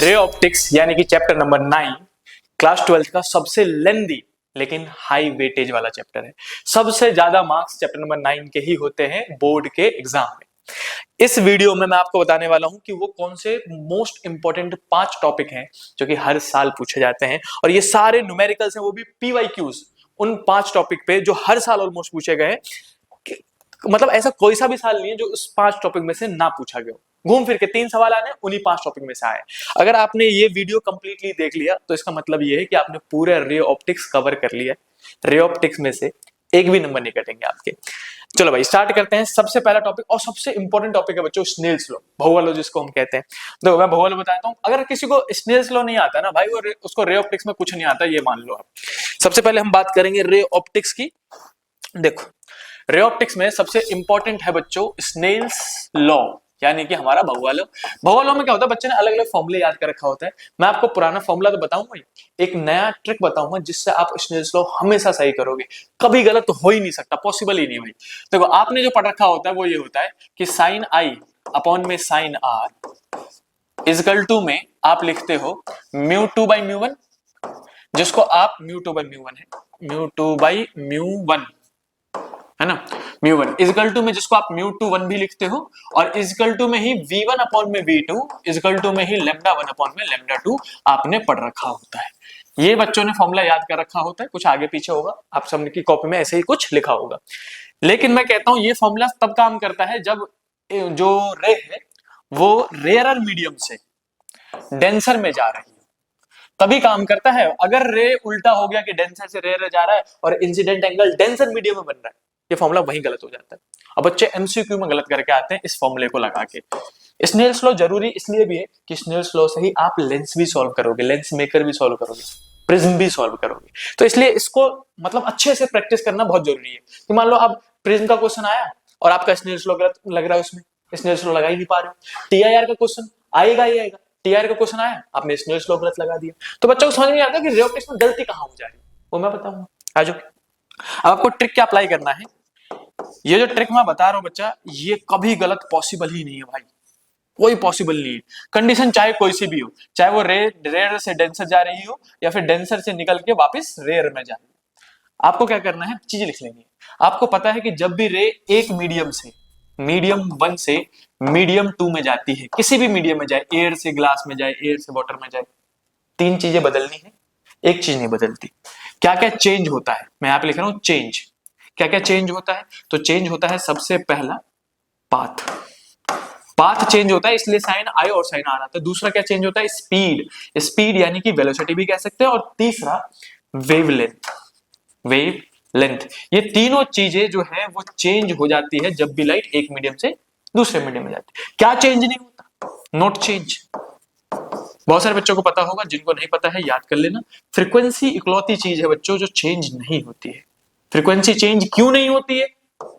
Ray optics यानी कि chapter number 9 class 12 का सबसे लेंदी लेकिन हाई वेटेज वाला चैप्टर है। सबसे ज्यादा मार्क्स चैप्टर नंबर 9 के ही होते हैं बोर्ड के एग्जाम में। इस वीडियो में मैं आपको बताने वाला हूं कि वो कौन से मोस्ट इंपॉर्टेंट 5 टॉपिक हैं जो कि हर साल पूछे जाते हैं, और ये सारे न्यूमेरिकल्स हैं, वो भी PYQs उन 5 टॉपिक पे जो हर साल ऑलमोस्ट पूछे गए हैं। मतलब ऐसा कोई सा भी साल नहीं है जो उस 5 टॉपिक में से ना पूछा गया हो। घूम फिर के 3 सवाल आने उन्हीं 5 टॉपिक में से आए। अगर आपने ये वीडियो कंप्लीटली देख लिया तो इसका मतलब ये है कि आपने पूरे रे ऑप्टिक्स कवर कर लिया। रे ऑप्टिक्स में से एक भी नंबर नहीं कटेंगे आपके। चलो भाई स्टार्ट करते हैं। सबसे पहला टॉपिक और सबसे इंपॉर्टेंट टॉपिक है बच्चों स्नेल्स लॉ, भौगोल लॉ जिसको हम कहते हैं। देखो मैं भौगोल बताता हूँ, अगर किसी को स्नेल्स लॉ नहीं आता ना भाई, वो उसको रे ऑप्टिक्स में कुछ नहीं आता, ये मान लो आप। सबसे पहले हम बात करेंगे रे ऑप्टिक्स की। देखो रे ऑप्टिक्स में सबसे इंपॉर्टेंट है बच्चों स्नेल्स लॉ, यानी कि हमारा भौगोल लॉ। भौगोल लॉ में क्या होता है, बच्चे ने अलग अलग फॉर्मूले याद कर रखा होता है। मैं आपको पुराना फॉर्मूला तो बताऊंगा ही, एक नया ट्रिक बताऊंगा जिससे आप स्नेल्स लॉ हमेशा सही करोगे, कभी गलत हो ही नहीं सकता, पॉसिबल ही नहीं भाई। देखो आपने जो पढ़ रखा होता है वो ये होता है कि साइन आई अपॉन में साइन आर इजकल टू में आप लिखते हो mu two by mu one, जिसको आप mu two by mu one है, mu two by mu one है ना, म्यू वन इजकल टू में जिसको आप म्यू टू वन भी लिखते हो, और इजकल टू में ही वी वन अपॉन में वी टू इजकल टू में ही लेमडा वन अपॉन में लेमडा टू आपने पढ़ रखा होता है। ये बच्चों ने फॉर्मूला याद कर रखा होता है, कुछ आगे पीछे होगा, आप सबकी कॉपी में ऐसे ही कुछ लिखा होगा। लेकिन मैं कहता हूं ये फॉर्मूला तब काम करता है जब जो रे है वो रेयरर मीडियम से डेंसर में जा रही है, तभी काम करता है। अगर रे उल्टा हो गया कि डेंसर से रेयर जा रहा है और इंसिडेंट एंगल डेंसर मीडियम में बन रहा है, ये फॉर्मूला वहीं गलत हो जाता है। अब बच्चे एमसीक्यू में गलत करके आते हैं इस फॉर्मूले को लगा के। स्नेल्स लॉ जरूरी इसलिए भी है कि स्नेल्स लॉ से ही आप लेंस भी सॉल्व करोगे, लेंस मेकर भी सॉल्व करोगे, प्रिज्म भी सॉल्व करोगे। तो इसलिए इसको मतलब अच्छे से प्रैक्टिस करना बहुत जरूरी है कि मान लो अब प्रिज्म का क्वेश्चन आया और आपका स्नेल्स लॉ गलत लग रहा है, उसमें स्नेल्स लॉ लगा ही नहीं पा रहे हो। टीआईआर का क्वेश्चन आएगा ही आएगा, टीआर का क्वेश्चन आया आपने स्नेल्स लॉ गलत लगा दिया, तो बच्चों को समझ नहीं आता कि रे ऑप्टिक्स में गलती कहां हो जा रही है, वो मैं बताऊंगा। आजो अब आपको ट्रिक क्या अप्लाई करना है। ये जो ट्रिक मैं बता रहा हूं बच्चा, ये कभी गलत पॉसिबल ही नहीं है भाई, कोई पॉसिबल नहीं है। कंडीशन चाहे कोई सी भी हो, चाहे वो रेयर से डेंसर जा रही हो या फिर डेंसर से निकल के वापस रेयर में जा रही हो, आपको क्या करना है, चीजें लिख लेनी है। आपको पता है कि जब भी रे एक मीडियम से मीडियम वन से मीडियम टू में जाती है, किसी भी मीडियम में जाए, एयर से ग्लास में जाए, एयर से वाटर में जाए, 3 चीजें बदलनी है, एक चीज नहीं बदलती। क्या क्या चेंज होता है, मैं यहाँ पे लिख रहा हूं चेंज। क्या क्या चेंज होता है, तो चेंज होता है सबसे पहला पाथ, पाथ चेंज होता है इसलिए साइन आई और साइन आर आता है। दूसरा क्या चेंज होता है, स्पीड, स्पीड यानी कि वेलोसिटी भी कह सकते हैं, और तीसरा वेवलेंथ, वेव लेंथ। ये तीनों चीजें जो है वो चेंज हो जाती है जब भी लाइट एक मीडियम से दूसरे मीडियम में जाती है। क्या चेंज नहीं होता, नॉट चेंज। बहुत सारे बच्चों को पता होगा, जिनको नहीं पता है याद कर लेना। फ्रीक्वेंसी इकलौती चीज है बच्चों जो चेंज नहीं होती है। फ्रीक्वेंसी चेंज क्यों नहीं होती है,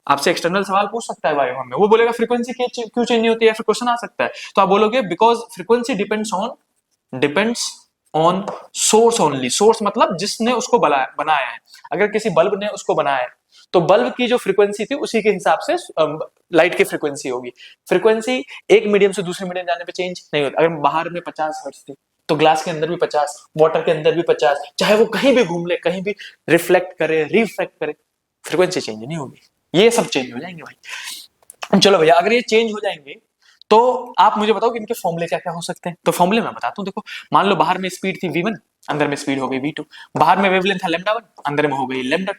आपसे एक्सटर्नल सवाल पूछ सकता है वाइवा में, वो बोलेगा फ्रीक्वेंसी क्यों चेंज नहीं होती है, फिर क्वेश्चन आ सकता है, तो आप बोलोगे because frequency depends on source only. Source मतलब जिसने उसको बनाया है। अगर किसी बल्ब ने उसको बनाया है तो बल्ब की जो फ्रीक्वेंसी थी उसी के हिसाब से लाइट की फ्रीक्वेंसी होगी। फ्रीक्वेंसी एक मीडियम से दूसरे मीडियम जाने पे चेंज नहीं होता। अगर बाहर में 50 हर्ट्ज थी तो ग्लास के अंदर भी 50, वाटर के अंदर भी 50, चाहे वो कहीं भी घूम ले, कहीं भी रिफ्लेक्ट करे रिफ्लेक्ट करे, फ्रीक्वेंसी चेंज नहीं होगी। ये सब चेंज हो जाएंगे भाई। चलो भैया अगर ये चेंज हो जाएंगे तो आप मुझे बताओ कि इनके फॉर्मूले क्या क्या हो सकते हैं। तो फॉर्मूले मैं बताता हूँ। देखो मान लो बाहर में स्पीड थी v1, अंदर में स्पीड हो गई v2, बाहर में वेवलेंथ था λ1, अंदर में हो गई λ2,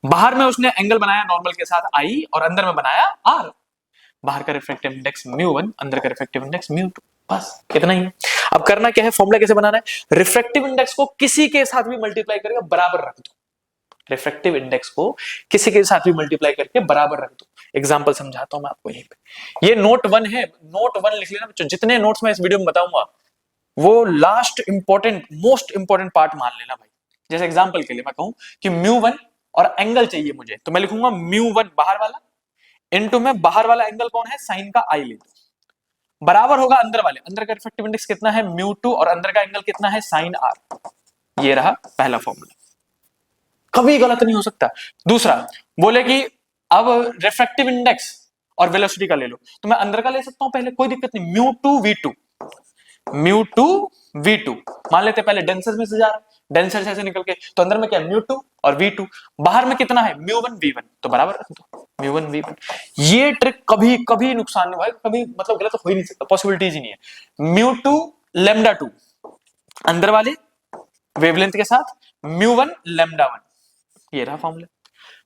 बाहर में उसने एंगल बनाया नॉर्मल के साथ I और अंदर में बनाया R, बाहर का रिफ्रैक्टिव इंडेक्स μ1, अंदर का रिफ्रैक्टिव इंडेक्स μ2, बस इतना ही है। अब करना क्या है, फॉर्मूला कैसे बनाना है, रिफ्रैक्टिव इंडेक्स को किसी के साथ भी मल्टीप्लाई करके बराबर रख दो। रिफ्रैक्टिव इंडेक्स को किसी के साथ भी मल्टीप्लाई करके बराबर रख दो। एग्जांपल समझाता हूं मैं आपको यहीं पे। ये नोट 1 है, नोट 1 लिख लेना बच्चों। जितने नोट्स मैं इस वीडियो में बताऊंगा वो last important most important part मान लेना भाई। जैसे एग्जांपल के लिए मैं कहूं कि μ1 और एंगल चाहिए मुझे, तो मैं लिखूंगा μ1 बाहर वाला इनटू में बाहर वाला एंगल कौन है, साइन का आई ले दो, बराबर होगा अंदर वाले, अंदर का रिफ्रैक्टिव इंडेक्स कितना है μ2 और अंदर का एंगल कितना है साइन आर। ये रहा पहला फॉर्मूला, कभी गलत नहीं हो सकता। दूसरा बोले कि अब रिफ्रैक्टिव इंडेक्स और वेलोसिटी का ले लो, तो मैं अंदर का ले सकता हूं पहले, कोई दिक्कत नहीं, μ2 v2 μ2 v2। मान लेते हैं पहले डेंसर में से जा रहा है, डेंसर से ऐसे निकल के, तो अंदर में क्या है μ2 और v2, बाहर में कितना है μ1 v1, तो बराबर रख दो μ1 v1। ये ट्रिक कभी कभी नुकसान नहीं भाई, कभी मतलब गलत हो ही नहीं सकता, पॉसिबिलिटीज ही नहीं है। μ2 λ2 अंदर वाले वेवलेंथ के साथ μ1 λ1, ये रहा फॉर्मूला।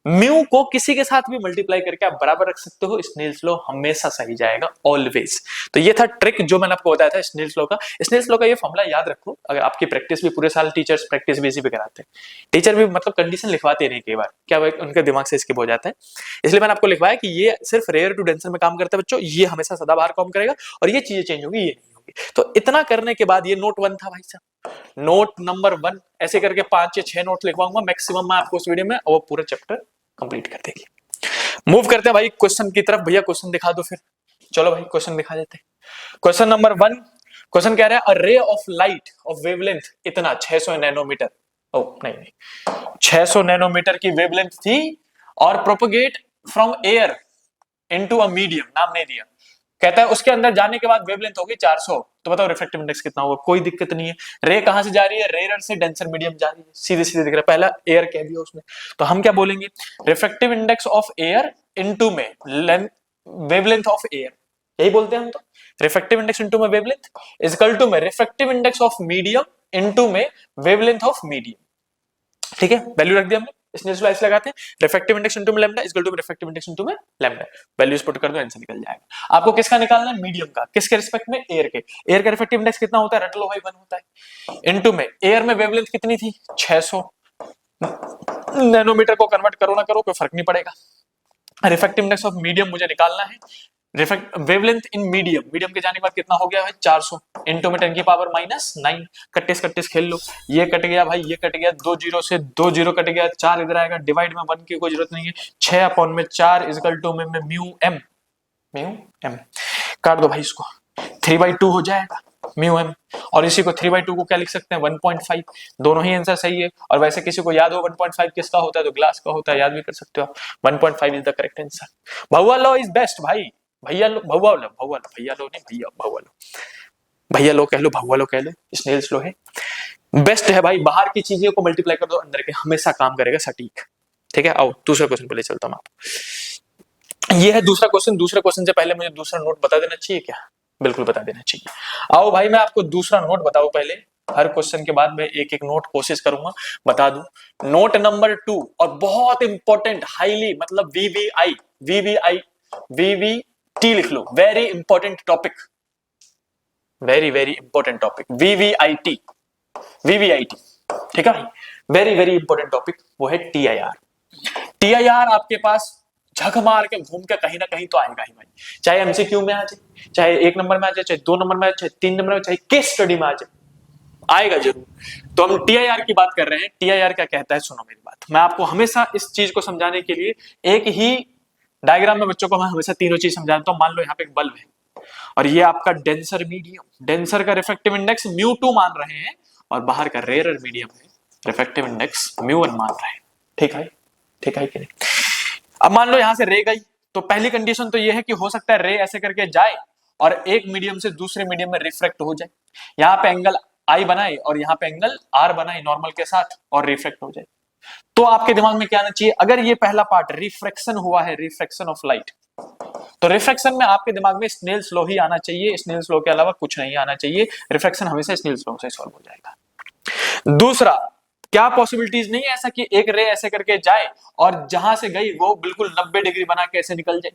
म्यू को किसी के साथ भी मल्टीप्लाई करके आप बराबर रख सकते हो, स्नेल्स लॉ हमेशा सही जाएगा, ऑलवेज। तो ये था ट्रिक जो मैंने आपको बताया था स्नेल्स लॉ का। स्नेल्स लॉ का ये फॉर्मूला याद रखो, अगर आपकी प्रैक्टिस भी पूरे साल टीचर्स प्रैक्टिस भी इसी पे कराते हैं, टीचर भी मतलब कंडीशन लिखवाते नहीं, कई बार क्या उनके दिमाग से स्किप हो जाता है, इसलिए मैंने आपको लिखवाया कि ये सिर्फ रेयर टू डेंसर में काम करता है बच्चों, ये हमेशा सदाबहार काम करेगा, और ये चीजें चेंज होगी, ये नहीं होगी। तो इतना करने के बाद ये नोट 1 था भाई साहब, नोट नंबर 1 ऐसे करके 5 या 6 नोट लिखवाऊंगा मैक्सिमम मैं आपको उस वीडियो में, और वो पूरा चैप्टर कंप्लीट कर देगी। मूव करते हैं भाई क्वेश्चन की तरफ। भैया क्वेश्चन दिखा दो फिर, चलो भाई क्वेश्चन दिखा देते हैं। क्वेश्चन नंबर 1, क्वेश्चन कह रहा है अ ray of light of wavelength इतना 600 नैनोमीटर, ओ नहीं 600 नैनोमीटर की वेवलेंथ थी, और propagate from air into a medium, नाम नहीं दिया, कहता है उसके अंदर जाने के बाद वेवलेंथ होगी 400, तो बताओ रिफ्रैक्टिव इंडेक्स कितना होगा। कोई दिक्कत नहीं है, रे कहां से जा रही है, रेयर से डेंसर मीडियम जा रही है, सीधे सीधे दिख रहा है, पहला एयर कह दिया उसने, तो हम क्या बोलेंगे, refractive index of air into में वेवलेंथ ऑफ एयर, यही बोलते हैं हम तो, रिफ्रैक्टिव इंडेक्स इनटू में वेवलेंथ इज इक्वल टू में refractive index of medium into में वेवलेंथ ऑफ मीडियम। ठीक है, वैल्यू रख दिया हमने, स्नेल्स लॉ ऐसे लगाते हैं, रिफ्रैक्टिव इंडेक्स इनटू में lambda is equal to refractive index into में लैम्डा, वैल्यूज पुट कर दो, आंसर निकल जाएगा। आपको किसका निकालना है, मीडियम का, किसके रिस्पेक्ट में, एयर के। एयर का रिफ्रैक्टिव इंडेक्स कितना होता है, रट लो भाई 1 होता है, इनटू में एयर में वेवलेंथ कितनी थी 600 नैनोमीटर, को कन्वर्ट करो ना करो कोई फर्क नहीं पड़ेगा। रिफ्रैक्टिव इंडेक्स ऑफ मीडियम मुझे निकालना है, वेवलेंथ इन मीडियम, मीडियम के जाने के बाद कितना हो गया है 400 इनटू में 10 की पावर -9, कट्टिस कट्टिस खेल लो, ये कट गया भाई, ये कट गया, 2 जीरो से 2 जीरो कट गया, 4 इधर आएगा, डिवाइड में 1 की कोई जरूरत नहीं है, 6 अपॉन में 4 इज इक्वल टू में म्यू एम काट दो भाई, इसको 3/2 हो जाएगा म्यू एम, और इसी को 3/2 को क्या लिख सकते हैं 1.5, दोनों ही आंसर सही है। और वैसे किसी को याद हो 1.5 किसका होता है, तो ग्लास का होता है, याद भी कर सकते हो आप, 1.5 इज द करेक्ट आंसर। भौवा लॉ इज बेस्ट भाई, भैया लो भौवा लो, भैया लो नहीं, भैया भौवा लो, भैया लो कह लो, भौवा लो कह लो, स्नेल्स लॉ है, बेस्ट है भाई। बाहर की चीजों को मल्टीप्लाई कर दो, अंदर के हमेशा काम करेगा सटीक। ठीक है, आओ दूसरा क्वेश्चन पे ले चलता हूं आपको, ये है दूसरा क्वेश्चन। दूसरे क्वेश्चन से पहले मुझे दूसरा नोट बता देना चाहिए क्या, बिल्कुल बता देना चाहिए। आओ भाई मैं आपको दूसरा नोट बताऊं पहले, हर क्वेश्चन के बाद मैं एक एक नोट कोशिश करूंगा बता दूं। नोट नंबर 2, और बहुत इंपॉर्टेंट, हाईली मतलब वीवीटी लिख लो, very important topic, very very important topic, VVIT, ठीक है भाई, वेरी वेरी इंपॉर्टेंट टॉपिक, वो है टीआईआर। टीआईआर आपके पास झक मार के घूम के कहीं ना कहीं तो आएगा ही भाई, चाहे एमसीक्यू में आ जाए, चाहे 1 नंबर में आ जाए, चाहे 2 नंबर में आ जाए, चाहे 3 नंबर में, चाहे केस स्टडी में आ जाए, आएगा जरूर। तो हम टीआईआर की बात कर रहे हैं, टीआईआर क्या कहता है, सुनो मेरी बात, मैं आपको हमेशा इस चीज को समझाने के लिए एक ही डायग्राम में बच्चों को मैं हमेशा तीनों चीज समझाता हूं। मान लो यहाँ पे एक बल्ब है, और ये आपका डेंसर मीडियम, डेंसर का रिफ्रैक्टिव इंडेक्स μ2 मान रहे हैं, और बाहर का रेयर मीडियम है, रिफ्रैक्टिव इंडेक्स μ1 मान रहे हैं। ठीक है, ठीक है कि नहीं। अब मान लो यहां से रे गई, तो पहली कंडीशन तो ये है कि हो सकता है रे ऐसे करके जाए और एक मीडियम से दूसरे मीडियम में रिफ्रैक्ट हो जाए, यहाँ पे एंगल आई बनाए और यहाँ पे एंगल आर बनाए नॉर्मल के साथ, और रिफ्रैक्ट हो जाए। तो आपके दिमाग में क्या आना चाहिए, अगर ये पहला पार्ट रिफ्रैक्शन हुआ है, रिफ्रैक्शन ऑफ लाइट, तो रिफ्रैक्शन में आपके दिमाग में स्नेल्स लॉ ही आना चाहिए, स्नेल्स लॉ के अलावा कुछ नहीं आना चाहिए, रिफ्रैक्शन हमेशा स्नेल्स लॉ से सॉल्व हो जाएगा। दूसरा, क्या पॉसिबिलिटीज नहीं है ऐसा कि एक रे ऐसे करके जाए और जहां से गई वो बिल्कुल 90 डिग्री बना के ऐसे निकल जाए,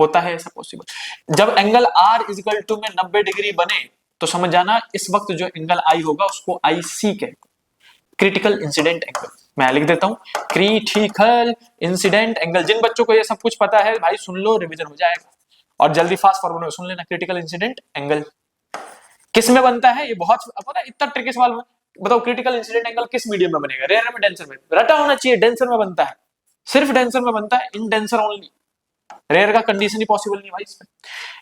होता है ऐसा पॉसिबल। जब angle R is equal to में 90 डिग्री बने, तो समझ जाना इस वक्त जो एंगल आई होगा उसको आईसी कहते हैं, क्रिटिकल इंसिडेंट एंगल। मैं लिख देता हूं, क्रिटिकल इंसिडेंट एंगल। जिन बच्चों को ये सब कुछ पता है भाई सुन लो, रिवीजन हो जाएगा, और जल्दी फास्ट फॉरवर्ड में सुन लेना। क्रिटिकल इंसिडेंट एंगल किस में बनता है, ये बहुत पता है, इतना ट्रिकी सवाल। बताओ क्रिटिकल इंसिडेंट एंगल किस मीडियम में बनेगा, रेयर में, डेंसर में, रटा होना चाहिए, डेंसर में बनता है, सिर्फ डेंसर में बनता है, इन डेंसर ओनली, रेयर का कंडीशन ही पॉसिबल नहीं भाई इसमें।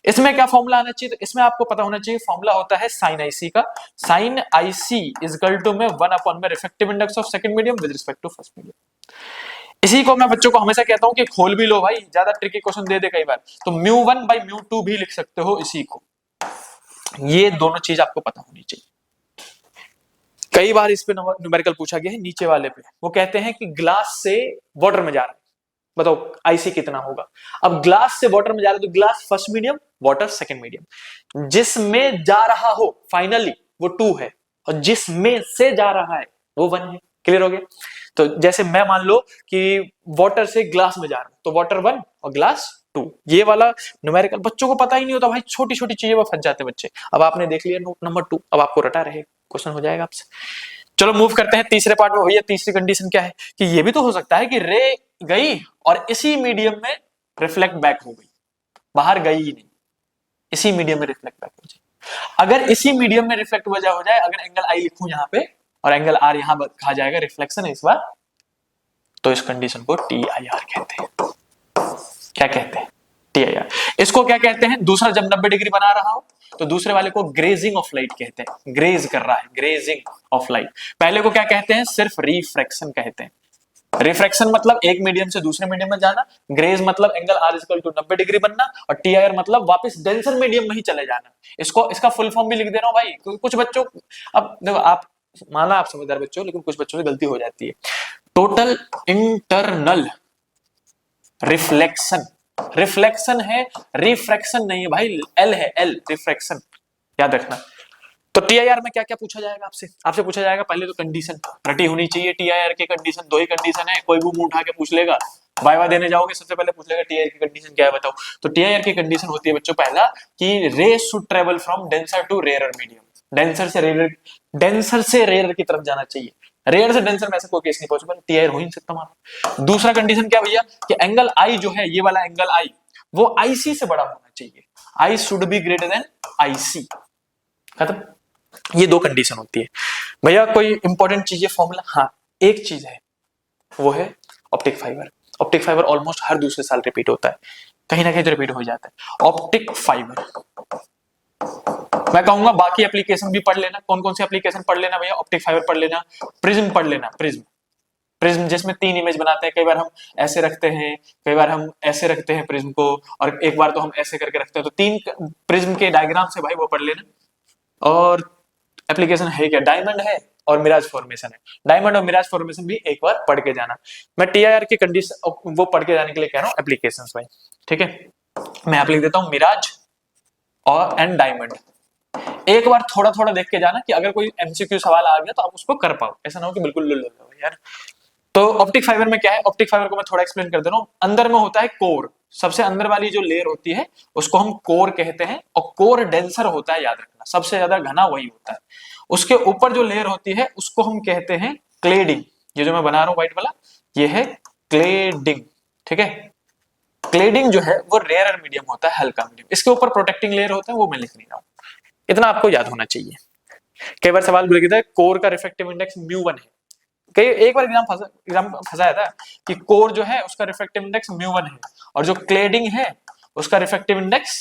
इसमें क्या फॉर्मूला आना चाहिए, तो इसमें आपको पता होना चाहिए, फॉर्मूला होता है साइन आईसी का, sine IC is equal to में 1 अपॉन में refractive index of second medium with respect to first medium. इसी को मैं बच्चों को हमेशा कहता हूं कि खोल भी लो भाई, ज्यादा ट्रिकी क्वेश्चन दे दे कई बार, तो μ1 by μ2 भी लिख सकते हो इसी को। ये दोनों चीज आपको पता होनी चाहिए। कई बार इस पे न्यूमेरिकल पूछा गया है नीचे वाले पे। वो कहते हैं कि ग्लास से वाटर में जा रहा है, बताओ आईसी कितना होगा। अब ग्लास से वाटर में जा रहा है तो glass first medium, water second medium. जिसमें जा रहा हो फाइनली वो 2 है, और जिसमें से जा रहा है वो 1 है। क्लियर हो गया। तो जैसे मैं मान लो कि वाटर से ग्लास में जा रहा हूं, तो वाटर 1 और ग्लास 2। ये वाला न्यूमेरिकल बच्चों को पता ही नहीं होता भाई, छोटी छोटी चीजें वो फंस जाते हैं बच्चे। अब आपने देख लिया नोट नंबर 2, अब आपको रटा रहे, क्वेश्चन हो जाएगा आपसे। चलो मूव करते हैं तीसरे पार्ट में। भैया तीसरी कंडीशन क्या है कि ये भी तो हो सकता है कि रे गई और इसी मीडियम में रिफ्लेक्ट बैक हो गई, बाहर गई ही नहीं, इसी मीडियम में रिफ्लेक्ट बैक हो जाए। अगर इसी मीडियम में रिफ्लेक्ट वजह हो जाए, अगर एंगल आई लिखूं यहां पे और एंगल आर यहां कहा जाएगा रिफ्लेक्शन है इस बार, तो इस कंडीशन को TIR कहते हैं। क्या कहते हैं? TIR। इसको क्या कहते हैं? दूसरा जब 90 डिग्री बना रहा हो तो दूसरे वाले को ग्रेजिंग ऑफ लाइट कहते हैं। ग्रेज कर रहा है, ग्रेजिंग ऑफ लाइट। पहले को क्या कहते हैं? सिर्फ रिफ्रैक्शन कहते हैं। रिफ्रैक्शन मतलब एक मीडियम से दूसरे मीडियम में जाना, ग्रेज मतलब angle R equal to 90 degree बनना, और TIR मतलब वापस डेंसर मीडियम में ही चले जाना। इसको इसका फुल फॉर्म भी लिख दे रहा हूं भाई, कुछ बच्चों, अब देखो आप माना आप समझदार बच्चों, लेकिन कुछ बच्चों से गलती हो जाती है। टोटल इंटरनल रिफ्लेक्शन, रिफ्लेक्शन है, रिफ्रैक्शन नहीं है भाई, एल है, एल रिफ्रैक्शन, याद रखना। तो TIR में क्या क्या पूछा जाएगा आपसे? आपसे पूछा जाएगा पहले तो कंडीशन रटी होनी चाहिए। TIR की कंडीशन 2 ही कंडीशन है, कोई भी मुंह उठा के पूछ लेगा। वाइवा देने जाओगे सबसे पहले पूछ लेगा TIR की कंडीशन क्या है बताओ। तो TIR की कंडीशन होती है बच्चों पहला कि ray should travel from denser to rarer medium. Denser से रेयर की तरफ जाना चाहिए। रेयर से डेंसर में ऐसा कोई केस नहीं पॉसिबल, TIR हो ही नहीं सकता हमारा। दूसरा कंडीशन क्या भैया कि एंगल आई जो है, ये वाला एंगल आई वो IC से बड़ा होना चाहिए। I should be greater than IC। खत्म। ये 2 कंडीशन होती है भैया। कोई इंपॉर्टेंट चीज है फॉर्मूला? हाँ, एक चीज है, वो है optic fibre. Optic fibre almost हर दूसरे साल रिपीट होता है, कहीं ना कहीं तो रिपीट हो जाता है। ऑप्टिक फाइबर मैं कहूंगा बाकी एप्लीकेशन भी पढ़ लेना। कौन कौन से एप्लीकेशन पढ़ लेना भैया? ऑप्टिक फाइबर पढ़ लेना, प्रिज्म पढ़ लेना। प्रिज्म जिसमें 3 इमेज बनाते हैं। कई बार हम ऐसे रखते हैं, कई बार हम ऐसे रखते हैं प्रिज्म को, और एक बार तो हम ऐसे करके रखते हैं। तो 3 प्रिज्म के डायग्राम से भाई वो पढ़ लेना। और एप्लीकेशन है क्या? डायमंड है और मिराज फॉर्मेशन है। डायमंड और मिराज फॉर्मेशन भी एक बार पढ़ के जाना। मैं TIR की कंडीशन वो पढ़ के जाने के लिए कह रहा हूँ एप्लीकेशंस भाई, ठीक है। मैं आप लिख देता हूँ मिराज और एंड डायमंड। एक बार थोड़ा थोड़ा देख के जाना कि अगर कोई MCQ सवाल आ गया तो आप उसको कर पाओ, ऐसा ना हो कि बिल्कुल लो यार। तो ऑप्टिक फाइबर में क्या है? ऑप्टिक फाइबर को मैं थोड़ा एक्सप्लेन कर दे रहा हूँ। अंदर में होता है कोर, सबसे अंदर वाली जो लेयर होती है उसको हम कोर कहते हैं, और कोर डेंसर होता है, याद रखना, सबसे ज्यादा घना वही होता है। उसके ऊपर जो लेयर होती है उसको हम कहते हैं क्लेडिंग। ये जो मैं बना रहा हूं व्हाइट वाला, ये है क्लेडिंग, ठीक है। क्लेडिंग जो है वो रेयर मीडियम होता है, हल्का मीडियम। इसके ऊपर प्रोटेक्टिंग लेयर होता है, वो मैं लिख नहीं रहा हूं, इतना आपको याद होना चाहिए। कई बार सवाल बोल देता है कोर का रिफ्रैक्टिव इंडेक्स μ1 है। कई एक बार एग्जाम फंसाया था कि कोर जो है उसका रिफ्रैक्टिव इंडेक्स μ1 है, और जो क्लेडिंग है उसका रिफ्रैक्टिव इंडेक्स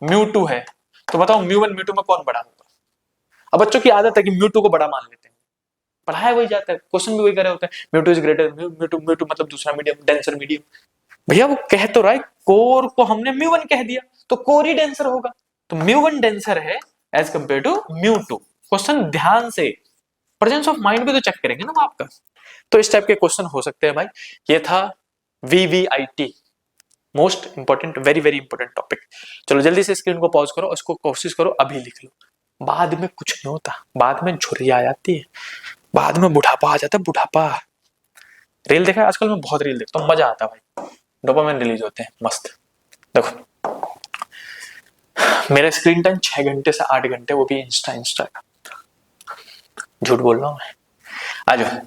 μ2 है। तो बताओ μ1 μ2 में कौन बड़ा होगा? अब बच्चों की आदत है कि μ2 को बड़ा मान लेते हैं, पढ़ाया वही जाता है, क्वेश्चन भी वही करे होते हैं। μ2 इज ग्रेटर μ2 मतलब दूसरा मीडियम, डेंसर मीडियम। भैया वो कह तो रहा है कोर को हमने μ1 कह दिया, तो कोर ही डेंसर होगा। तो μ1 डेंसर है एज कंपेयर टू μ2। क्वेश्चन ध्यान से, प्रेजेंस ऑफ माइंड भी तो चेक करेंगे ना आपका। तो इस टाइप के क्वेश्चन हो सकते हैं भाई। ये था VVIT, most important, very very important topic. चलो जल्दी से स्क्रीन को पॉज करो, उसको कोशिश करो अभी लिख लो, बाद में कुछ नहीं होता, बाद में झुर्रियां आ जाती है, बाद में बुढ़ापा आ जाता है, बुढ़ापा। रील देखा है आजकल? मैं बहुत रील देखता हूँ, मजा आता है भाई, डोपामिन रिलीज होते हैं, मस्त। देखो मेरा स्क्रीन टाइम 6 घंटे से 8 घंटे, वो भी इंस्टा का, झूठ बोल रहा हूं मैं। आ जाओ,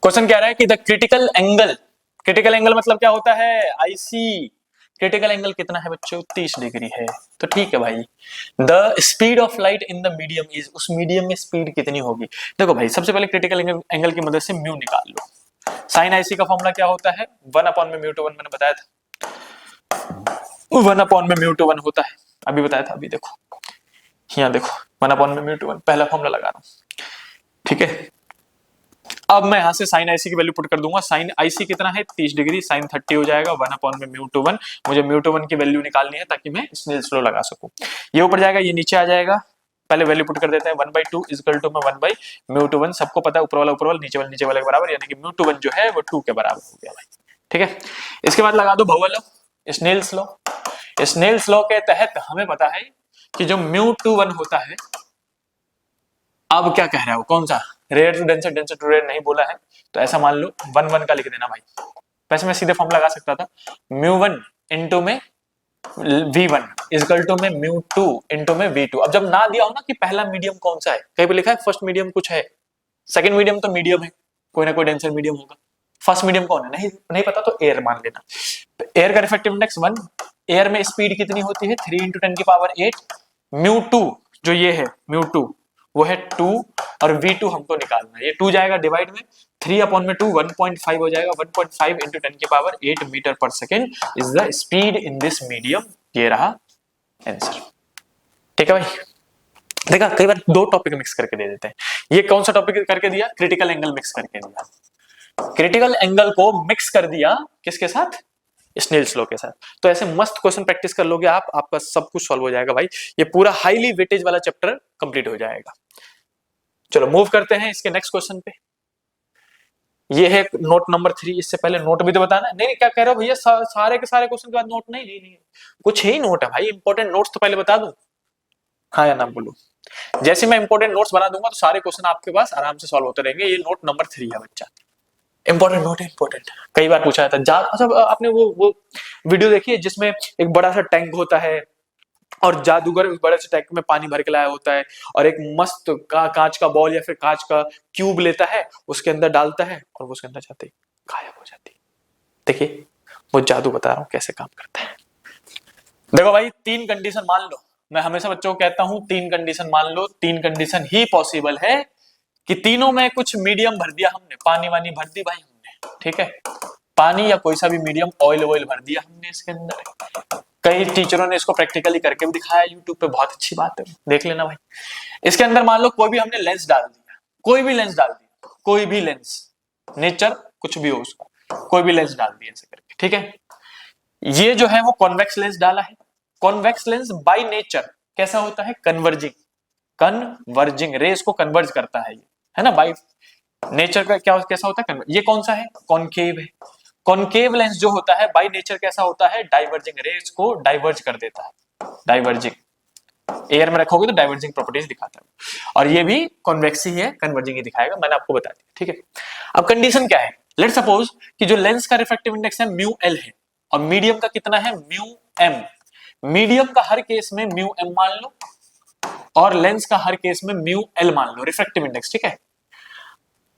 क्वेश्चन कह रहा है कि द क्रिटिकल एंगल मतलब क्या होता है? IC। क्रिटिकल एंगल कितना है बच्चों? 30 डिग्री है। तो ठीक है भाई। The speed of light in the medium is, उस मीडियम में स्पीड कितनी होगी? देखो भाई सबसे पहले क्रिटिकल एंगल की मदद से म्यू निकाल लो। साइन IC का फॉर्मूला क्या होता है? 1/μ/1 मैंने बताया था, 1/μ/1 होता है, अभी बताया था। अभी देखो यहाँ देखो 1/μ/1 पहला फॉर्मूला लगा रहा हूं, ठीक है। अब मैं यहां से साइन IC की वैल्यू पुट कर दूंगा। साइन IC कितना है? 30 डिग्री, साइन 30 हो जाएगा 1/μ/1। मुझे μ/1 की वैल्यू निकालनी है ताकि मैं स्नेल्स लॉ लगा सकूं। ये ऊपर जाएगा, ये नीचे आ जाएगा, पहले वैल्यू पुट कर देते हैं 1/2 इक्वल टू में 1/μ2 1, सबको पता है ऊपर वाला नीचे वाले के बराबर, यानी कि μ2 जो है वो 2 के बराबर हो गया भाई। ठीक है, इसके बाद लगा दो भौवेल law, Snell's law. Snell's law के तहत हमें पता है कि जो μ2 होता है, अब क्या कह रहा है वो, कौन सा, rarer to denser, denser to rarer नहीं बोला है, तो ऐसा मान लो 1 का लिख देना भाई। वैसे मैं सीधे फॉर्म लगा सकता था, μ1 इंटू में v1 इक्वल टू में μ2 इंटू में v2। अब जब ना दिया हो ना कि पहला मीडियम कौन सा है, कहीं पे लिखा है फर्स्ट मीडियम कुछ है, सेकंड मीडियम तो मीडियम है, कोई ना कोई डेंसर मीडियम होगा, फर्स्ट मीडियम कौन है नहीं पता तो एयर मान लेना। एयर का रिफ्रैक्टिव इंडेक्स 1, एयर में स्पीड कितनी होती है 3 × 10⁸, μ2 जो ये है μ2 वो है 2 और v2 हमको निकालना है, ये 2 जाएगा डिवाइड में 3/2 1.5 हो जाएगा, 1.5 × 10⁸ मीटर पर second is the speed in this medium. ये रहा आंसर। ठीक है भाई, देखा कई बार दो टॉपिक मिक्स करके दे देते हैं, ये कौन सा टॉपिक करके दिया, क्रिटिकल एंगल मिक्स करके दिया, क्रिटिकल एंगल को मिक्स कर दिया किसके साथ, स्नेल्स लॉ के साथ। तो ऐसे मस्त क्वेश्चन प्रैक्टिस कर लोगे आप, आपका सब कुछ सॉल्व हो जाएगा भाई, ये पूरा हाईली वेटेज वाला चैप्टर कंप्लीट हो जाएगा। चलो मूव करते हैं इसके नेक्स्ट क्वेश्चन पे। ये है नोट नंबर 3, इससे पहले नोट भी तो बताना है। नहीं क्या कह रहे हो भैया, सारे के सारे क्वेश्चन के बाद नोट नहीं, कुछ ही नोट है भाई, इंपॉर्टेंट नोट्स तो पहले बता दूं, हाँ या ना बोलो। जैसे मैं इंपॉर्टेंट नोट्स बना दूंगा तो सारे क्वेश्चन आपके पास आराम से सॉल्व होते रहेंगे। ये नोट नंबर 3 है बच्चा, इंपॉर्टेंट नोट है, इंपॉर्टेंट, कई बार पूछा जाता है। अच्छा आपने वो वीडियो देखी है जिसमें एक बड़ा सा टैंक होता है और जादूगर उस बड़े से टैंक में पानी भर के लाया होता है और एक मस्त कांच का बॉल या फिर कांच का क्यूब लेता है, उसके अंदर डालता है और वो उसके अंदर जाते ही गायब हो जाती है। देखिए वो जादू बता रहा हूं कैसे काम करता है। देखो भाई 3 कंडीशन मान लो, मैं हमेशा बच्चों को कहता हूं 3 कंडीशन मान लो, 3 कंडीशन ही पॉसिबल है कि तीनों में कुछ मीडियम भर दिया हमने, पानी वानी भर दी भाई हमने, ठीक है, पानी या कोई सा भी मीडियम, ऑयल वॉयल भर दिया हमने इसके अंदर। कई टीचरों ने इसको प्रैक्टिकली करके भी दिखाया यूट्यूब पे, बहुत अच्छी बात है, देख लेना भाई। इसके अंदर मान लो कोई भी हमने लेंस डाल दिया, कोई भी लेंस डाल दिया, कोई भी लेंस, नेचर कुछ भी हो उसका, कोई भी लेंस डाल दिया ऐसे करके, ठीक है। ये जो है वो कॉन्वेक्स लेंस डाला है। कॉन्वेक्स लेंस बाय नेचर कैसा होता है, कन्वर्जिंग रेस को कन्वर्ज करता है, ये है ना, बाय नेचर का क्या कैसा होता है, ये कौन सा है, कॉनकेव है। कॉनकेव लेंस जो होता है बाय नेचर कैसा होता है, डाइवर्जिंग, रेस को डाइवर्ज कर देता है, डाइवर्जिंग, एयर में रखोगे तो डाइवर्जिंग प्रॉपर्टीज दिखाता है, और ये भी कॉन्वेक्स ही है, कन्वर्जिंग ही दिखाएगा, मैंने आपको बता दिया, ठीक है। अब कंडीशन क्या है, लेट सपोज कि जो लेंस का रिफ्रैक्टिव इंडेक्स है μl है और मीडियम का कितना है μm, मीडियम का हर केस में μm मान लो और लेंस का हर केस में μl मान लो, रिफ्रैक्टिव इंडेक्स, ठीक है।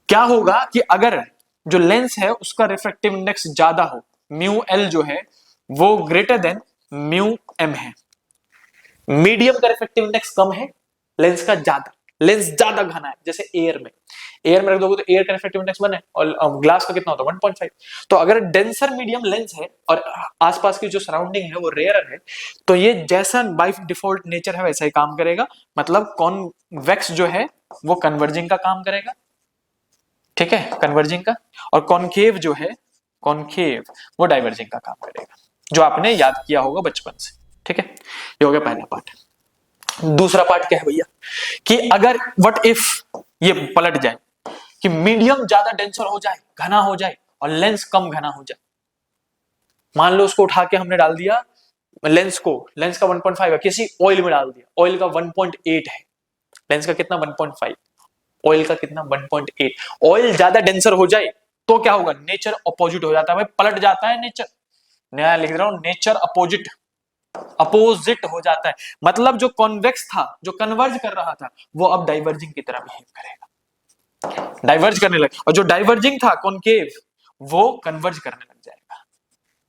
क्या होगा कि अगर जो लेंस है उसका रिफ्रैक्टिव इंडेक्स ज्यादा हो, μl जो है वो ग्रेटर देन μm है, मीडियम का रिफ्रैक्टिव इंडेक्स कम है, लेंस का ज्यादा, लेंस ज्यादा घना है, जैसे एयर में रख दोगे तो एयर का रिफ्रैक्टिव इंडेक्स 1 है और ग्लास का कितना होता है 1.5। तो अगर डेंसर मीडियम लेंस है और आसपास की जो सराउंडिंग है वो रेयर है, तो ये जैसा बाय डिफॉल्ट नेचर है वैसा ही काम करेगा, मतलब कॉन्वेक्स जो है वो कन्वर्जिंग का काम करेगा, ठीक है, कन्वर्जिंग का, और कॉनकेव जो है, कॉनकेव वो डाइवर्जिंग का काम करेगा, जो आपने याद किया होगा बचपन से, ठीक है। ये हो गया पहला पार्ट। दूसरा पार्ट क्या है भैया, कि अगर व्हाट इफ ये पलट जाए कि मीडियम ज्यादा डेंसर हो जाए, घना हो जाए और लेंस कम घना हो जाए। मान लो उसको उठा के हमने डाल दिया लेंस का 1.5 है, किसी ऑयल में डाल दिया, ऑयल का 1.8 है, लेंस का कितना 1.5, ऑयल का कितना 1.8। ऑयल ज्यादा डेंसर हो जाए तो क्या होगा, नेचर अपोजिट हो जाता है भाई, पलट जाता है नेचर, नया लिख रहा हूं, नेचर अपोजिट हो जाता है, मतलब जो कॉन्वेक्स था, जो कन्वर्ज कर रहा था, वो अब डाइवर्जिंग की तरह बिहेव करेगा, डाइवर्ज करने लगे, और जो डाइवर्जिंग था कॉनकेव वो कन्वर्ज करने लग जाएगा,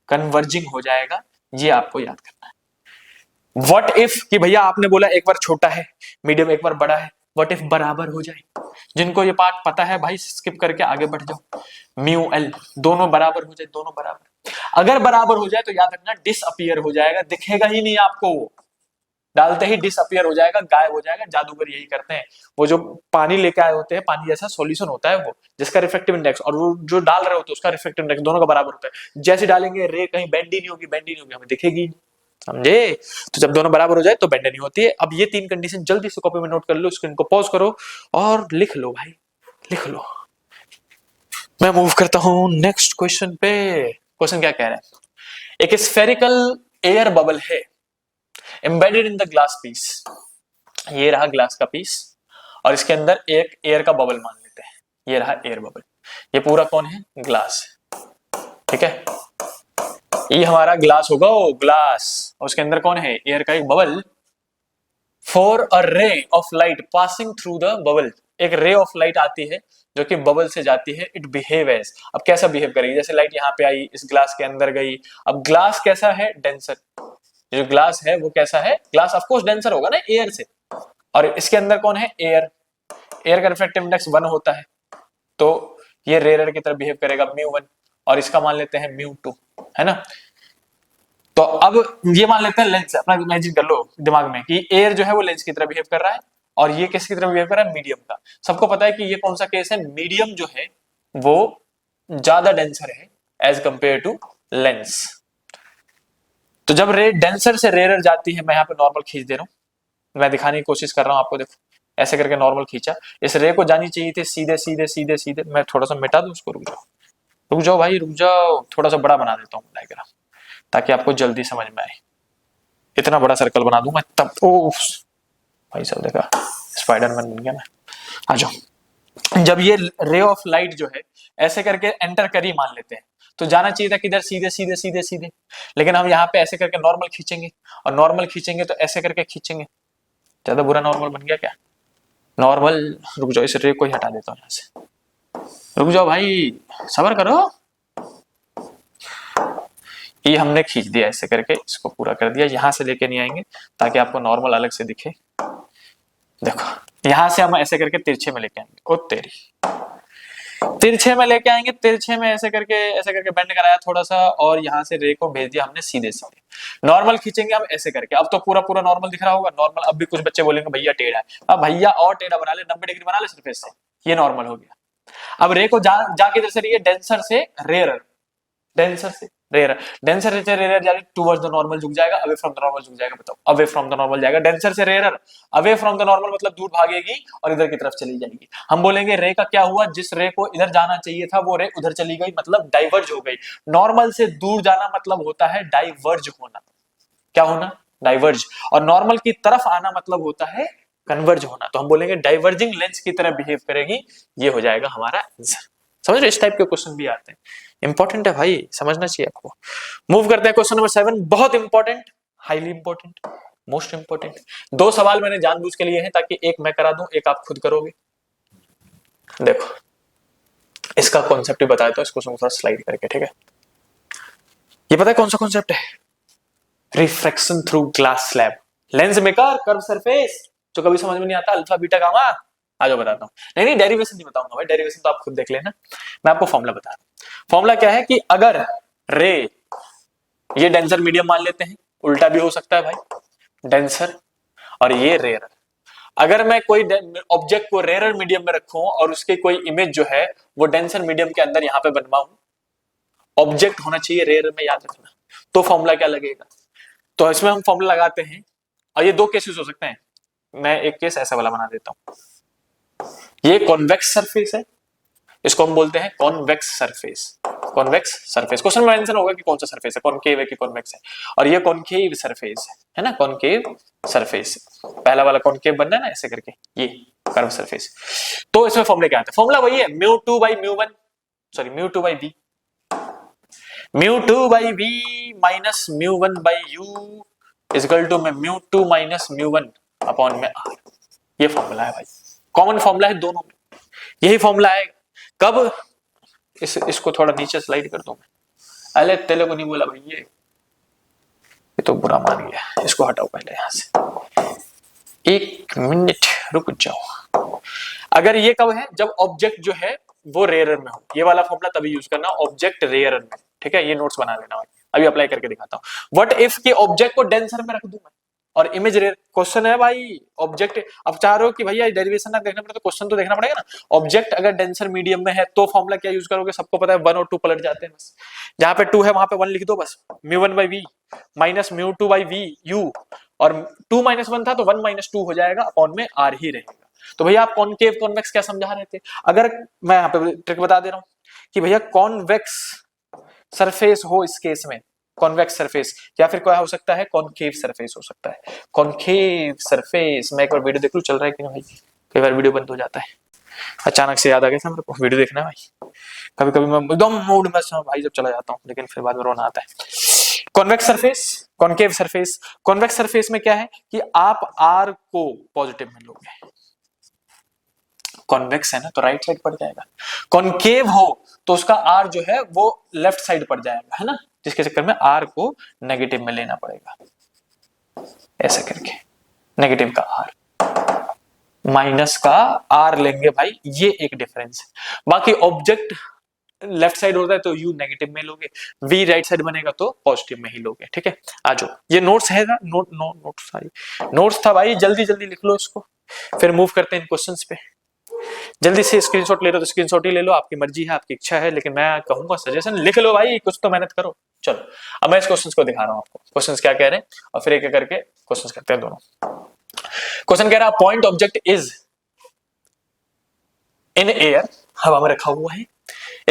कन्वर्जिंग हो जाएगा, ये आपको याद करना है। व्हाट इफ कि भैया आपने बोला एक बार छोटा है, मीडियम एक बार बड़ा है, व्हाट इफ बराबर हो जाए, जिनको ये पार्ट पता है भाई स्किप करके आगे बढ़ जाओ, μl दोनों बराबर हो जाए, दोनों बराबर, अगर बराबर हो जाए तो याद रखना डिसअपियर हो जाएगा, दिखेगा ही नहीं आपको, वो डालते ही डिसअपियर हो जाएगा, गायब हो जाएगा। जादूगर यही करते हैं, वो जो पानी लेके आए होते हैं, पानी जैसा सॉल्यूशन होता है वो, जिसका रिफ्रैक्टिव इंडेक्स और वो जो डाल रहे होते हैं उसका रिफ्रैक्टिव इंडेक्स दोनों का बराबर होता है, जैसे डालेंगे रे कहीं बेंड ही नहीं होगी, हमें दिखेगी, समझे? तो जब दोनों बराबर हो जाए तो बेंड नहीं होती है। अब ये तीन कंडीशन जल्दी से कॉपी में नोट कर लो, स्क्रीन को पॉज करो और लिख लो भाई, लिख लो। मैं मूव करता हूं नेक्स्ट क्वेश्चन पे। क्वेश्चन क्या कह रहा है? एक स्फेरिकल एयर बबल है embedded in the glass piece. ये रहा ग्लास का पीस और इसके अंदर एक एयर का बबल मान लेते हैं। ये रहा एयर बबल। ये पूरा कौन है? ग्लास। ठीक है, ये हमारा ग्लास होगा, वो ग्लास, और उसके अंदर कौन है? एयर का एक bubble. For a ray of light passing through the bubble, एक रे ऑफ लाइट आती है जो कि बबल से जाती है। इट बिहेव एज, अब कैसा बिहेव करेगी? जैसे लाइट यहाँ पे आई, इस ग्लास के अंदर गई। अब ग्लास कैसा है? डेंसर। जो ग्लास है वो कैसा है? ग्लास ऑफ कोर्स डेंसर होगा ना एयर से, और इसके अंदर कौन है? एयर। एयर का रिफ्रैक्टिव इंडेक्स 1 होता है, तो ये रेयर की तरह बिहेव करेगा, μ1, और इसका मान लेते हैं μ2, है ना। तो अब ये मान लेते हैं लेंस, अपना इमेजिन कर लो दिमाग में कि एयर जो है वो लेंस की तरह बिहेव कर रहा है, और ये किसकी तरह बिहेव कर रहा है? मीडियम का। सबको पता है कि ये कौन सा केस है? मीडियम जो है वो ज्यादा डेंसर है एज कंपेयर टू लेंस। तो जब रे डेंसर से रेयर जाती है, मैं यहाँ पे नॉर्मल खींच दे रहा हूँ, मैं दिखाने की कोशिश कर रहा हूँ आपको, देखो ऐसे करके नॉर्मल खींचा। इस रे को जानी चाहिए थी सीधे सीधे सीधे सीधे। मैं थोड़ा सा मिटा दूं उसको, रुक जाओ, रुक जाओ भाई, रुक जाओ, थोड़ा सा बड़ा बना देता हूँ डायग्राम ताकि आपको जल्दी समझ में आए। इतना बड़ा सर्कल बना दूं मैं तब। ओ भाई साहब, देखा स्पाइडरमैन बन गया मैं। आ जाओ। जब ये रे ऑफ लाइट जो है ऐसे करके एंटर करी मान लेते हैं, तो जाना चाहिए था किधर? सीधे सीधे सीधे सीधे। लेकिन हम यहाँ पे ऐसे करके नॉर्मल खींचेंगे, और नॉर्मल खींचेंगे तो ऐसे करके खींचेंगे। ज्यादा बुरा नॉर्मल बन गया क्या? नॉर्मल, रुक जाओ, इस रे को ही हटा देता हूँ यहाँ से। रुक जाओ भाई, सब्र करो। ये हमने खींच दिया ऐसे करके, इसको पूरा कर दिया। यहां से लेके नहीं आएंगे ताकि आपको नॉर्मल अलग से दिखे। देखो यहां से हम ऐसे करके तिरछे में लेके आएंगे। ओ तेरी, तिरछे में लेके आएंगे, तिरछे में ऐसे करके बेंड कराया थोड़ा सा, और यहाँ से रे को भेज दिया हमने सीधे सीधे। नॉर्मल खींचेंगे हम ऐसे करके, अब तो पूरा पूरा नॉर्मल दिख रहा होगा। नॉर्मल, अब भी कुछ बच्चे बोलेंगे भैया टेढ़ा है, अब भैया और टेढ़ा बना ले, 90 डिग्री बना ले सरफेस से, ये नॉर्मल हो गया। अब रे को जाके इधर से रही है डेंसर से रेयर, डेंसर से रेयर, डेंसर से रेयर जाके टुवर्ड्स द नॉर्मल झुक जाएगा, अवे फ्रॉम द नॉर्मल झुक जाएगा। बताओ, अवे फ्रॉम द नॉर्मल जाएगा, डेंसर से rarer, away from the normal मतलब दूर भागेगी और इधर की तरफ चली जाएगी। हम बोलेंगे रे का क्या हुआ? जिस रे को इधर जाना चाहिए था वो रे उधर चली गई, मतलब डाइवर्ज हो गई। नॉर्मल से दूर जाना मतलब होता है डाइवर्ज होना। क्या होना? डाइवर्ज। और नॉर्मल की तरफ आना मतलब होता है कन्वर्ज होना। तो हम बोलेंगे डाइवर्जिंग लेंस की तरह बिहेव करेगी, ये हो जाएगा हमारा आंसर। समझ रहे? इस टाइप के क्वेश्चन भी आते हैं, इंपॉर्टेंट है भाई, समझना चाहिए आपको। मूव करते हैं क्वेश्चन नंबर 7, बहुत important, highly important, most important. 2 सवाल मैंने जानबूझ के लिए हैं ताकि एक मैं करा दूं, एक आप खुद करोगे। देखो इसका कॉन्सेप्ट ही बताया था, इसको थोड़ा स्लाइड करके, ठीक है। ये पता है कौन सा कॉन्सेप्ट है? Refraction through glass slab, lens maker, curve surface, जो कभी समझ में नहीं आता, अल्फा बीटा गामा। आ जाओ बताता हूँ। नहीं डेरिवेशन नहीं बताऊंगा भाई, डेरिवेशन तो आप खुद देख लेना, मैं आपको फॉर्मूला बता रहा हूँ। फॉर्मूला क्या है कि अगर रे, ये डेंसर मीडियम मान लेते हैं, उल्टा भी हो सकता है भाई, डेंसर और ये रेयर। अगर मैं कोई ऑब्जेक्ट को रेयर मीडियम में रखूं और उसकी कोई इमेज जो है वो डेंसर मीडियम के अंदर यहाँ पे बनवाऊं, ऑब्जेक्ट होना चाहिए रेयर में, याद रखना। तो फॉर्मूला क्या लगेगा? तो इसमें हम फॉर्मूला लगाते हैं, और ये 2 केसेस हो सकते हैं। मैं एक केस ऐसा वाला बना देता हूं। ये कॉन्वेक्स सरफेस है, इसको हम बोलते हैं convex surface. Convex surface, question में मेंशन होगा कि कौन सा सरफेस है, कॉनकेव है कि कॉन्वेक्स है। और ये कॉनकेव सरफेस है ना, कॉनकेव सरफेस। पहला वाला कॉनकेव बनना है ना ऐसे करके, ये कर्व सरफेस। तो इसमें फॉर्मूला क्या आता है? फॉर्मूला वही है, μ2 by μ1, sorry μ2 by v, μ2 by v minus μ1 by u is equal to μ2 minus μ1 upon में r। ये फॉर्मूला है भाई, कॉमन फॉर्मूला है दोनों में, यही फॉर्मूला है। कब? इसको थोड़ा नीचे स्लाइड कर दो मैं, अरे तेले को नहीं बोला भाई, ये तो बुरा मान गया, इसको हटाओ पहले यहां से। 1 मिनट रुक जाओ। अगर ये कब है? जब ऑब्जेक्ट जो है वो रेयर में हो। ये वाला फॉर्मूला तभी यूज करना, ऑब्जेक्ट रेयर में, ठीक है। ये नोट्स बना लेना भाई, अभी अप्लाई करके दिखाता हूं। व्हाट इफ के ऑब्जेक्ट को डेंसर में रख दूं मैं, और इमेज रेयर। क्वेश्चन है भाई ऑब्जेक्ट, अब चाह रहे हो कि भैया डेरिवेशन ना देखना पड़े तो क्वेश्चन तो देखना पड़ेगा ना। ऑब्जेक्ट अगर डेंसर मीडियम में है तो फॉर्मूला क्या यूज करोगे, सबको पता है 1 और 2 पलट जाते हैं बस। जहां पे 2 है वहां पे 1 लिख दो बस, μ1/v माइनस μ2/v u, और 2 - 1 था तो 1 - 2 हो जाएगा, अपॉन में r ही रहेगा। तो भैया आप कॉनकेव कॉन्वेक्स क्या समझा रहे थे, अगर मैं यहाँ पे ट्रिक बता दे रहा हूँ कि भैया कॉन्वेक्स सरफेस हो इस केस में, कॉन्वेक्स सरफेस, या फिर क्या हो सकता है, कॉनकेव सरफेस हो सकता है। कॉनकेव सरफेस, मैं एक बार वीडियो देख लूं चल रहा है कि नहीं भाई, कई बार वीडियो बंद हो जाता है, अचानक से याद आ गया था मेरे को वीडियो देखना है भाई। कभी कभी मैं एकदम मूड में भाई जब चला जाता हूँ, लेकिन फिर बाद में रोना आता है। Convex surface, concave surface, convex surface में क्या है कि आप आर को पॉजिटिव में लोगे, कॉन्वेक्स है ना तो राइट साइड पड़ जाएगा, कॉनकेव हो तो उसका आर जो है वो लेफ्ट साइड पड़ जाएगा, है ना, जिसके चक्कर में आर को नेगेटिव में लेना पड़ेगा, ऐसा करके नेगेटिव का आर माइनस का आर लेंगे भाई, ये एक डिफरेंस है। बाकी ऑब्जेक्ट लेफ्ट साइड होता है तो यू नेगेटिव में लोगे, वी राइट साइड बनेगा तो पॉजिटिव में ही लोगे, ठीक है। आ जाओ, ये नोट्स है ना, नोट्स था भाई, जल्दी जल्दी लिख लो इसको, फिर मूव करते हैं इन क्वेश्चंस पे। जल्दी से स्क्रीनशॉट ले लो तो स्क्रीनशॉट ही ले लो, आपकी मर्जी है, आपकी इच्छा है, लेकिन मैं कहूंगा सजेशन लिख लो भाई, कुछ तो मेहनत करो। चलो अब मैं इस क्वेश्चंस को दिखा रहा हूं आपको, क्वेश्चंस क्या कह रहे हैं और फिर एक एक करके क्वेश्चंस करते हैं दोनों। क्वेश्चन कह रहा है point object is in air, हवा में रखा हुआ है,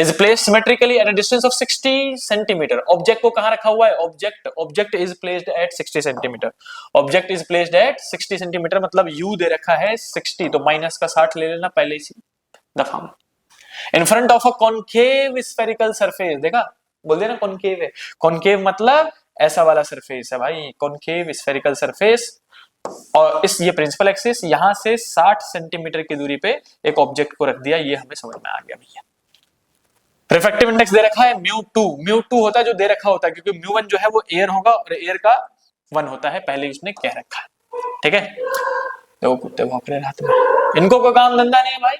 is placed symmetrically at a distance of 60 centimetre. Object को कहां रखा हुआ है, object is placed at 60 centimetre, object is placed at 60 centimetre, मतलब यू दे रखा है 60, तो माइनस का 60 ले लेना पहले इसी दफा में। In front of a concave spherical surface, देखा बोल देना कॉनकेव है, कॉनकेव मतलब ऐसा वाला सरफेस है भाई, कॉनकेव स्फेरिकल सरफेस, और इस ये प्रिंसिपल एक्सिस, यहां से 60 सेंटीमीटर की दूरी पे एक ऑब्जेक्ट को रख दिया, ये हमें समझ में आ गया भैया। रिफ्रैक्टिव इंडेक्स दे रखा है μ2 होता है जो दे रखा होता है, क्योंकि μ1 जो है वो एयर होगा और एयर का 1 होता है, पहले उसने कह रखा है, ठीक है। देखो कुत्ते भौंक रहे रात में, इनको कोई काम धंधा नहीं है भाई,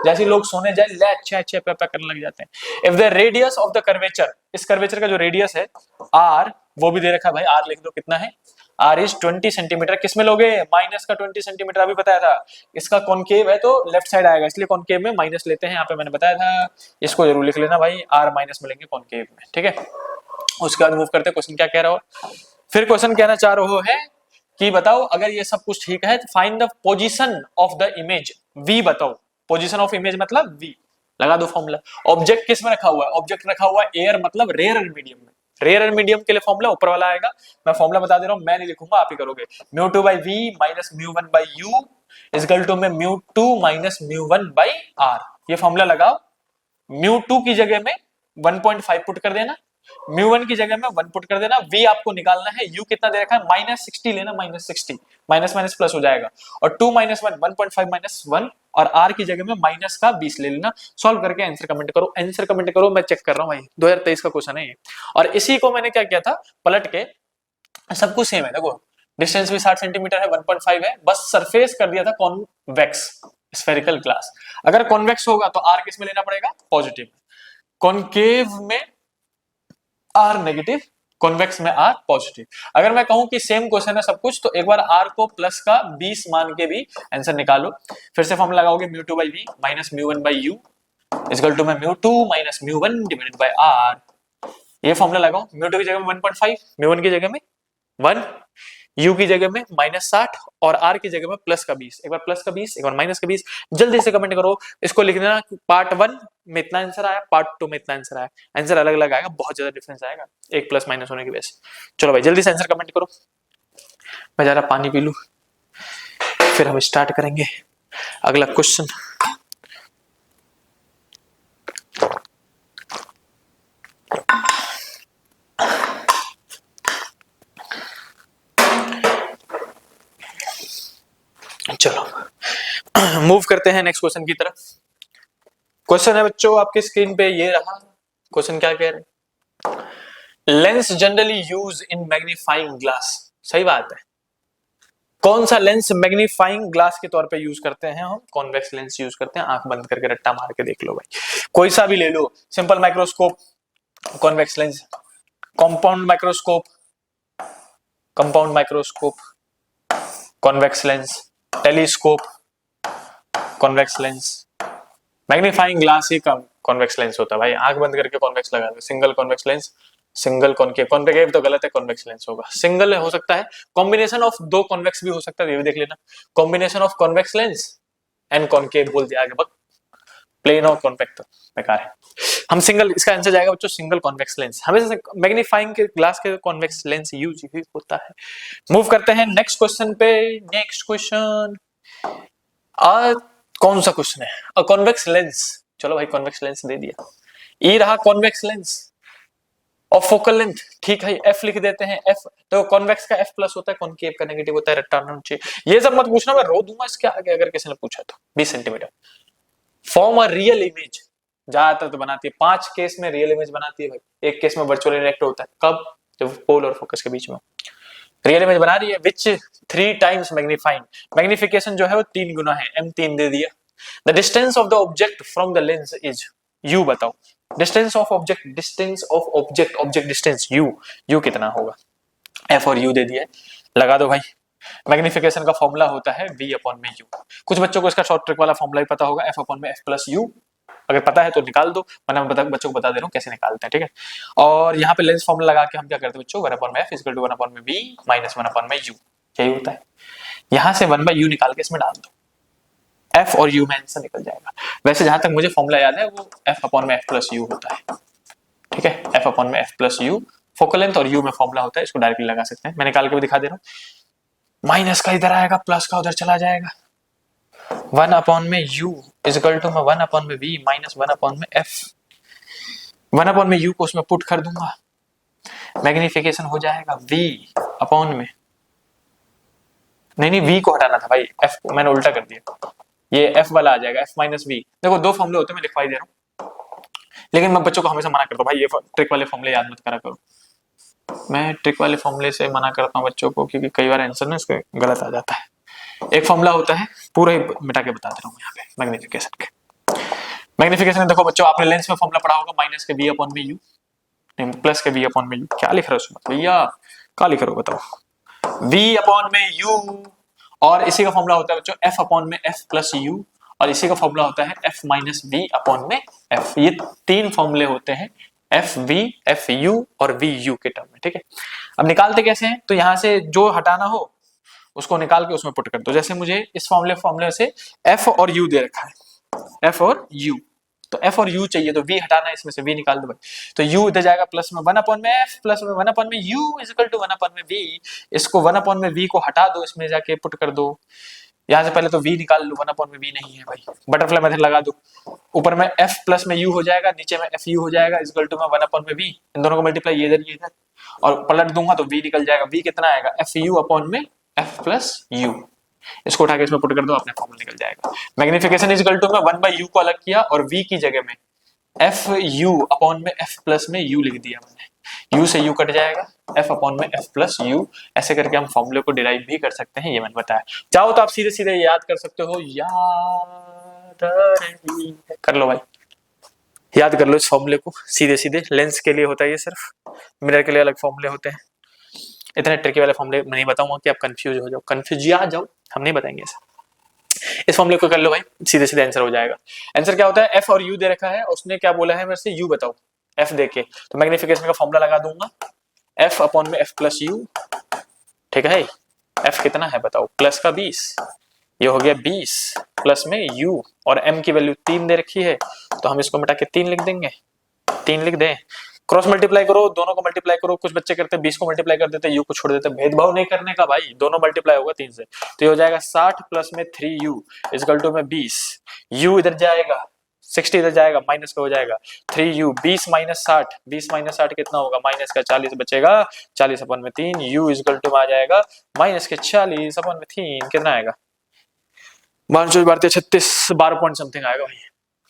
जैसे लोग सोने जाए ले अच्छे अच्छे पे करने लग जाते हैं। If the radius of the curvature, इस कर्वेचर का जो रेडियस है आर, वो भी दे रखा है भाई, आर लिख दो कितना है, आर इज 20 सेंटीमीटर, किसमें लोगे, माइनस का 20 सेंटीमीटर, अभी बताया था। इसका कॉनकेव है तो लेफ्ट साइड आएगा, इसलिए कॉनकेव में माइनस लेते हैं, यहाँ पे मैंने बताया था, इसको जरूर लिख लेना भाई, आर माइनस में लेंगे कॉनकेव में, ठीक है। उसके बाद मूव करते हैं, क्वेश्चन क्या कह रहा हो, फिर क्वेश्चन कहना चाह रहे है कि बताओ अगर ये सब कुछ ठीक है तो find the position of the image v, बताओ पोजीशन ऑफ इमेज मतलब वी, लगा दो फॉर्मूला। ऑब्जेक्ट किस में रखा हुआ है, ऑब्जेक्ट रखा हुआ है एयर मतलब रेयर एंड मीडियम में, रेयर एंड मीडियम के लिए फॉर्मूला ऊपर वाला आएगा, मैं फॉर्मूला बता दे रहा हूं, मैं नहीं लिखूंगा आप ही करोगे, μ2/v minus μ1/u is equal to में μ2 माइनस μ1/r, ये फॉर्मूला लगाओ, μ2 की जगह में 1.5 पुट कर देना, μ1 की जगह में 1 पुट कर देना, v आपको निकालना है, u कितना दे रखा है -60 लेना, -60 माइनस माइनस प्लस हो जाएगा, और 2 - 1 1.5 - 1, और r की जगह में माइनस का 20 ले लेना। सॉल्व करके आंसर कमेंट करो, आंसर कमेंट करो, मैं चेक कर रहा हूं भाई 2023 का क्वेश्चन है ये। और इसी को मैंने क्या किया था, पलट के, सब कुछ सेम है, देखो डिस्टेंस भी 60 सेंटीमीटर है, 1.5 है, बस सरफेस कर दिया था कॉन्वेक्स स्फेरिकल ग्लास। अगर कॉन्वेक्स होगा तो r किस में लेना पड़ेगा, पॉजिटिव, कॉनकेव में r नेगेटिव, कॉन्वेक्स में r पॉजिटिव। अगर मैं कहूं कि सेम क्वेश्चन है सब कुछ, तो एक बार r को प्लस का 20 मान के भी आंसर निकालो, फिर से फॉर्मूला लगाओगे μ2/v minus μ1/u is equal to में μ2 माइनस μ1 डिवाइडेड बाय r, ये फॉर्मूला लगाओ, μ2 की जगह में 1.5, μ1 की जगह में 1, u की जगह में -60 और r की जगह में प्लस का 20, एक बार प्लस का 20 एक बार माइनस का 20, जल्दी से कमेंट करो, इसको लिख देना पार्ट 1 में इतना आंसर आया, पार्ट 2 में इतना आंसर आया, आंसर अलग अलग आएगा, बहुत ज्यादा डिफरेंस आएगा एक प्लस माइनस होने की वजह से। चलो भाई जल्दी से आंसर कमेंट करो, मैं जरा पानी पी लूं, फिर हम स्टार्ट करेंगे अगला क्वेश्चन। चलो मूव करते हैं नेक्स्ट क्वेश्चन की तरफ। क्वेश्चन है बच्चों आपके स्क्रीन पे ये रहा, क्वेश्चन क्या कह रहे हैं, lens generally use in magnifying glass, सही बात है, कौन सा लेंस मैग्नीफाइंग ग्लास के तौर पे यूज करते हैं हम, कॉन्वेक्स लेंस यूज करते हैं, आंख बंद करके रट्टा मार के देख लो भाई, कोई सा भी ले लो, simple microscope convex lens, compound microscope compound microscope, convex lens, telescope, convex lens, magnifying glass ही कॉन्वेक्स लेंस होता है भाई, आंख बंद करके कॉन्वेक्स लगा दो, single convex lens, single concave, concave तो गलत है, कॉन्वेक्स लेंस होगा। सिंगल हो सकता है, कॉम्बिनेशन ऑफ दो कॉन्वेक्स भी हो सकता है, ये भी देख लेना, combination of convex lens and concave बोल दिया आगे, बक प्लेन और कॉन्वेक्स बेकार है। हम सिंगल, इसका आंसर जाएगा बच्चों सिंगल कॉन्वेक्स लेंस, हमेशा मैग्नीफाइंग के ग्लास के कॉन्वेक्स लेंस यूज ही होता है। मूव करते हैं नेक्स्ट क्वेश्चन पे। नेक्स्ट क्वेश्चन कौन सा क्वेश्चन है? अ कॉन्वेक्स लेंस, चलो भाई कॉन्वेक्स लेंस दे दिया, ये रहा convex lens of focal length, ठीक है एफ लिख देते हैं, एफ तो कॉन्वेक्स का एफ प्लस होता है, कॉनकेव का नेगेटिव होता है, रट्टा नीचे, ये सब मत पूछना, मैं रो दूंगा इसके आगे अगर किसी ने पूछा तो। 20 centimetre, form a real image, ज्यादातर तो बनाती है, 5 केस में रियल इमेज बनाती है भाई, एक केस में वर्चुअल इनएक्टिव होता है, कब? जब पोल और फोकस के बीच में रियल इमेज बना रही है, विच 3 टाइम्स मैग्नीफाइंग, मैग्निफिकेशन जो है वो 3 गुना है, m3 दे दिया। The distance of the object from the lens is, u बताओ, distance of object, distance of object, object distance u कितना होगा? f और u दे दिया है, लगा दो भाई। मैग्निफिकेशन का फॉर्मूला होता है v अपॉन में u, कुछ बच्चों को इसका शॉर्ट ट्रिक वाला फॉर्मूला भी पता होगा, f अपॉन में f प्लस u, अगर पता है तो निकाल दो, वरना मैं बच्चों को बता दे रहा हूँ कैसे निकालते हैं, ठीक है। और यहाँ पे लेंस फॉर्मूला लगा के हम क्या करते हैं बच्चों, 1 अपॉन में f इक्वल टू 1 अपॉन में v माइनस 1 अपॉन में u, यही होता है। यहाँ से 1 बाई u निकाल के इसमें डाल दो, f और u में आंसर निकल जाएगा। वैसे जहां तक मुझे फॉर्मूला याद है वो f अपॉन में f प्लस u होता है, ठीक है, f अपॉन में f plus u, focal length और u में फॉर्मूला होता है, इसको डायरेक्टली लगा सकते हैं, मैं निकाल के भी दिखा दे रहा हूँ। माइनस का इधर आएगा, प्लस का उधर चला जाएगा, 1 अपॉन में u इक्वल टू 1 अपॉन में v माइनस 1 अपॉन में f, 1 अपॉन में u को उसमें पुट कर दूंगा, मैग्निफिकेशन हो जाएगा v अपॉन में, नहीं v को हटाना था भाई, f को मैंने उल्टा कर दिया, ये f वाला आ जाएगा, f माइनस v, देखो 2 फॉर्मूले होते हैं, मैं लिखवाई दे रहा हूँ, लेकिन मैं बच्चों को हमेशा मना करता हूँ भाई ये ट्रिक वाले फॉर्मूले याद मत करा करो, मैं ट्रिक वाले फॉर्मूले से मना करता हूँ बच्चों को, क्योंकि कई बार आंसर ना इसके गलत आ जाता है। एक फॉर्मूला होता है, पूरा ही मिटा के बता दे रहा हूँ यहाँ पे मैग्निफिकेशन के। मैग्निफिकेशन देखो बच्चों, आपने लेंस में फॉर्मूला पढ़ा होगा, माइनस के v अपॉन में u, नहीं प्लस के v अपॉन में u, क्या लिख रहे हो उसमें भैया, क्या लिख रहे हो बताओ, v अपॉन में u, और इसी का फॉर्मूला होता है बच्चों f अपॉन में f प्लस u, और इसी का फॉर्मूला होता है f माइनस v अपॉन में f, ये 3 फॉर्मूले होते हैं एफ वी, एफ यू और वी यू के टर्म में, ठीक है। अब निकालते कैसे हैं, तो यहां से जो हटाना हो उसको निकाल के उसमें पुट कर दो, जैसे मुझे इस फॉर्मूले से एफ और यू दे रखा है, एफ और यू, तो एफ और यू चाहिए तो वी हटाना है, इसमें से वी निकाल दो भाई, तो यू इधर जाएगा प्लस में 1 अपॉन में एफ प्लस में 1 अपॉन में u is equal to 1 upon में वी, इसको 1 अपॉन में वी को हटा दो, इसमें जाके पुट कर दो, यहाँ से पहले तो v निकाल लो, 1 अपॉन में v नहीं है भाई, बटरफ्लाई मेथड लगा दो, ऊपर में f प्लस में u हो जाएगा, नीचे में f u हो जाएगा, इक्वल टू में 1 अपॉन में v, इन दोनों को मल्टीप्लाई ये इधर और पलट दूंगा तो v निकल जाएगा, v कितना आएगा f u अपॉन में f प्लस u, इसको उठा के इसमें पुट कर दो, अपने फॉर्मूला निकल जाएगा। मैग्निफिकेशन इज इक्वल टू में 1 बाई u को अलग किया और v की जगह में f u अपॉन में f प्लस में u लिख दिया मैंने, u से u कट जाएगा, f अपॉन में f प्लस u, ऐसे करके हम फॉर्मूले को डिराइव भी कर सकते हैं, ये मैंने बताया। चाहो तो आप सीधे सीधे याद कर सकते हो, याद कर लो भाई, याद कर लो इस फॉर्मूले को सीधे सीधे, लेंस के लिए होता है ये सिर्फ, मिरर के लिए अलग फॉर्मूले होते हैं, इतने ट्रिकी वाले फॉर्मूले मैं नहीं बताऊंगा कि आप कंफ्यूज हो जाओ, कंफ्यूज आ जाओ, हम नहीं बताएंगे ऐसा। इस फॉर्मूले को कर लो भाई, सीधे सीधे आंसर हो जाएगा। आंसर क्या होता है, f और u दे रखा है, उसने क्या बोला है मेरे से u बताओ, f देके, तो मैग्निफिकेशन का फॉर्मूला लगा दूंगा, f अपॉन में f प्लस u, ठीक है, f कितना है बताओ, प्लस का 20, ये हो गया 20 प्लस में u, और m की वैल्यू 3 दे रखी है, तो हम इसको मिटा के 3 लिख देंगे, 3 लिख दें, क्रॉस मल्टीप्लाई करो, दोनों को मल्टीप्लाई करो, कुछ बच्चे करते हैं 20 को मल्टीप्लाई कर देते हैं, u को छोड़ देते हैं, भेदभाव नहीं करने का भाई, दोनों मल्टीप्लाई होगा 3 से, तो ये हो जाएगा 60 प्लस में 3u इक्वल टू में 20, u इधर जाएगा 60 इधर जाएगा, माइनस का हो जाएगा 3u, 20 माइनस 60, 20 माइनस 60 कितना होगा, माइनस का 40 बचेगा, 40 अपन में 3, u इक्वल टू आ जाएगा माइनस के 40 अपन में 3, कितना आएगा 1236, 12 पॉइंट समथिंग आएगा भाई,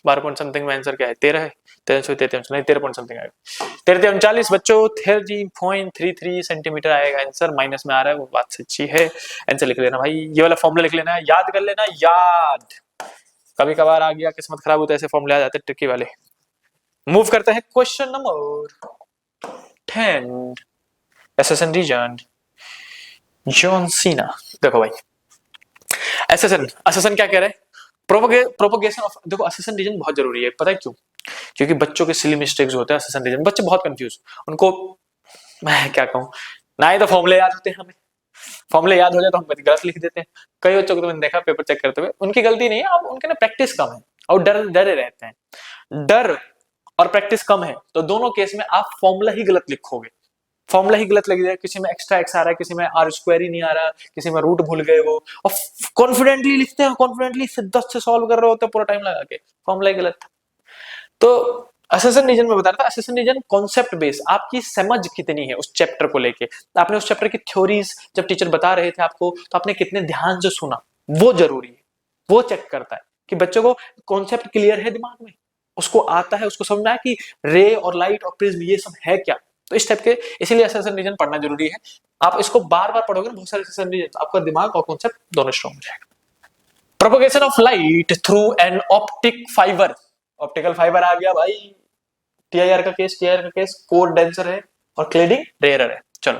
12 पॉइंट समथिंग में आंसर क्या है, 13 है, 13 नहीं 13 पॉइंट समथिंग आएगा, 13 बच्चों 13.33 सेंटीमीटर आएगा आंसर, माइनस में आ रहा है वो बात सच्ची है, आंसर लिख लेना भाई, ये वाला फॉर्मूला लिख लेना है, याद कर लेना, याद, कभी कभार आ गया किस्मत खराब होता है, ऐसे फॉर्मूले आ जाते हैं ट्रिकी वाले। मूव करते हैं question number 10, assertion reason, John Cena. देखो भाई, एसेसन, असेसन क्या कह रहे हैं, प्रोपोगेशन ऑफ, देखो असेसन रीजन बहुत जरूरी है, पता है क्यों? क्योंकि बच्चों के सिली मिस्टेक्स होते हैं असेसन रीजन, बच्चे बहुत कंफ्यूज, उनको मैं क्या कहूँ, ना ही तो फॉर्मूले याद होते हैं हमें, फॉर्मूले याद हो जाए तो हम गलत लिख देते हैं। कई बच्चों को तो मैंने देखा पेपर चेक करते हुए, उनकी गलती नहीं है, अब उनके ना प्रैक्टिस कम है और डरे रहते हैं। डर और प्रैक्टिस कम है तो दोनों केस में आप फॉर्मूला ही गलत लिखोगे, फॉर्मूला ही गलत लग जाए, किसी में एक्स्ट्रा एक्स आ रहा है, किसी में आर स्क्वायर ही नहीं आ रहा, किसी में रूट भूल गए वो, और कॉन्फिडेंटली लिखते हैं, कॉन्फिडेंटली सिद्धांत से सॉल्व कर रहे होते हैं पूरा टाइम लगा के, फॉर्मूला ही गलत था। तो असेसन रीजन में बता रहा था, असेसन रीजन कॉन्सेप्ट बेस, आपकी समझ कितनी है उस चैप्टर को लेके, आपने उस चैप्टर की थ्योरीज जब टीचर बता रहे थे आपको तो आपने कितने ध्यान से सुना, वो जरूरी है। वो चेक करता है कि बच्चों को कॉन्सेप्ट क्लियर है दिमाग में, उसको आता है, उसको समझना है कि रे और लाइट और प्रिज्म ये सब है क्या। तो इस टाइप के, इसीलिए असेसन रीजन पढ़ना जरूरी है। आप इसको बार बार पढ़ोगे बहुत सारे असेसन रीजन, आपका दिमाग और कॉन्सेप्ट दोनों स्ट्रॉन्ग हो जाएगा। Propagation of light through an optic fibre, optical fibre आ गया भाई, टीआईआर का केस, टीआईआर का केस कोर डेंसर है और क्लेडिंग रेयरर है। चलो,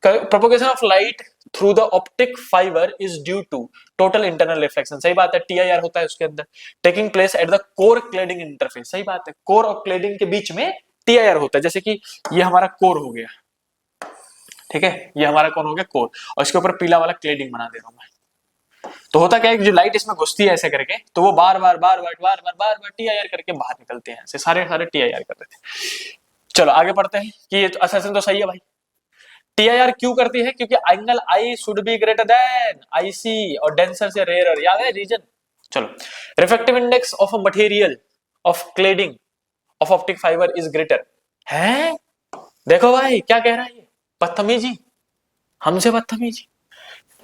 propagation of light through the optic fibre is due to total internal reflection, सही बात है, टीआईआर होता है उसके अंदर, taking place at the core cladding interface, सही बात है, कोर और क्लेडिंग के बीच में टीआईआर होता है। जैसे कि ये हमारा कोर हो गया, ठीक है, ये हमारा कौन हो गया कोर, और इसके ऊपर पीला वाला क्लेडिंग बना दे रहा हूं मैं। तो होता क्या है, जो लाइट इसमें घुसती है ऐसे करके, तो वो बार बार टीआईआर करके बाहर निकलते हैं, ऐसे सारे सारे टीआईआर कर देते हैं। चलो आगे पढ़ते हैं कि ये असेसन तो सही है भाई। टीआईआर क्यों करती है? क्योंकि angle I should be greater than IC और डेंसर से रेयरर, याद है रीजन। चलो, refractive index of a material of cladding of optic fibre is greater है। देखो भाई क्या कह रहा है ये, बदतमीजी, हमसे बदतमीजी।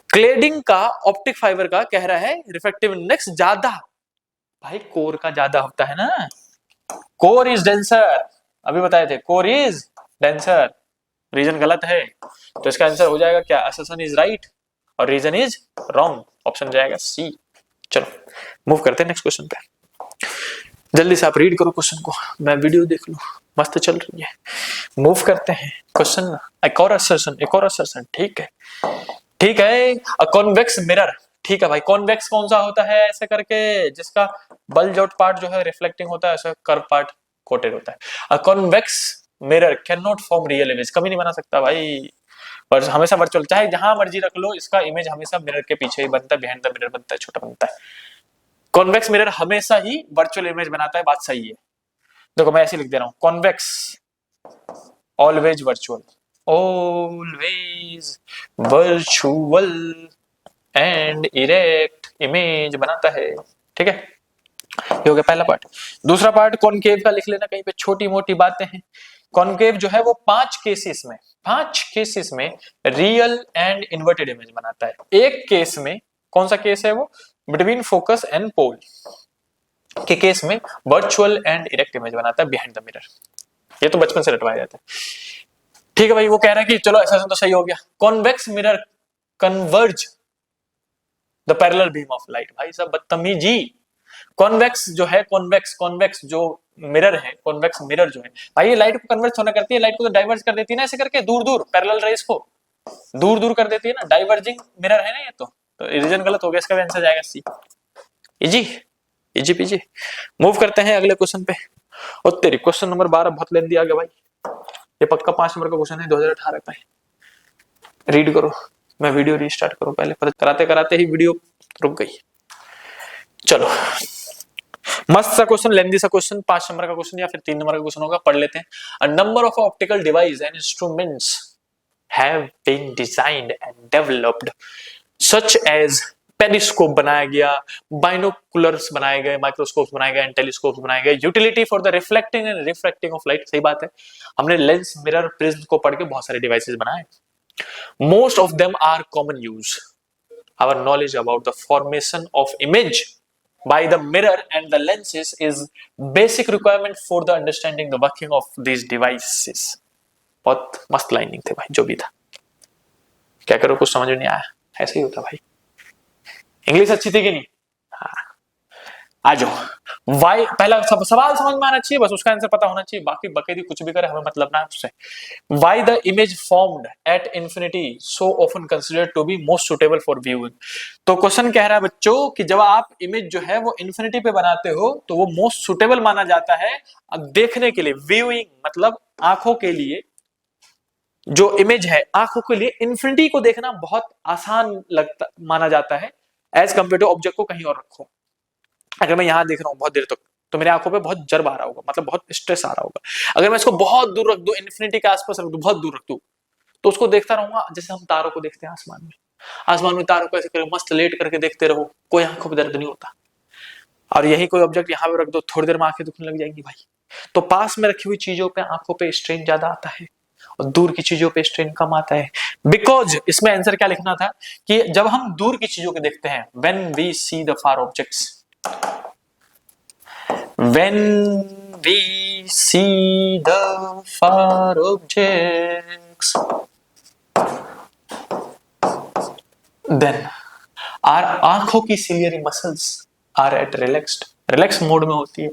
क्लेडिंग का ऑप्टिक फाइबर का कह रहा है रिफ्रैक्टिव इंडेक्स ज्यादा, भाई कोर का ज्यादा होता है ना, कोर इज डेंसर, अभी बताए थे कोर इज डेंसर, रीजन गलत है तो इसका आंसर हो जाएगा क्या, असेसन इज राइट और रीजन इज रॉन्ग, ऑप्शन जाएगा सी। चलो मूव करते हैं नेक्स्ट क्वेश्चन पे, जल्दी से आप रीड करो क्वेश्चन को, मैं वीडियो देख लूं, मस्त चल रही है। मूव करते हैं क्वेश्चन, एक और असर्शन, ठीक है ठीक है। अ कॉन्वेक्स मिरर, ठीक है भाई, कॉन्वेक्स कौन सा होता है ऐसे करके, जिसका बल्ज आउट पार्ट जो है रिफ्लेक्टिंग होता है, ऐसा कर्व पार्ट कोटेड होता है। A convex mirror can not form real image, कभी नहीं बना सकता भाई, और हमेशा वर्चुअल, चाहे जहां मर्जी रख लो, इसका इमेज हमेशा मिरर के पीछे ही बनता है, बिहाइंड द मिरर बनता है, छोटा बनता है। कॉन्वेक्स मिरर हमेशा ही वर्चुअल इमेज बनाता है, बात सही है। देखो मैं ऐसे लिख दे रहा हूं, convex always virtual, always virtual and erect image बनाता है, ठीक है, ये हो गया पहला पार्ट। दूसरा पार्ट कॉनकेव का लिख लेना कहीं पे, छोटी मोटी बातें हैं। कॉनकेव जो है वो पांच केसेस में रियल एंड इन्वर्टेड इमेज बनाता है। एक केस में, कौन सा केस है वो, बिटवीन फोकस एंड पोल के केस में वर्चुअल एंड इरेक्ट इमेज बनाता है बिहाइंड द मिरर। ये तो बचपन से रटवाया जाता है, ठीक है भाई। वो कह रहा है कि चलो ऐसा तो सही हो गया, convex mirror converge the parallel beam of light, भाई सब बदतमीजी। कॉन्वेक्स जो है, कॉन्वेक्स जो मिरर है, कॉन्वेक्स मिरर जो है भाई, ये लाइट को कन्वर्ज होना करती है, लाइट को तो डाइवर्ज कर देती है ना, ऐसे करके दूर दूर पैरेलल रेस को दूर दूर कर देती है ना, डाइवर्जिंग मिरर है ना ये, तो रीजन गलत हो गया, इसका आंसर जाएगा C. Easy easy peasy. Move करते हैं अगले क्वेश्चन पे, और तेरी क्वेश्चन नंबर 12 बहुत लेंदी आ गया भाई, ये पक्का 5 नंबर का क्वेश्चन है 2018 का है, रीड करो, मैं वीडियो रीस्टार्ट करूं पहले, पता कराते कराते ही वीडियो रुक गई। चलो मस्त सा क्वेश्चन, लेंदी सा क्वेश्चन, 5 नंबर का क्वेश्चन या फिर 3 नंबर का क्वेश्चन होगा, पढ़ लेते हैं। A number of optical device and instruments have been designed and developed such as, periscope बनाया गया, बाइनोकुलर्स बनाए गए, माइक्रोस्कोप्स बनाए गए, टेलीस्कोप्स बनाए गए, utility for the reflecting and refracting of light, सही बात है, हमने लेंस मिरर प्रिज्म को पढ़ के बहुत सारे डिवाइसेस बनाए। Most of them are common use, our knowledge about the formation of image by the mirror and the lenses is basic requirement for the understanding the working of these devices। बहुत मस्त lining थे भाई, जो भी था, क्या करो कुछ समझ नहीं आया, ऐसे ही होता भाई। इंग्लिश अच्छी थी कि नहीं? हाँ, आ जाओ। वाई पहला सवाल समझ में आना चाहिए, बस उसका आंसर पता होना चाहिए, बाकी बकेदी कुछ भी करे हमें मतलब ना उससे। Why the image formed at infinity so often considered to be most suitable for viewing. तो क्वेश्चन कह रहा है बच्चों कि जब आप इमेज जो है वो इंफिनिटी पे बनाते हो तो वो मोस्ट सुटेबल माना जाता है देखने के लिए। व्यूइंग मतलब आंखों के लिए, जो इमेज है आंखों के लिए इंफिनिटी को देखना बहुत आसान लगता माना जाता है एज कंपेयर टू ऑब्जेक्ट को कहीं और रखो। अगर मैं यहां देख रहा हूं बहुत देर तक तो मेरे आंखों पे बहुत जर्ब आ रहा होगा, मतलब बहुत स्ट्रेस आ रहा होगा। अगर मैं इसको बहुत दूर रख दूं, इन्फिनिटी के आसपास रख दूं, बहुत दूर रख दूं, तो उसको देखता रहूंगा जैसे हम तारों को देखते हैं आसमान में। आसमान में तारों को ऐसे करो, मस्त लेट करके देखते रहो, कोई आंखों पे दर्द नहीं होता। और यही कोई ऑब्जेक्ट यहाँ पे रख दो, थोड़ी देर में आंखें दुखने लग जाएंगी भाई। तो पास में रखी हुई चीजों पे आंखों पे स्ट्रेन ज्यादा आता है और दूर की चीजों पे स्ट्रेन कम आता है। बिकॉज इसमें आंसर क्या लिखना था कि जब हम दूर की चीजों को देखते हैं, when we see the far objects, when we see the far objects, then our आंखों की ciliary muscles are at relaxed, relaxed mode में होती है।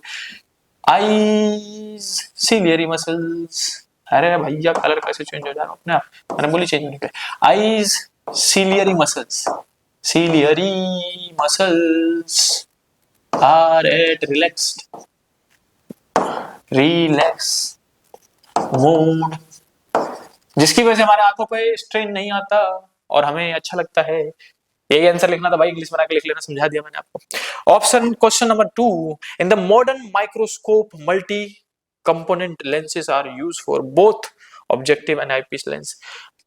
eyes ciliary muscles, अरे भैया कलर कैसे चेंज हो जा रहा है अपने आप, मैंने बोली चेंज होने पे। eyes ciliary muscles, ciliary muscles are at relaxed, relax mood, जिसकी वजह से हमारे आंखों पे स्ट्रेन नहीं आता और हमें अच्छा लगता है। यही आंसर लिखना था भाई, इंग्लिश बना के लिख लेना, समझा दिया मैंने आपको। Option question number 2, in the modern microscope multi component lenses are use for both objective and eyepiece lens.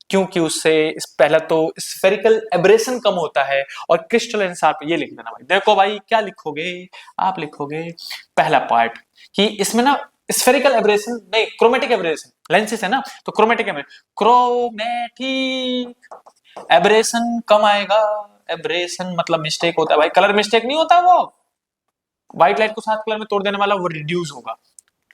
क्योंकि उससे पहला तो स्फेरिकल एब्रेशन कम होता है और क्रिस्टलाइन शार्प। ये लिख देना भाई। देखो भाई क्या लिखोगे आप, लिखोगे पहला पार्ट कि इसमें ना स्फेरिकल एब्रेशन नहीं, क्रोमेटिक एब्रेशन लेंसेज है ना, तो क्रोमेटिक एब्रेशन कम आएगा। एब्रेशन मतलब मिस्टेक होता है भाई, कलर मिस्टेक नहीं होता, वो व्हाइट लाइट को सात कलर में तोड़ देने वाला वो रिड्यूस होगा।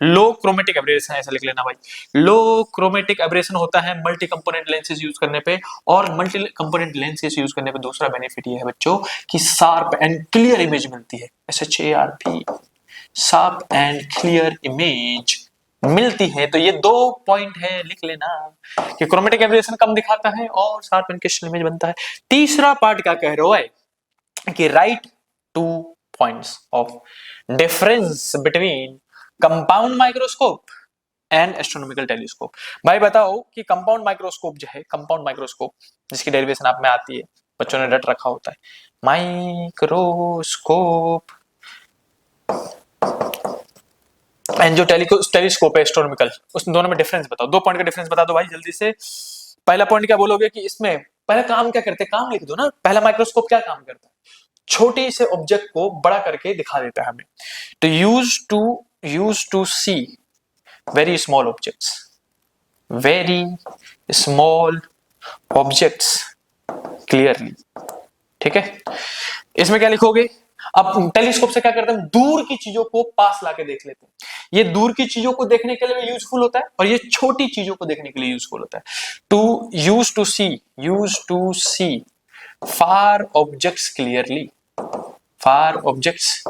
लो क्रोमेटिक एब्रेशन ऐसा लिख लेना भाई। लो क्रोमेटिक एब्रेशन होता है मल्टी कंपोनेंट लेंसेज यूज करने पे, और मल्टी कंपोनेंट लेंसेज यूज करने पे दूसरा बेनिफिट ये है बच्चों कि शार्प एंड क्लियर इमेज मिलती है। SHARP, sharp and clear image मिलती है। तो ये 2 पॉइंट है, लिख लेना कि क्रोमेटिक एब्रेशन कम दिखाता है और शार्प एंड क्रिस्टल इमेज बनता है। तीसरा पार्ट क्या कह रहे हो कि right 2 points of difference between compound microscope and astronomical telescope. भाई बताओ कि कंपाउंड माइक्रोस्कोप जो है, कंपाउंड माइक्रोस्कोप जिसकी डेरिवेशन आप में आती है, बच्चों ने रट रखा होता है, माइक्रोस्कोप एंड जो टेलीस्कोप है एस्ट्रोनॉमिकल, उस दोनों में डिफरेंस बताओ। 2 पॉइंट का डिफरेंस बता दो भाई जल्दी से। पहला पॉइंट क्या बोलोगे कि इसमें पहला काम क्या करते हैं, काम लिख दो ना। पहला माइक्रोस्कोप क्या काम करता है, छोटी से ऑब्जेक्ट को बड़ा करके दिखा देता है हमें। तो use to see very small objects, very small objects clearly. ठीक है, इसमें क्या लिखोगे। अब टेलीस्कोप से क्या करते हैं, दूर की चीजों को पास लाके देख लेते हैं। ये दूर की चीजों को देखने के लिए यूजफुल होता है और ये छोटी चीजों को देखने के लिए यूजफुल होता है। Use to see far objects clearly, far objects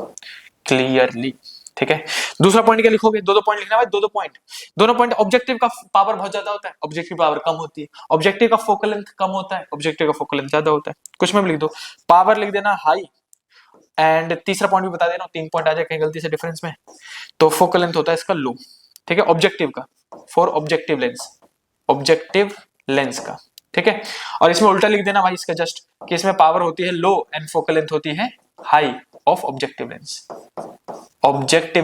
clearly. ठीक है, दूसरा पॉइंट क्या लिखोगे, 2 पॉइंट लिखना भाई, 2 पॉइंट। दोनों पॉइंट, ऑब्जेक्टिव का पावर बहुत ज्यादा होता है, ऑब्जेक्टिव पावर कम होती है। ऑब्जेक्टिव का फोकल लेंथ कम होता है, ऑब्जेक्टिव का फोकल लेंथ ज्यादा होता है। कुछ में भी लिख दो, पावर लिख देना हाई, एंड तीसरा पॉइंट भी बता देना, 3 पॉइंट आ जाए कहीं गलती से डिफरेंस में। तो फोकल लेंथ होता है इसका लो। ठीक है, ऑब्जेक्टिव का, फॉर ऑब्जेक्टिव लेंस का। ठीक है, और इसमें उल्टा लिख देना भाई इसका जस्ट, कि इसमें पावर होती है लो एंड फोकल लेंथ होती है हाई ऑफ ऑब्जेक्टिव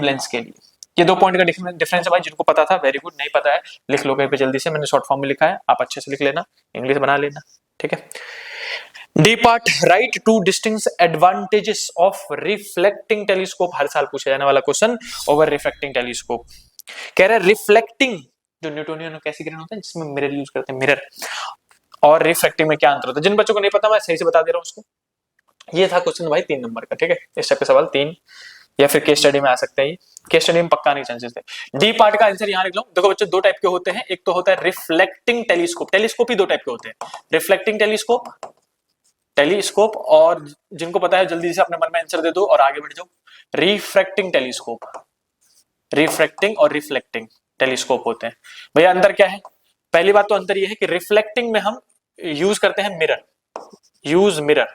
लेंस के लिए। ये 2 पॉइंट का डिफरेंस है भाई, जिनको पता था वेरी गुड, नहीं पता है लिख लो कहीं पे जल्दी से, मैंने शॉर्ट फॉर्म में लिखा है, आप अच्छे से लिख लेना, इंग्लिश बना लेना। ठीक है, D part, write two distinguish advantages of reflecting telescope. हर साल पूछा जाने वाला क्वेश्चन ओवर रिफ्लेक्टिंग टेलीस्कोप। कह रहा है रिफ्लेक्टिंग जो न्यूटोनियन कैसी किरण होता है जिसमें मिरर यूज करते हैं, मिरर, और रिफ्लेक्टिंग में क्या अंतर होता है। जिन बच्चों को नहीं पता मैं सही से बता दे रहा हूं उसको। ये था क्वेश्चन भाई 3 नंबर का। ठीक है, इस टाइप के सवाल 3 या फिर केस स्टडी में आ सकते हैं। केस स्टडी में पक्का आने के चांसेस थे। डी पार्ट का आंसर यहां लिख लो। देखो बच्चों 2 टाइप के होते हैं, एक तो होता है रिफ्लेक्टिंग टेलीस्कोप। टेलीस्कोप ही 2 टाइप के होते हैं, रिफ्लेक्टिंग टेलीस्कोप टेलीस्कोप, और जिनको पता है जल्दी से अपने मन में आंसर दे दो और आगे बढ़ जाओ। रिफ्रैक्टिंग टेलीस्कोप, रिफ्रैक्टिंग और रिफ्लेक्टिंग टेलीस्कोप होते हैं। भैया अंतर क्या है? पहली बात तो अंतर यह है कि रिफ्लेक्टिंग में हम यूज करते हैं मिरर, यूज मिरर।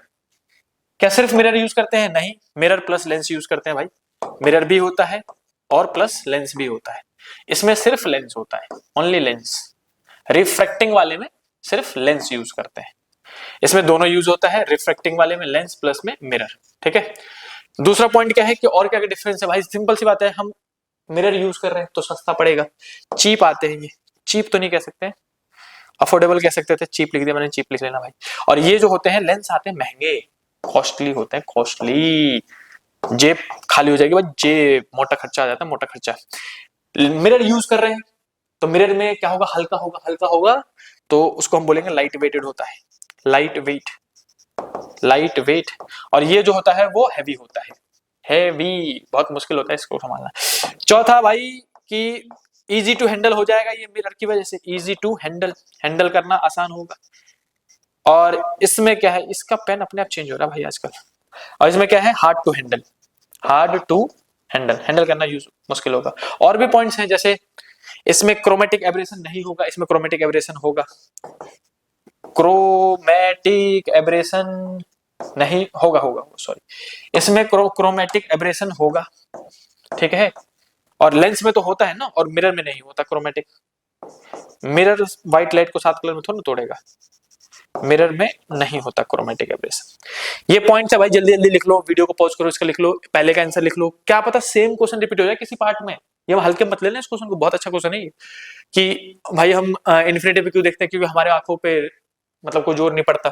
क्या सिर्फ मिरर यूज करते हैं? नहीं, मिरर प्लस लेंस यूज करते हैं भाई। मिरर भी होता है और प्लस लेंस भी होता है। इसमें सिर्फ लेंस होता है, ओनली लेंस। रिफ्रैक्टिंग वाले में सिर्फ लेंस यूज करते हैं। इसमें दोनों यूज होता है, रिफ्रैक्टिंग वाले में लेंस, प्लस में मिरर। ठीक है। दूसरा पॉइंट क्या है कि और क्या डिफरेंस है भाई? सिंपल सी बात है, हम मिरर यूज कर रहे हैं तो सस्ता पड़ेगा, चीप आते हैं ये। चीप तो नहीं कह सकते, अफोर्डेबल कह सकते थे, चीप लिख दिया मैंने, चीप लिख लेना भाई। और ये जो होते हैं लेंस आते हैं महंगे, कॉस्टली होते हैं, कॉस्टली। जेब खाली हो जाएगी भाई, जेब, मोटा खर्चा आ जाता है, मोटा खर्चा। मिरर यूज कर रहे हैं तो मिरर में क्या होगा? हल्का होगा, हल्का होगा तो उसको हम बोलेंगे लाइट वेटेड होता है, लाइट वेट, लाइट वेट। और ये जो होता है वो हैवी होता है, हैवी, बहुत मुश्किल होता है इसको संभालना। चौथा भाई कि इजी टू हैंडल हो जाएगा ये मिरर की वजह से, इजी टू हैंडल, हैंडल करना आसान होगा। और इसमें क्या है? इसका पेन अपने आप चेंज हो रहा है भाई आजकल। और इसमें क्या है? Hard to handle, hard to handle, handle करना यूज मुश्किल होगा। और भी पॉइंट्स हैं, जैसे इसमें क्रोमेटिक एब्रेशन नहीं होगा, इसमें क्रोमेटिक एब्रेशन होगा। क्रोमेटिक एब्रेशन नहीं होगा, होगा सॉरी, इसमें क्रोमेटिक एब्रेशन होगा। ठीक है। और लेंस में तो होता है ना, और मिरर में नहीं होता क्रोमेटिक। मिरर व्हाइट लाइट को 7 कलर में थोड़ा तोड़ेगा, मिरर में नहीं होता क्रोमेटिक एब्रेशन। ये पॉइंट्स है भाई, जल्दी जल्दी लिख लो, वीडियो को पॉज करो, इसका लिख लो, पहले का आंसर लिख लो। क्या पता सेम क्वेश्चन रिपीट हो जाए किसी पार्ट में, ये हल्के मत लेना इस क्वेश्चन को, बहुत अच्छा क्वेश्चन है ये। कि भाई हम इन्फिनिटी पे क्यों देखते हैं? क्योंकि हमारे आंखों पे मतलब कोई जोर नहीं पड़ता,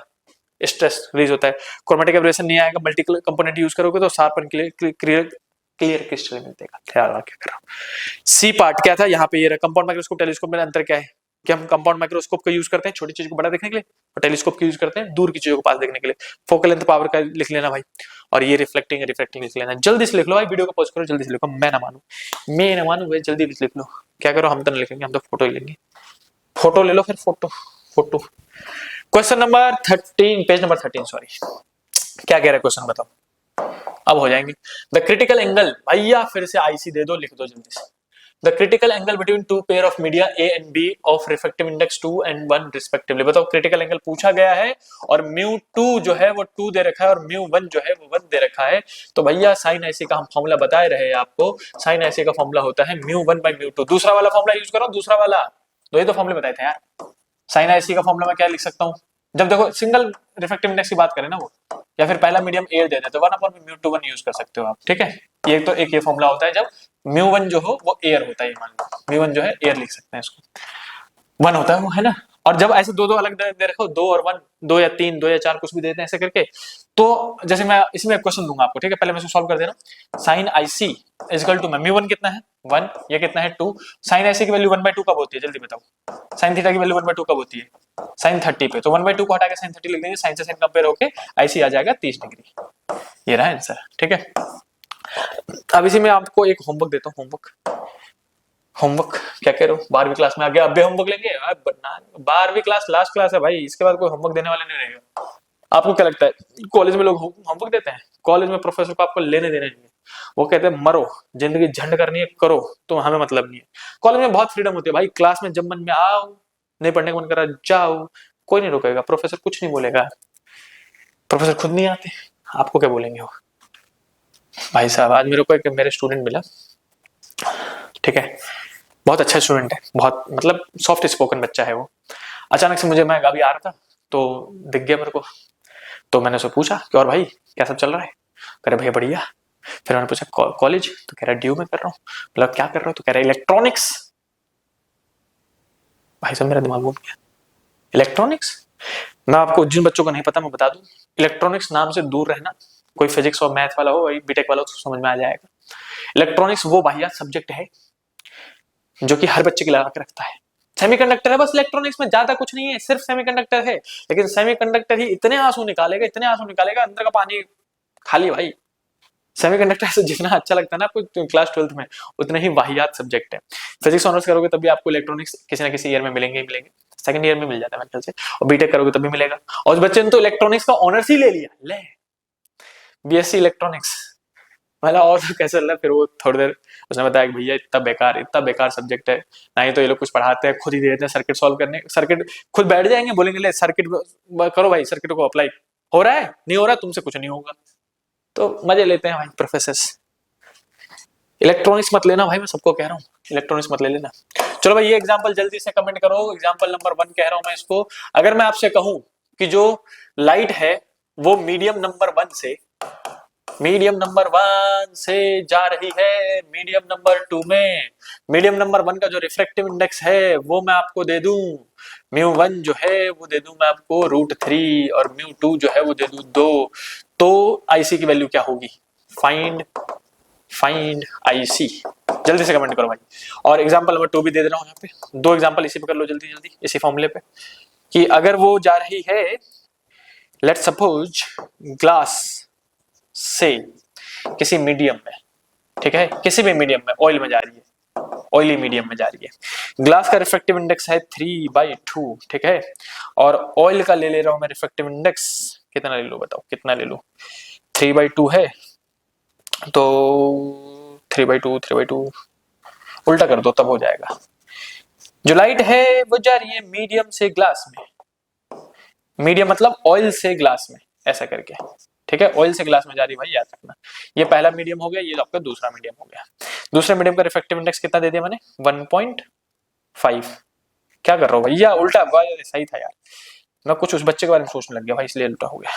स्ट्रेस रिलीज होता है। क्रोमेटिक एब्रेशन नहीं आएगा, मल्टीपल कंपोनेंट यूज करोगे तो शार्पन क्लियर क्रिस्टल मिलेगा। ख्याल रख कर रहा हूं। सी पार्ट क्या था यहाँ पे? ये रहा कंपाउंड माइक्रोस्कोप टेलीस्कोप में अंतर क्या है कि हम कंपाउंड माइक्रोस्कोप का यूज करते हैं छोटी चीज को बड़ा देखने के लिए, और टेलीस्कोप का यूज करते हैं दूर की चीजों को पास देखने के लिए। फोकल लेंथ पावर का लिख लेना भाई, और ये रिफ्लेक्टिंग रिफ्रैक्टिंग लिख लेना। जल्दी से लिख लो भाई, वीडियो को पॉज करो, जल्दी से लिखो, मैं ना मानू भाई, जल्दी लिख लो। क्या करो, हम तो नहीं लिखेंगे, हम तो फोटो ही लेंगे। फोटो ले लो फिर, photo photo. Question number 13, page number 13 sorry. क्या कह रहा है क्वेश्चन बताओ, अब हो जाएंगे। द क्रिटिकल एंगल, भैया फिर से आईसी दे दो, लिख दो जल्दी से। The critical angle between two pair of media A and B of refractive index 2 and 1 respectively. बताओ क्रिटिकल एंगल पूछा गया है, और μ2 जो है वो 2 दे रखा है, और μ1 जो है वो 1 दे रखा है। तो भैया साइन ऐसी का हम फॉर्मूला बताए रहे हैं आपको, साइन ऐसी का फॉर्मूला होता है μ1/μ2। दूसरा वाला फॉर्मूला यूज करो, दूसरा वाला, दो ही तो फॉर्मूले बताए थे यार। साइन ऐसी का फॉर्मूला मैं क्या लिख सकता हूँ? जब देखो सिंगल रिफ्रैक्टिव इंडेक्स की बात करें ना वो, या फिर पहला मीडियम एयर दे दे तो 1/μ2 यूज कर सकते हो आप। ठीक है। ये तो एक ये फॉर्मूला होता है जब μ1 जो हो वो एयर होता है, मान लो μ1 जो है एयर लिख सकते हैं इसको, 1 होता है वो, है ना। और जब ऐसे दो दो अलग दे रखो, 2 और 1, 2 या 3, 2 या 4 कुछ भी देते हैं ऐसे करके, तो जैसे मैं इसमें क्वेश्चन दूंगा आपको, ठीक है, पहले मैं इसको सॉल्व कर दे रहा हूँ। साइन आईसी इक्वल टू μ1 कितना है 1, ये कितना है 2। साइन आईसी की वैल्यू 1/2 कब होती है जल्दी बताओ? साइन थीटा की वैल्यू 1/2 कब होती है? साइन 30 पे, तो 1/2 को हटा के साइन 30 लिख देंगे, साइन से साइन कंपेयर होके आईसी आ जाएगा 30 डिग्री। ये रहा आंसर। ठीक है। अब इसी में आपको एक होमवर्क देता हूँ। होमवर्क क्या कह रहे हो? 12वीं क्लास में आ गया, अब भी होमवर्क लेंगे? 12वीं क्लास लास्ट क्लास है भाई, इसके बाद कोई होमवर्क देने वाला नहीं रहेगा। आपको क्या लगता है कॉलेज में लोग होमवर्क देते हैं? कॉलेज में प्रोफेसर को आपको लेने देने नहीं है, वो कहते हैं मरो, जिंदगी झंड करनी है करो, तो हमें मतलब नहीं है। कॉलेज में बहुत फ्रीडम होती है भाई, क्लास में जब मन में आओ, नहीं पढ़ने का मन करा जाओ, कोई नहीं रोकेगा, प्रोफेसर कुछ नहीं बोलेगा। प्रोफेसर खुद नहीं आते, आपको क्या बोलेंगे वो? भाई साहब आज मेरे को एक मेरे स्टूडेंट मिला, ठीक है, बहुत अच्छा स्टूडेंट है, बहुत मतलब सॉफ्ट स्पोकन बच्चा है वो। अचानक से मुझे, मैं अभी आ रहा था तो दिख गया मेरे को, तो मैंने उससे पूछा कि और भाई क्या सब चल रहा है? कह रहे भैया बढ़िया। फिर मैंने पूछा कॉलेज? तो कह रहा ड्यू में कर रहा हूँ। मतलब क्या कर रहा हूँ? तो कह रहा इलेक्ट्रॉनिक्स। भाई साहब मेरा दिमाग घूम गया, इलेक्ट्रॉनिक्स। मैं आपको, जिन बच्चों को नहीं पता मैं बता दूं, इलेक्ट्रॉनिक्स नाम से दूर रहना। कोई फिजिक्स और मैथ वाला हो, वही बीटेक वाला हो तो समझ में आ जाएगा। इलेक्ट्रॉनिक्स वो वाहियात सब्जेक्ट है जो कि हर बच्चे की लगा के रखता है। सेमीकंडक्टर है बस इलेक्ट्रॉनिक्स में, ज्यादा कुछ नहीं है, सिर्फ सेमीकंडक्टर है। लेकिन सेमीकंडक्टर ही इतने आंसू निकालेगा, इतने आंसू निकालेगा, अंदर का पानी खाली भाई। सेमीकंडक्टर से जितना अच्छा लगता है ना आपको क्लास 12th में, उतना ही वाहियात सब्जेक्ट है। फिजिक्स ऑनर्स करोगे तब भी आपको इलेक्ट्रॉनिक्स किसी ना किसी ईयर में मिलेंगे ही मिलेंगे। सेकंड ईयर में मिल जाता है मेरे ख्याल से, और बीटेक करोगे तभी मिलेगा। और उस बच्चे ने तो इलेक्ट्रॉनिक्स का ऑनर्स ही ले लिया, ले बीएससी इलेक्ट्रॉनिक्स। मतलब और कैसे चल रहा है। फिर वो थोड़ी देर उसने बताया कि भैया इतना बेकार सब्जेक्ट है, ना ही तो ये लोग कुछ पढ़ाते हैं, खुद ही दे देते हैं सर्किट सॉल्व करने, सर्किट खुद बैठ जाएंगे, बोलेंगे ले सर्किट करो भाई, सर्किट को अप्लाई हो रहा है नहीं हो रहा तुमसे कुछ नहीं होगा। तो मजे लेते हैं भाई प्रोफेसर्स। इलेक्ट्रॉनिक्स मत लेना भाई, मैं सबको कह रहा हूँ, इलेक्ट्रॉनिक्स मत ले लेना। चलो भाई ये एग्जांपल जल्दी से कमेंट करो, एग्जांपल नंबर 1 कह रहा हूं मैं इसको। अगर मैं आपसे कहूं कि जो लाइट है वो मीडियम नंबर 1 से जा रही है मीडियम नंबर 2 में, मीडियम नंबर 1 का जो रिफ्रैक्टिव इंडेक्स है वो मैं आपको दे दूं μ1 जो है वो दे दूं मैं आपको √3 और μ2 जो है वो दे दूं 2, तो आईसी की वैल्यू क्या होगी? Find IC. जल्दी से कमेंट करो भाई। और एग्जांपल नंबर 2 भी दे दे रहा हूं, यहाँ पे 2 एग्जांपल इसी पे कर लो जल्दी जल्दी, इसी फॉर्मूले पे, कि अगर वो जा रही है लेट्स सपोज ग्लास से किसी मीडियम में, ठीक है, किसी भी मीडियम में, ऑयल में जा रही है, ऑयली मीडियम में जा रही है, ग्लास का रिफ्रैक्टिव इंडेक्स है 3/2, ठीक है, और ऑयल का ले रहा हूं मैं रिफ्रैक्टिव इंडेक्स, कितना ले लूं बताओ, कितना ले लूं? 3/2 है तो 3/2 उल्टा कर दो तब हो जाएगा। जो लाइट है वो जा रही है मीडियम से ग्लास में, मीडियम मतलब ऑयल से ग्लास में, ऐसा करके, ठीक है, ऑयल से ग्लास में जा रही है भाई, याद रखना। ये पहला मीडियम हो गया, ये आपका दूसरा मीडियम हो गया। दूसरे मीडियम का रिफ्रैक्टिव इंडेक्स कितना दे दिया मैंने? 1.5। क्या कर रहा हूँ भैया, उल्टा सही था यार, मैं कुछ उस बच्चे के बारे में सोचने लग गया भाई, इसलिए उल्टा हो गया।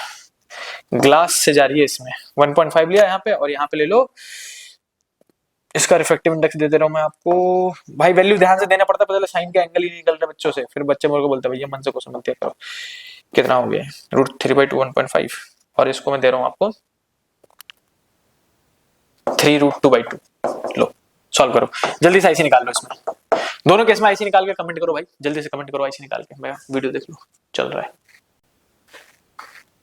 ग्लास से जा रही है इसमें 1.5 लिया यहाँ पे, और यहाँ पे ले लो इसका रिफ्रैक्टिव इंडेक्स दे दे रहा हूँ मैं आपको। भाई वैल्यू ध्यान से देना पड़ता है, पता साइन का एंगल ही निकल रहा है बच्चों से, फिर बच्चे मेरे को बोलते हैं भैया मन से क्वेश्चन मत दिया करो। कितना हो गया? √3/2 1.5, और इसको मैं दे रहा हूँ आपको 3√2/2। लो सॉल्व करो, जल्दी से आईसी निकाल लो इसमें, दोनों केस में आईसी निकाल के कमेंट करो भाई, जल्दी से कमेंट करो आईसी निकाल के, मैं वीडियो देख लो चल रहा है।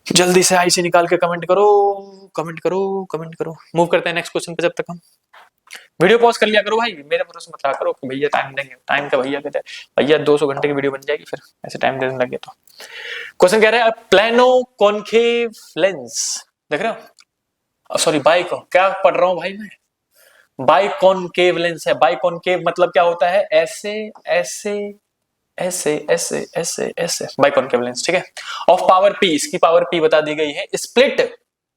जल्दी से आईसी निकाल के कमेंट करो, कमेंट करो, कमेंट करो। मूव करते हैं नेक्स्ट क्वेश्चन पे, जब तक हम वीडियो पॉज कर लिया करो भाई, मेरे भरोसे मत रहा करो कि भैया टाइम देंगे, टाइम का भैया कहते हैं भैया 200 घंटे की वीडियो बन जाएगी फिर ऐसे टाइम देने लगे तो। क्वेश्चन कह रहे हैं प्लेनो कॉनकेव लेंस, देख रहे हो, सॉरी बाइको, क्या पढ़ रहा हूं भाई मैं, बाइकॉनकेव लेंस है। बाइकॉनकेव मतलब क्या होता है? ऐसे ऐसे ऐसे ऐसे ऐसे ऐसे, बाइकॉनकेव लेंस, ठीक है। ऑफ पावर पी, इसकी पावर पी बता दी गई है, split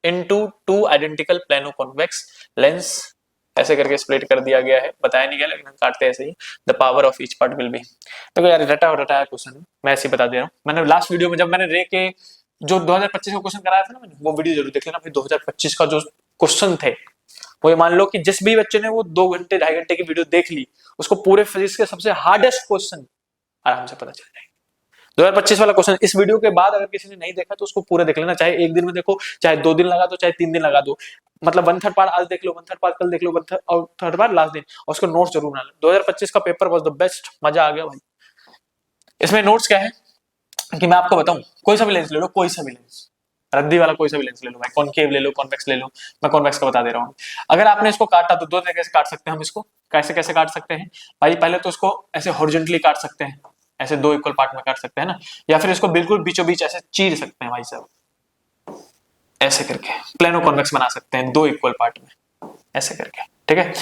into 2 identical plano convex lens, ऐसे करके स्प्लिट कर दिया गया है, बताया नहीं गया लेकिन काटते ऐसे ही। The power of each part will be, देखो यार रटा क्वेश्चन मैं ऐसे बता दे रहा हूँ। मैंने लास्ट वीडियो में जब मैंने रे के जो 2025 का क्वेश्चन कराया था ना मैंने, वो वीडियो जरूर देख लेना भाई। 2025 का जो क्वेश्चन थे वो ये मान लो कि जिस भी बच्चे ने वो 2 घंटे 2.5 घंटे की वीडियो देख ली, उसको पूरे फिजिक्स के सबसे हार्डेस्ट क्वेश्चन आराम से पता चल जाएगा। 2025 वाला क्वेश्चन इस वीडियो के बाद अगर किसी ने नहीं देखा तो उसको पूरा देख लेना, चाहे एक दिन में देखो, चाहे 2 दिन लगा दो, चाहे 3 दिन लगा दो, मतलब 1/3 पार्ट आज देख लो, 1/3 पार्ट कल देख लो, 1/3 पार्ट लास्ट दिन, और उसको नोट्स जरूर बना लो। 2025 का पेपर वाज द बेस्ट, मजा आ गया भाई। इसमें नोट्स क्या है कि मैं आपको बताऊं, कोई सा भी लेंस ले लो, कोई सा भी लेंस, रद्दी वाला कोई सा भी लेंस ले लो भाई, कॉनकेव ले लो, कॉन्वेक्स ले लो, मैं कॉन्वेक्स का बता दे रहा हूँ। अगर आपने इसको काटा तो 2 तरीके से काट सकते हैं हम इसको। कैसे कैसे काट सकते हैं भाई? पहले तो इसको ऐसे हॉरिजॉन्टली काट सकते हैं, ऐसे 2 इक्वल पार्ट में काट सकते हैं ना, या फिर इसको बिल्कुल बीचों बीच ऐसे चीर सकते हैं भाई साहब, ऐसे करके प्लेनो कॉन्वेक्स बना सकते हैं 2 इक्वल पार्ट में, ऐसे करके, ठीक है।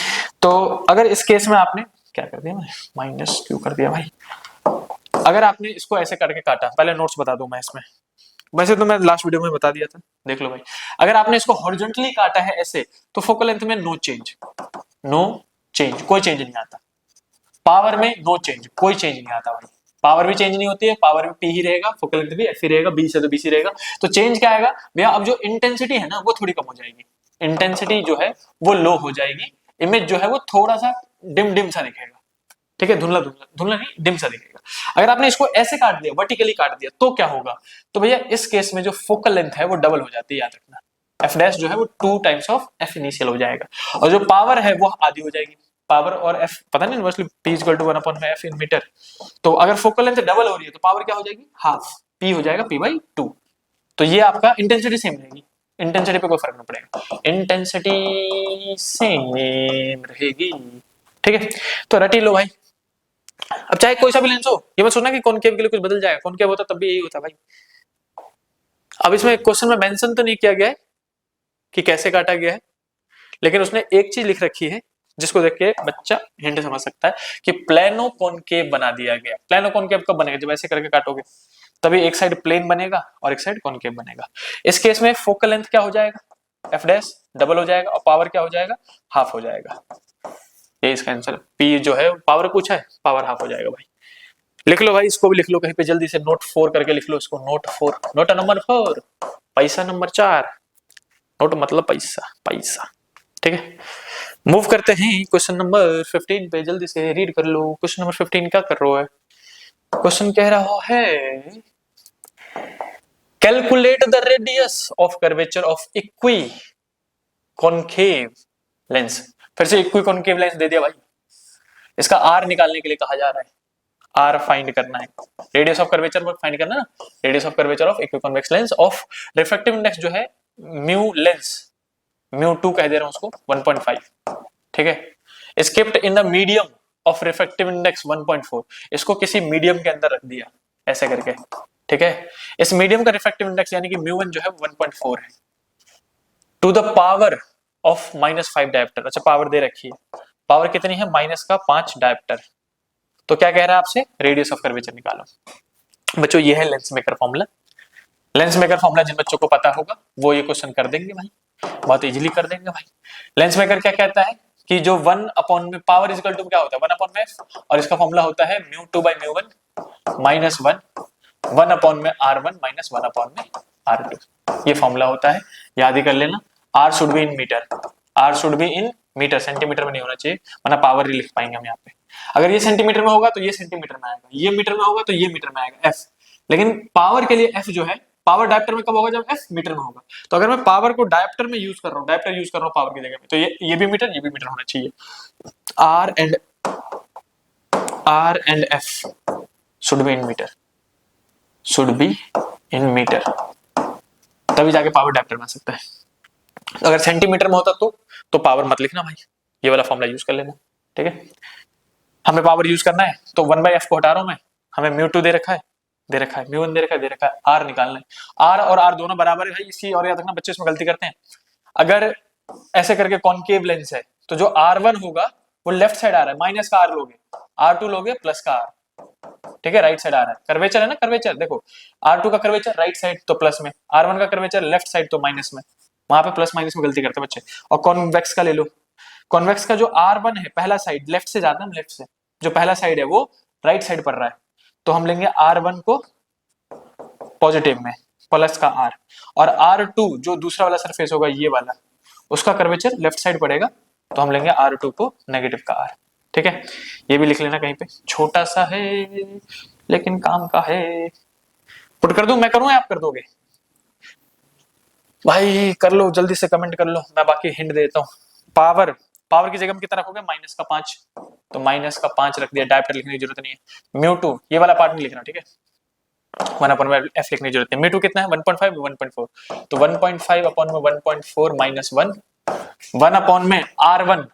तो अगर इस केस में आपने क्या कर दिया, माइनस क्यों कर दिया भाई, अगर आपने इसको ऐसे करके काटा, पहले नोट्स बता दूं मैं इसमें, वैसे तो मैं लास्ट वीडियो में बता दिया था, देख लो भाई। अगर आपने इसको हॉरिजॉन्टली काटा है ऐसे, तो फोकल लेंथ में नो चेंज, कोई चेंज नहीं आता। पावर में नो चेंज, कोई चेंज नहीं आता भाई, पावर भी चेंज नहीं होती है, पावर भी पी ही रहेगा, फोकल लेंथ भी एफ ही रहेगा, बी से तो बी सी रहेगा। तो चेंज क्या आएगा भैया? अब जो इंटेंसिटी है ना वो थोड़ी कम हो जाएगी, इंटेंसिटी जो है वो लो हो जाएगी, इमेज जो है वो थोड़ा सा डिम सा दिखेगा, ठीक है, धुंधला नहीं, डिम सा दिखेगा। अगर आपने इसको ऐसे काट दिया, वर्टिकली काट दिया, तो क्या होगा? तो भैया इस केस में जो फोकल लेंथ है वो डबल हो जाती है, याद रखना। एफ डैश जो है वो 2 टाइम्स ऑफ एफ इनिशियल हो जाएगा, और जो पावर है वो आधी हो जाएगी। पावर और एफ पता नहीं, inversely P equal to 1/f in meter. तो अगर फोकल लेंथ डबल हो रही है तो पावर क्या हो जाएगी? हाफ, पी हो जाएगा p/2। तो ये आपका इंटेंसिटी सेम रहेगी, इंटेंसिटी पे कोई फर्क नहीं पड़ेगा, इंटेंसिटी सेम रहेगी, ठीक है। तो रट ही लो भाई, अब चाहे कोई सा भी लेंस हो, ये मत सोचना कि कॉनकेव के लिए कुछ बदल जाएगा, कॉनकेव होता तब भी यही होता भाई। अब इसमें क्वेश्चन में मेंशन तो नहीं किया गया है कि कैसे काटा गया है, लेकिन उसने एक चीज लिख रखी है जिसको देख के बच्चा हिंट समझ सकता है कि प्लेनो कॉनकेव बना दिया गया। प्लेनो कॉनकेव कब बनेगा? जब ऐसे करके काटोगे तभी एक साइड प्लेन बनेगा और एक साइड कॉनकेव बनेगा। इस केस में फोकल लेंथ क्या हो जाएगा? एफ डैश डबल हो जाएगा और पावर क्या हो जाएगा? हाफ हो जाएगा। ये इसका आंसर। पी जो है पावर पूछा है, पावर हाफ हो जाएगा भाई। लिख लो भाई, इसको भी लिख लो कहीं पे जल्दी से, नोट 4 करके लिख लो इसको। नोट 4, नोट नंबर 4, पैसा नंबर 4। नोट मतलब पैसा, पैसा। ठीक है, मूव करते हैं क्वेश्चन नंबर 15 पे। जल्दी से रीड कर लो। क्वेश्चन नंबर 15 क्या कर रहा है? क्वेश्चन कह रहा है calculate the radius of curvature of equi concave lens. फिर से इक्वी कॉनकेव लेंस दे दिया भाई। इसका आर निकालने के लिए कहा जा रहा है, आर फाइंड करना है। रेडियस ऑफ कर्वेचर फाइंड करना ना, radius of curvature of equi convex lens of refractive index जो है म्यू लेंस, म्यू 2 कह दे रहा हूं उसको, 1.5। ठीक है, skipped in the medium of refractive index 1.4। इसको किसी मीडियम के अंदर रख दिया ऐसे करके। ठीक है, इस मीडियम का रिफ्रैक्टिव इंडेक्स यानी कि म्यू1 जो है 1.4 है, to the power of -5 diopter. अच्छा पावर दे रखी है, पावर कितनी है? -5 डायप्टर। तो क्या कह रहा है आपसे? रेडियस ऑफ कर्वेचर निकालो। बच्चों ये है lens maker formula. Lens maker formula जिन बच्चों को पता होगा वो ये क्वेश्चन कर देंगे भाई, बहुत इजीली कर देंगे भाई। लेंस मेकर क्या कहता है कि जो 1 अपॉन में पावर इक्वल टू क्या होता है? 1 अपॉन में एफ, और इसका फॉर्मूला होता है μ2 बाई μ1 -1, 1 अपॉन में r1 माइनस 1 अपॉन में r2। ये फॉर्मूला होता है, याद ही कर लेना। r should be in meter, r should be in meter, centimeter में नहीं होना चाहिए वरना पावर ही लिख पाएंगे हम यहाँ पे। अगर ये सेंटीमीटर में होगा तो ये सेंटीमीटर में आएगा, ये मीटर में होगा तो ये मीटर में आएगा एफ। लेकिन पावर के लिए एफ जो है, पावर डायप्टर में कब होगा? जब एफ मीटर में होगा। तो अगर मैं पावर को डायप्टर में यूज कर रहा हूँ, डायप्टर यूज कर रहा हूँ पावर की जगह में, तो ये भी मीटर, ये भी मीटर होना चाहिए। R and F should be in meter, should be in meter, तभी जाके पावर डायप्टर में आ सकता है। अगर सेंटीमीटर में होता तो पावर मत लिखना भाई, ये वाला फॉर्मूला यूज कर लेना। ठीक है, हमें पावर यूज करना है तो 1/f को हटा रहा हूं मैं, हमें μ2 दे रखा है, दे रखा है μ1 दे रखा है, दे रखा है, आर निकालना है। आर और आर दोनों बराबर है भाई। इसकी और याद रखना, बच्चे इसमें गलती करते हैं। अगर ऐसे करके कॉनकेव लेंस है तो जो R1 होगा वो लेफ्ट साइड आ रहा है, माइनस का R लोगे, R2 लोगे प्लस का R। ठीक है, राइट साइड आ रहा है। कर्वेचर है ना, कर्वेचर देखो, R2 का कर्वेचर राइट साइड तो प्लस में, R1 का कर्वेचर लेफ्ट साइड तो माइनस में, वहां पे प्लस माइनस में गलती करते हैं बच्चे। और कॉन्वेक्स का ले लो, कॉन्वेक्स का जो R1 है पहला साइड लेफ्ट से जाता है, लेफ्ट से जो पहला साइड है वो राइट साइड पड़ रहा है, तो हम लेंगे R1 को पॉजिटिव में प्लस का R, और R2 जो दूसरा वाला सरफेस होगा ये वाला, उसका कर्वेचर लेफ्ट साइड पड़ेगा, तो हम लेंगे R2 को नेगेटिव का R। ठीक है, ये भी लिख लेना कहीं पे, छोटा सा है लेकिन काम का है। पुट कर दूं, मैं करूं या आप कर दोगे? भाई कर लो जल्दी से, कमेंट कर लो, मैं बाकी हिंट देता हूँ। पावर, पावर की जगह में कितना रखोगे? -5, तो -5 रख दिया, डायप्टर लिखने की जरूरत नहीं है। μ2 ये वाला पार्ट नहीं लिखना, ठीक है, 1 अपॉन में f लिखने की जरूरत है। μ2 कितना है? 1.5, 1.4, तो 1.5 अपॉन में 1.4 माइनस 1, 1 अपॉन में R1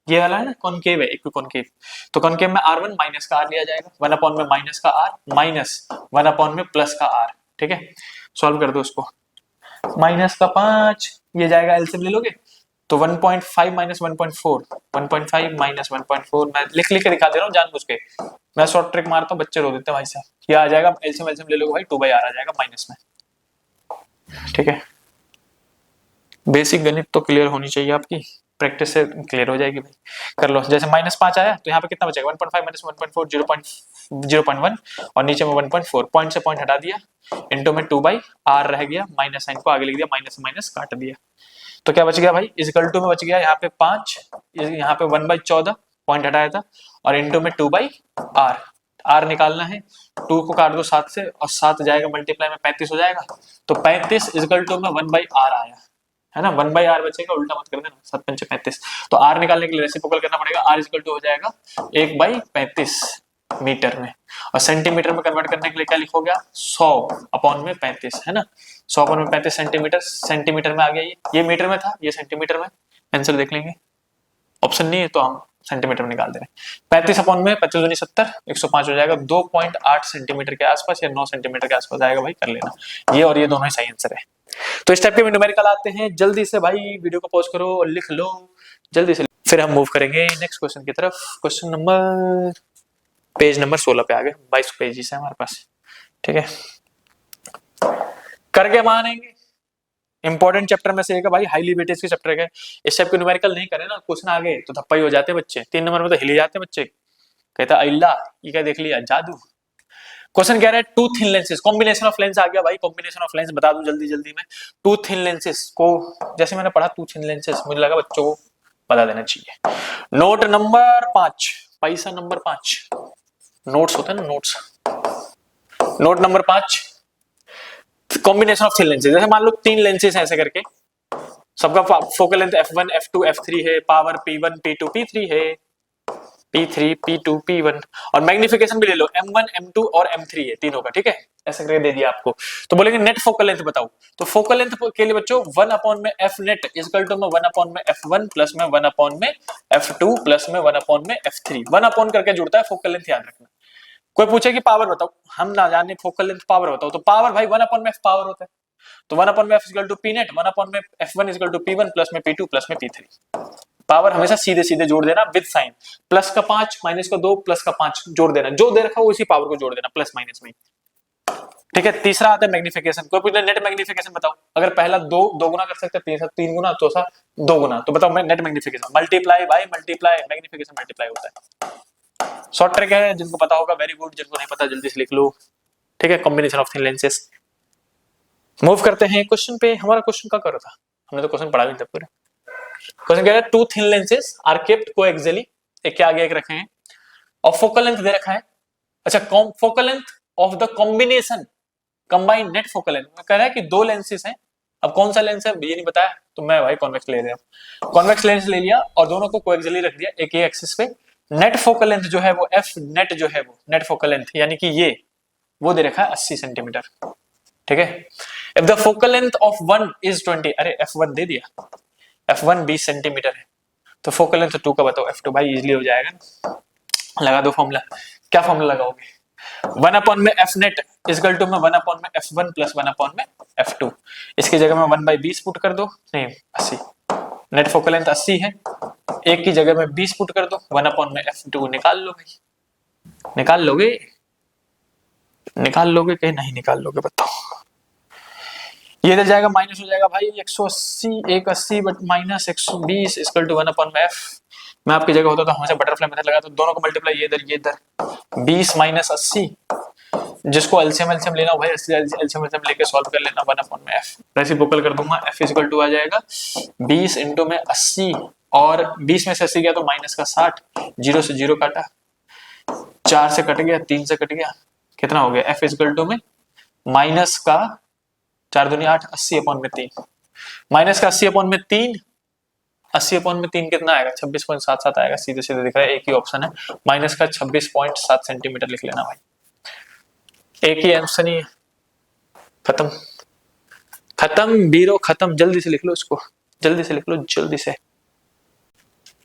ये वाला है ना, कॉनकेव है, इक्वी कॉनकेव, तो कॉनकेव में R1 माइनस का R लिया जाएगा, 1 अपॉन में माइनस का R माइनस 1 अपॉन में प्लस का R। ठीक है, सॉल्व कर दो उसको। -5 ये जाएगा, एलसीएम ले लोगे तो 1.5 माइनस 1.4, 1.5 माइनस 1.4, मैं लिख लिख के दिखा दे रहा हूँ जानबूझ के, मैं शॉर्ट ट्रिक मारता हूँ, बच्चे रो देते हैं भाई साहब। ये आ जाएगा, एलसीएम एलसीएम ले लोगे भाई, 2/r आ जाएगा माइनस में। ठीक है, बेसिक गणित तो क्लियर होनी चाहिए आपकी, प्रैक्टिस से क्लियर हो जाएगी भाई। कर लो, जैसे -5 आया तो यहाँ पे कितना बचेगा? 1.5 माइनस 1.4 0.1, और नीचे में 1.4, पॉइंट से पॉइंट हटा दिया, इनटू में 2/r रह गया, माइनस साइन को आगे लिख दिया, माइनस माइनस काट दिया, तो क्या बच गया भाई? इक्वल टू में बच गया यहाँ पे 5, यहाँ पे 1/14 पॉइंट हटाया था, और इनटू में 2/r, r निकालना है, 2 को काट दो 7 से, और 7 जाएगा मल्टीप्लाई में 35 हो जाएगा, तो 35 इक्वल टू में 1/r आया है ना, 1/r बचेगा, उल्टा मत कर देना, 7×5 = 35, तो r निकालने के लिए रेसिप्रोकल करना पड़ेगा, r इक्वल टू हो जाएगा 1/35 मीटर में, और सेंटीमीटर में कन्वर्ट करने के लिए क्या लिखोगे? 100 अपॉन में 35 है ना, 100 अपॉन में 35 सेंटीमीटर, सेंटीमीटर में आ गया, ये मीटर में था, ये सेंटीमीटर में, आंसर देख लेंगे, ऑप्शन नहीं है तो हम सेंटीमीटर में निकाल दे रहे हैं। 35 अपॉन में 25 दूनी 70, 105 हो जाएगा। 2.8 सेंटीमीटर के आसपास या 9 सेंटीमीटर के आसपास आएगा भाई, कर लेना। ये और ये दोनों ही सही आंसर है। तो इस टाइप के न्यूमेरिकल आते हैं। जल्दी से भाई वीडियो को पॉज करो और लिख लो जल्दी से, फिर हम मूव करेंगे नेक्स्ट क्वेश्चन की तरफ। क्वेश्चन नंबर पेज नंबर 16 पे आ गए, 22 पेजेस है हमारे पास, ठीक है। करके मानेंगे इंपॉर्टेंट चैप्टर में से एक है भाई, हाईली वेटेज के चैप्टर है। इस टाइप के न्यूमेरिकल नहीं करे ना क्वेश्चन आगे तो धप्पा ही हो जाते बच्चे, 3 नंबर में तो हिल जाते बच्चे। कहता अल्लाह ये क्या देख लिया जादू। क्वेश्चन कह रहा है two thin lenses, combination of lens आ गया भाई। कॉम्बिनेशन ऑफ लेंस बता दूं जल्दी जल्दी में, टू थिन लेंसेज को जैसे मैंने पढ़ा टू थिन लेंसेज, मुझे लगा बच्चों को बता देना चाहिए। नोट नंबर 5, पैसा नंबर 5, नोट्स होते हैं ना notes. Note number 5, combination of thin lenses. जैसे मान लो 3 लेंसेज हैं ऐसे करके, सबका focal length f1 f2 f3 है, पावर p1 p2 p3 है, p3 p2 p1, और मैग्निफिकेशन भी ले लो m1 m2 और m3 है तीनों का, ठीक है। ऐसे करके दे दिया आपको। तो बोलेंगे नेट फोकल लेंथ बताओ, तो फोकल लेंथ के लिए बच्चों 1 अपॉन में f net is equal to में 1 अपॉन में f1 प्लस में 1 अपॉन में f2 प्लस में 1 अपॉन में f3। 1 अपॉन करके जुड़ता है फोकल लेंथ, याद रखना। कोई पूछे कि पावर बताओ, हम ना जाने फोकल लेंथ पावर बताओ, तो पावर भाई 1 अपॉन में f पावर होता है, तो 1 अपॉन में f equal to p net, 1 upon में f1 equal to p1 plus में p2 प्लस में p3। पावर हमेशा सीधे सीधे जोड़ देना विद साइन, प्लस का 5 माइनस का 2 प्लस का 5 जोड़ देना, जो दे रखा हो उसी पावर को जोड़ देना प्लस माइनस में, ठीक है। तीसरा आता है मैग्निफिकेशन। कोई पूछे नेट मैग्निफिकेशन बताओ, अगर पहला 2 गुना कर सकते हैं, 3 गुना, चौथा 2 गुना, तो बताओ मैं नेट मैग्निफिकेशन। मल्टीप्लाई भाई मल्टीप्लाई, मैग्निफिकेशन मल्टीप्लाई होता है। शॉर्ट ट्रिक है, जिनको पता होगा वेरी गुड, जिनको नहीं पता जल्दी से लिख लो, ठीक है। Combination of thin lenses. Move करते हैं क्वेश्चन पे। हमारा क्वेश्चन का करो था, हमने तो क्वेश्चन पढ़ा भी था पूरा। क्वेश्चन कह रहा है two thin lenses are kept coaxially, एक के आगे एक रखे हैं, और फोकल लेंथ दे रखा है। अच्छा, focal length of the combination combined net focal length कह रहा है कि 2 लेंसेज हैं। अब कौन सा लेंस है ये नहीं बताया, तो मैं भाई कॉन्वेक्स ले लिया, कॉन्वेक्स लेंस ले लिया और दोनों को कोएक्सियली रख दिया एक ही एक्सिस पे। नेट फोकल लेंथ जो है वो एफ नेट जो है वो नेट फोकल लेंथ यानी कि ये वो दे रखा है 80 सेंटीमीटर, ठीक है। If the focal length of 1 is 20, अरे f1 दे दिया, f1 20 सेंटीमीटर है, तो फोकल लेंथ 2 का बताओ f2। भाई इजीली हो जाएगा, लगा दो फॉर्मूला। क्या फॉर्मूला लगाओगे, 1 अपॉन में f net is equal to में 1 अपॉन में f1 प्लस 1 अपॉन में f2। इसकी जगह में 1/20 पुट कर दो, नहीं 80, नेट फोकल लेंथ 80 है, एक की जगह में 20 पुट कर दो, 1 अपॉन में f2 निकाल लो भाई। निकाल लोगे, निकाल लोगे कि नहीं निकाल लोगे बताओ। ये इधर जाएगा माइनस हो जाएगा भाई, 180 180 but minus 120 equal to 1 upon में f। मैं आपकी जगह होता तो हमेशा बटरफ्लाई मेथड लगाता, तो दोनों को मल्टीप्लाई, ये इधर 20 माइनस 80, जिसको एलसीएम लेना हो भाई एलसीएम लेके सॉल्व कर लेना, 1 अपॉन में f रेसिप्रोकल कर दूंगा, f इक्वल टू आ जाएगा 20 इंटू में 80, और 20 में से 80 गया तो माइनस का 60, 0 से 0 काटा, 4 से कट गया, 3 से कट गया, कितना हो गया f इक्वल टू में माइनस का 4 दूनी 8, 80 अपॉन में 3, माइनस का 80 अपॉन में 3, 80 अपॉन में 3 कितना आएगा 26.77 आएगा, सीधे सीधे दिख रहा है, एक ही ऑप्शन है, माइनस का 26.7 सेंटीमीटर लिख लेना भाई, एक ही आंसर ही है। खत्म खत्म बीरो खत्म, जल्दी से लिख लो इसको, जल्दी से लिख लो जल्दी से।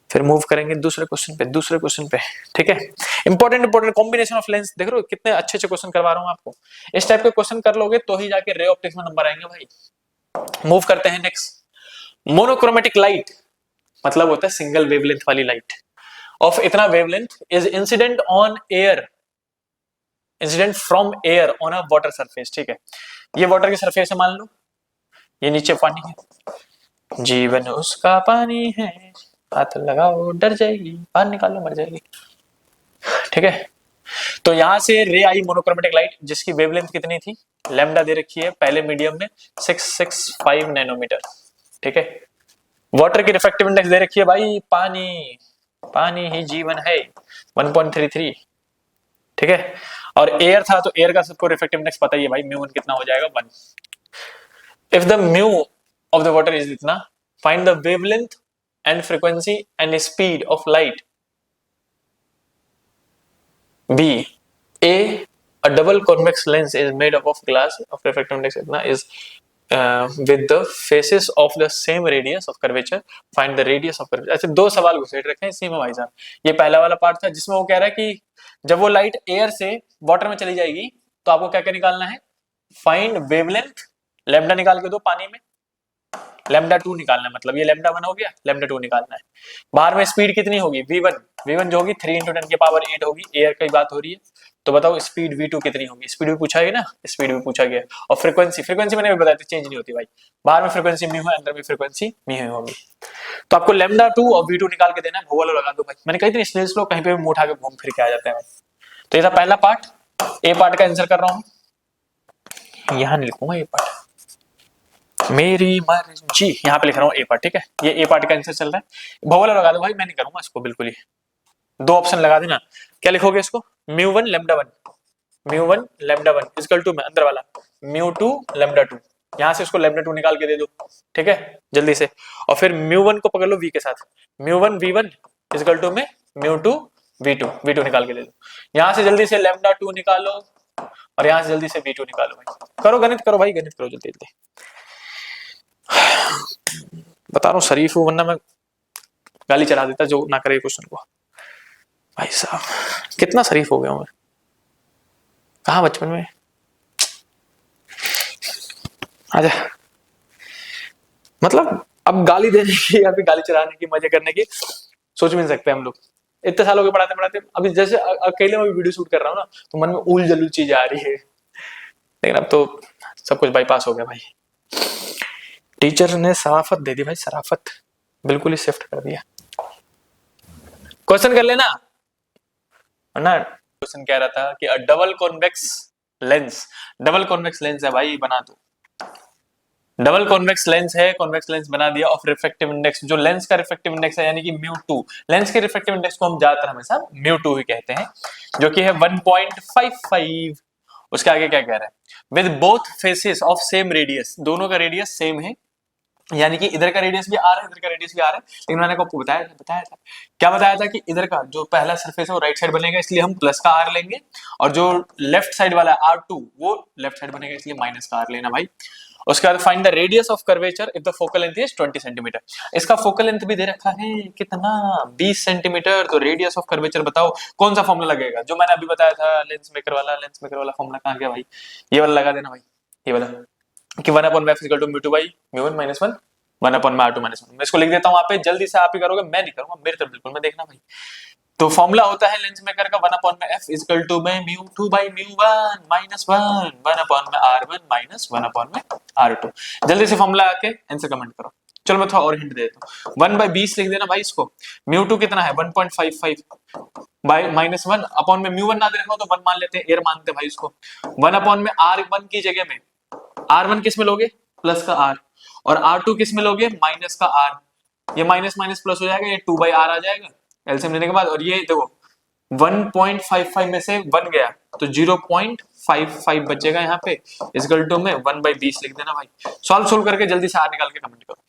फिर मूव करेंगे दूसरे क्वेश्चन पे, ठीक है। इंपॉर्टेंट कॉम्बिनेशन ऑफ लेंस, देख रहे हो कितने अच्छे क्वेश्चन करवा रहा हूं आपको। इस टाइप के क्वेश्चन कर लोगे तो ही जाके रे ऑप्टिक्स में नंबर आएंगे भाई। मूव करते हैं नेक्स्ट। मोनोक्रोमेटिक लाइट मतलब होता है सिंगल वेवलेंथ वाली लाइट ऑफ इतना wavelength is incident on air, incident from air on a water surface, ठीक है। ये वाटर की सरफेस है मान लो, ये नीचे पानी है, जीवन उसका पानी है, हाथ लगाओ डर जाएगी, बाहर निकालो मर जाएगी, ठीक है। तो यहां से रे आई मोनोक्रोमेटिक लाइट जिसकी वेवलेंथ कितनी थी, लैम्डा दे रखी है पहले मीडियम में 665 नैनोमीटर, ठीक है। वाटर की रिफ्रैक्टिव इंडेक्स दे रखी है भाई, पानी ही जीवन है 1.33, ठीक है। और एयर था तो एयर का सबको रिफ्रैक्टिव इंडेक्स पता ही है भाई, म्यू1 कितना हो जाएगा 1। If the mu of the water is इतना, find the wavelength and frequency and speed of light. B. A double convex lens is made up of glass of refractive index इतना is with the faces of the same radius of curvature find the radius of curvature। अच्छा, दो सवाल घुसेड़ रखे हैं इसी में भाई साहब। ये पहला वाला पार्ट था जिसमें वो कह रहा है कि जब वो लाइट एयर से वाटर में चली जाएगी तो आपको क्या क्या निकालना है, फाइंड वेवलेंथ, लैम्डा निकाल के दो पानी में, लैम्डा 2 निकालना है, मतलब ये लैम्डा 1 हो गया, लैम्डा 2 निकालना है। बाहर में स्पीड कितनी होगी v1, v1 जो होगी 3 × 10 की पावर 8 होगी, एयर की बात हो रही है, तो बताओ स्पीड v2 कितनी होगी, स्पीड भी पूछा गया ना, स्पीड भी पूछा गया। और फ्रीक्वेंसी, फ्रीक्वेंसी मैंने भी बताया था चेंज नहीं होती भाई, बाहर में फ्रीक्वेंसी म्यू है, अंदर में फ्रीक्वेंसी म्यू होगी। तो आपको लैम्डा 2 और v2 निकाल के देना है, भूगोल लगा दो भाई, मैंने कही थी स्नेल्स लॉ कहीं पे भी मुंह उठा के घूम फिर के आ जाते हैं। तो ये था पहला पार्ट, ए पार्ट का आंसर कर रहा हूं, यहां लिखूंगा ए पार्ट, मेरी मर्जी यहां पे लिख रहा हूं ए पार्ट, ठीक है, ये ए पार्ट का आंसर चल रहा है। भूगोल लगा दो भाई, मैं नहीं करूंगा इसको बिल्कुल ही, दो ऑप्शन लगा देना, क्या लिखोगे इसको, μ1 लैम्डा 1, μ1 लैम्डा 1 इक्वल टू में अंदर वाला μ2 लैम्डा 2, यहां से उसको लैम्डा 2 निकाल के दे दो, ठीक है जल्दी से। और फिर μ1 को पकड़ लो v के साथ, μ1 v1 इक्वल टू में μ2 v2, v2 निकाल के दे दो, यहां से जल्दी से लैम्डा 2 निकालो और यहां से जल्दी से v2 निकालो भाई, करो गणित करो भाई, गणित करो जल्दी जल्दी, बता रहा हूँ शरीफ हूं वरना मैं गाली चला देता जो ना करे क्वेश्चन को। भाई साहब कितना शरीफ हो गया हूं मैं, कहा बचपन में, आजा, मतलब अब गाली देने की या फिर गाली चलाने की, मजे करने की सोच भी नहीं सकते हम लोग, इतने सालों के पढ़ाते पढ़ाते। अभी जैसे अकेले में वीडियो शूट कर रहा हूँ ना तो मन में उल जलूल चीज आ रही है, लेकिन अब तो सब कुछ बाईपास हो गया भाई, टीचर ने शराफत दे दी भाई, शराफत बिल्कुल ही शिफ्ट कर दिया। क्वेश्चन कर लेना ना, क्वेश्चन कह रहा था कि double convex lens, double convex lens है भाई, बना दो, डबल कॉन्वेक्स लेंस है, कॉन्वेक्स लेंस बना दिया, ऑफ रिफ्रैक्टिव इंडेक्स, जो लेंस का रिफ्रैक्टिव इंडेक्स है यानी कि μ2, लेंस के रिफ्रैक्टिव इंडेक्स को हम ज्यादातर हमेशा μ2 ही कहते हैं, जो कि है 1.55। उसके आगे क्या कह रहा है, with both faces of same radius, दोनों का रेडियस सेम है, यानी कि इधर का रेडियस भी आ रहा है, इधर का रेडियस भी आ रहा है, लेकिन मैंने आपको बताया था क्या बताया था कि इधर का जो पहला सरफेस है वो राइट साइड बनेगा, इसलिए हम प्लस का आर लेंगे, और जो लेफ्ट साइड वाला है R2 वो लेफ्ट साइड बनेगा, इसलिए माइनस का आर लेना भाई। उसके बाद find the radius of curvature if the focal length is 20 centimetre, इसका फोकल लेंथ भी दे रखा है कितना, 20 सेंटीमीटर, तो रेडियस ऑफ कर्वेचर बताओ कौन सा फॉर्मूला लगेगा, जो मैंने अभी बताया था लेंस मेकर वाला फॉर्मूला कहां गया भाई, ये वाला लगा देना भाई, ये वाला कि 1/f equal to μ2 by μ1 minus 1 1/r2 minus 1, मैं इसको लिख देता हूं, वहां पे जल्दी से आप ही करोगे, मैं नहीं करूंगा, मेरे तरफ बिल्कुल मैं देखना भाई। तो फॉर्मूला होता है लेंस मेकर का 1/f इक्वल टू में μ2 by μ1 minus 1 1/r1 minus 1/r2। जल्दी से फॉर्मूला आके आंसर कमेंट करो। चलो मैं थोड़ा और हिंट दे देता हूं, 1/20 लिख देना भाई इसको, μ2 कितना है 1.55 बाई माइनस 1 अपॉन में μ1 ना दे रखा हो तो 1 मान लेते हैं, एयर मानते हैं भाई इसको, 1 में r1 की जगह में r1 किस में लोगे, प्लस का r, और r2 किस में लोगे, माइनस का r, ये माइनस माइनस प्लस हो जाएगा, ये 2/r आ जाएगा एलसीएम लेने के बाद, और ये देखो 1.55 में से 1 गया तो 0.55 बचेगा यहाँ पे, इक्वल टू में 1/20 लिख देना भाई। सोल्व करके जल्दी से आर निकाल के कमेंट करो,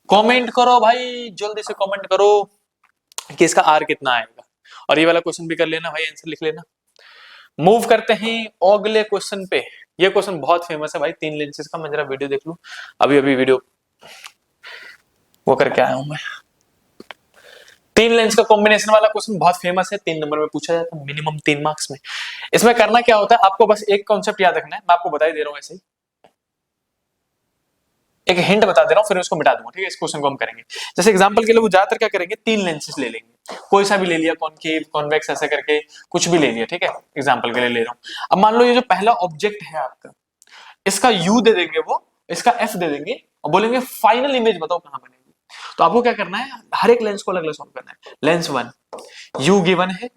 कमेंट करो भाई जल्दी से कमेंट करो कि इसका आर कितना आएगा, और ये वाला क्वेश्चन भी कर लेना भाई, आंसर लिख लेना। मूव करते हैं अगले क्वेश्चन पे, ये क्वेश्चन बहुत फेमस है भाई, 3 लेंसेज का, मैं जरा वीडियो देख लूं, अभी वीडियो वो करके आया हूं मैं, 3 लेंस का कॉम्बिनेशन वाला क्वेश्चन बहुत फेमस है, 3 नंबर में पूछा जाता है मिनिमम 3 मार्क्स में। इसमें करना क्या होता है, आपको बस एक कॉन्सेप्ट याद रखना है, मैं आपको बता ही दे रहा हूं, ऐसे ही एक हिंट बता दे रहा हूं, फिर उसको मिटा दूंगा, ठीक है। इस क्वेश्चन को हम करेंगे, जैसे एग्जांपल के लिए वो ज्यादातर क्या करेंगे, 3 लेंसेज ले लेंगे, कोई सा भी ले लिया, कॉनकेव कॉन्वेक्स ऐसे करके कुछ भी ले लिया, ठीक है, एग्जांपल के लिए ले रहा हूं। अब मान लो ये जो पहला ऑब्जेक्ट है आपका, इसका U दे देंगे वो, इसका F दे देंगे और बोलेंगे फाइनल इमेज बताओ कहां बनेगी। तो आपको क्या करना है, हर एक लेंस को अलग अलग सॉल्व करना है। लेंस 1 U गिवन है,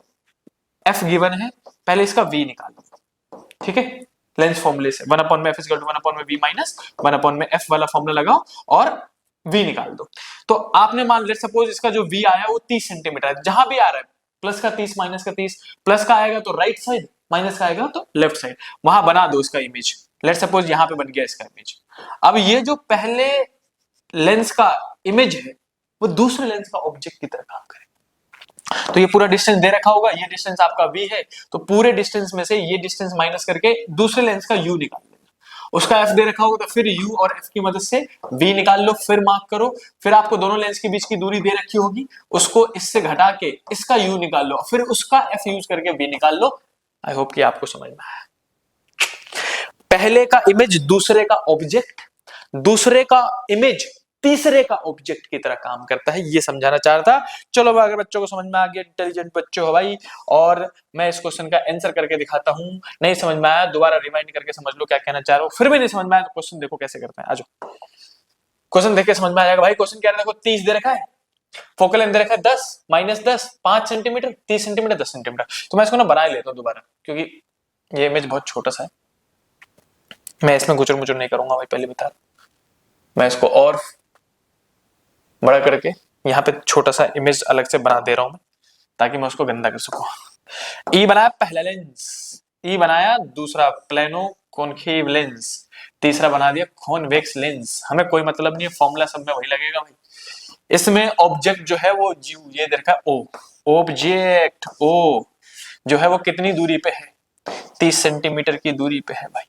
F गिवन है, पहले इसका V निकालो, ठीक है, लेंस फॉर्मूले से 1/f equal to 1/v minus 1/f वाला फॉर्मूला लगाओ और V निकाल दो। तो आपने मान लिया सपोज इसका जो V आया वो 30 सेंटीमीटर है, जहां भी आ रहा है प्लस का 30 माइनस का 30, प्लस का आएगा तो राइट साइड, माइनस का आएगा तो लेफ्ट साइड, वहां बना दो इसका इमेज। लेट सपोज यहां पे बन गया इसका इमेज। अब ये जो पहले लेंस का इमेज है वो दूसरे लेंस का ऑब्जेक्ट की तरह काम करेगा। तो ये पूरा डिस्टेंस दे रखा होगा, ये डिस्टेंस आपका V है, तो पूरे डिस्टेंस में से ये डिस्टेंस माइनस करके दूसरे लेंस का U निकाल लेना, उसका एफ दे रखा होगा तो फिर यू और एफ की मदद से वी निकाल लो, फिर मार्क करो। फिर आपको दोनों लेंस के बीच की दूरी दे रखी होगी, उसको इससे घटा के इसका यू निकाल लो, फिर उसका एफ यूज करके वी निकाल लो। आई होप कि आपको समझ में आया। पहले का इमेज दूसरे का ऑब्जेक्ट, दूसरे का इमेज तीसरे का ऑब्जेक्ट की तरह काम करता है, ये समझाना चाह रहा था। चलो अगर बच्चों को समझ में आ गया, इंटेलिजेंट बच्चे हो भाई, और मैं इस क्वेश्चन का आंसर करके दिखाता हूं। नहीं समझ में आया दोबारा रिमाइंड करके समझ लो क्या कहना चाह रहा हूं, फिर भी नहीं समझ में आया तो क्वेश्चन देखो कैसे करते हैं। आ जाओ, क्वेश्चन देख के समझ में आ जाएगा भाई। क्वेश्चन क्या है, देखो 30 दे रखा है, फोकल लेंथ दे रखा है 10 -10 5 सेंटीमीटर 30 सेंटीमीटर 10 सेंटीमीटर। तो मैं इसको ना बना लेता हूं दोबारा, क्योंकि ये इमेज बहुत छोटा सा है, मैं इसमें गुचर मुचर नहीं करूंगा भाई, पहले बता। मैं इसको और बड़ा करके यहाँ पे छोटा सा इमेज अलग से बना दे रहा हूं मैं, ताकि मैं उसको गंदा कर सकूं। ई बनाया पहला लेंस, ई बनाया दूसरा प्लेनो कॉनकेव लेंस, तीसरा बना दिया कॉन्वेक्स लेंस। हमें कोई मतलब नहीं है, फॉर्मूला सब में वही लगेगा भाई। इसमें ऑब्जेक्ट जो है वो जी, ये देखा ओ, ऑब्जेक्ट ओ जो है वो कितनी दूरी पे है, 30 सेंटीमीटर की दूरी पे है भाई।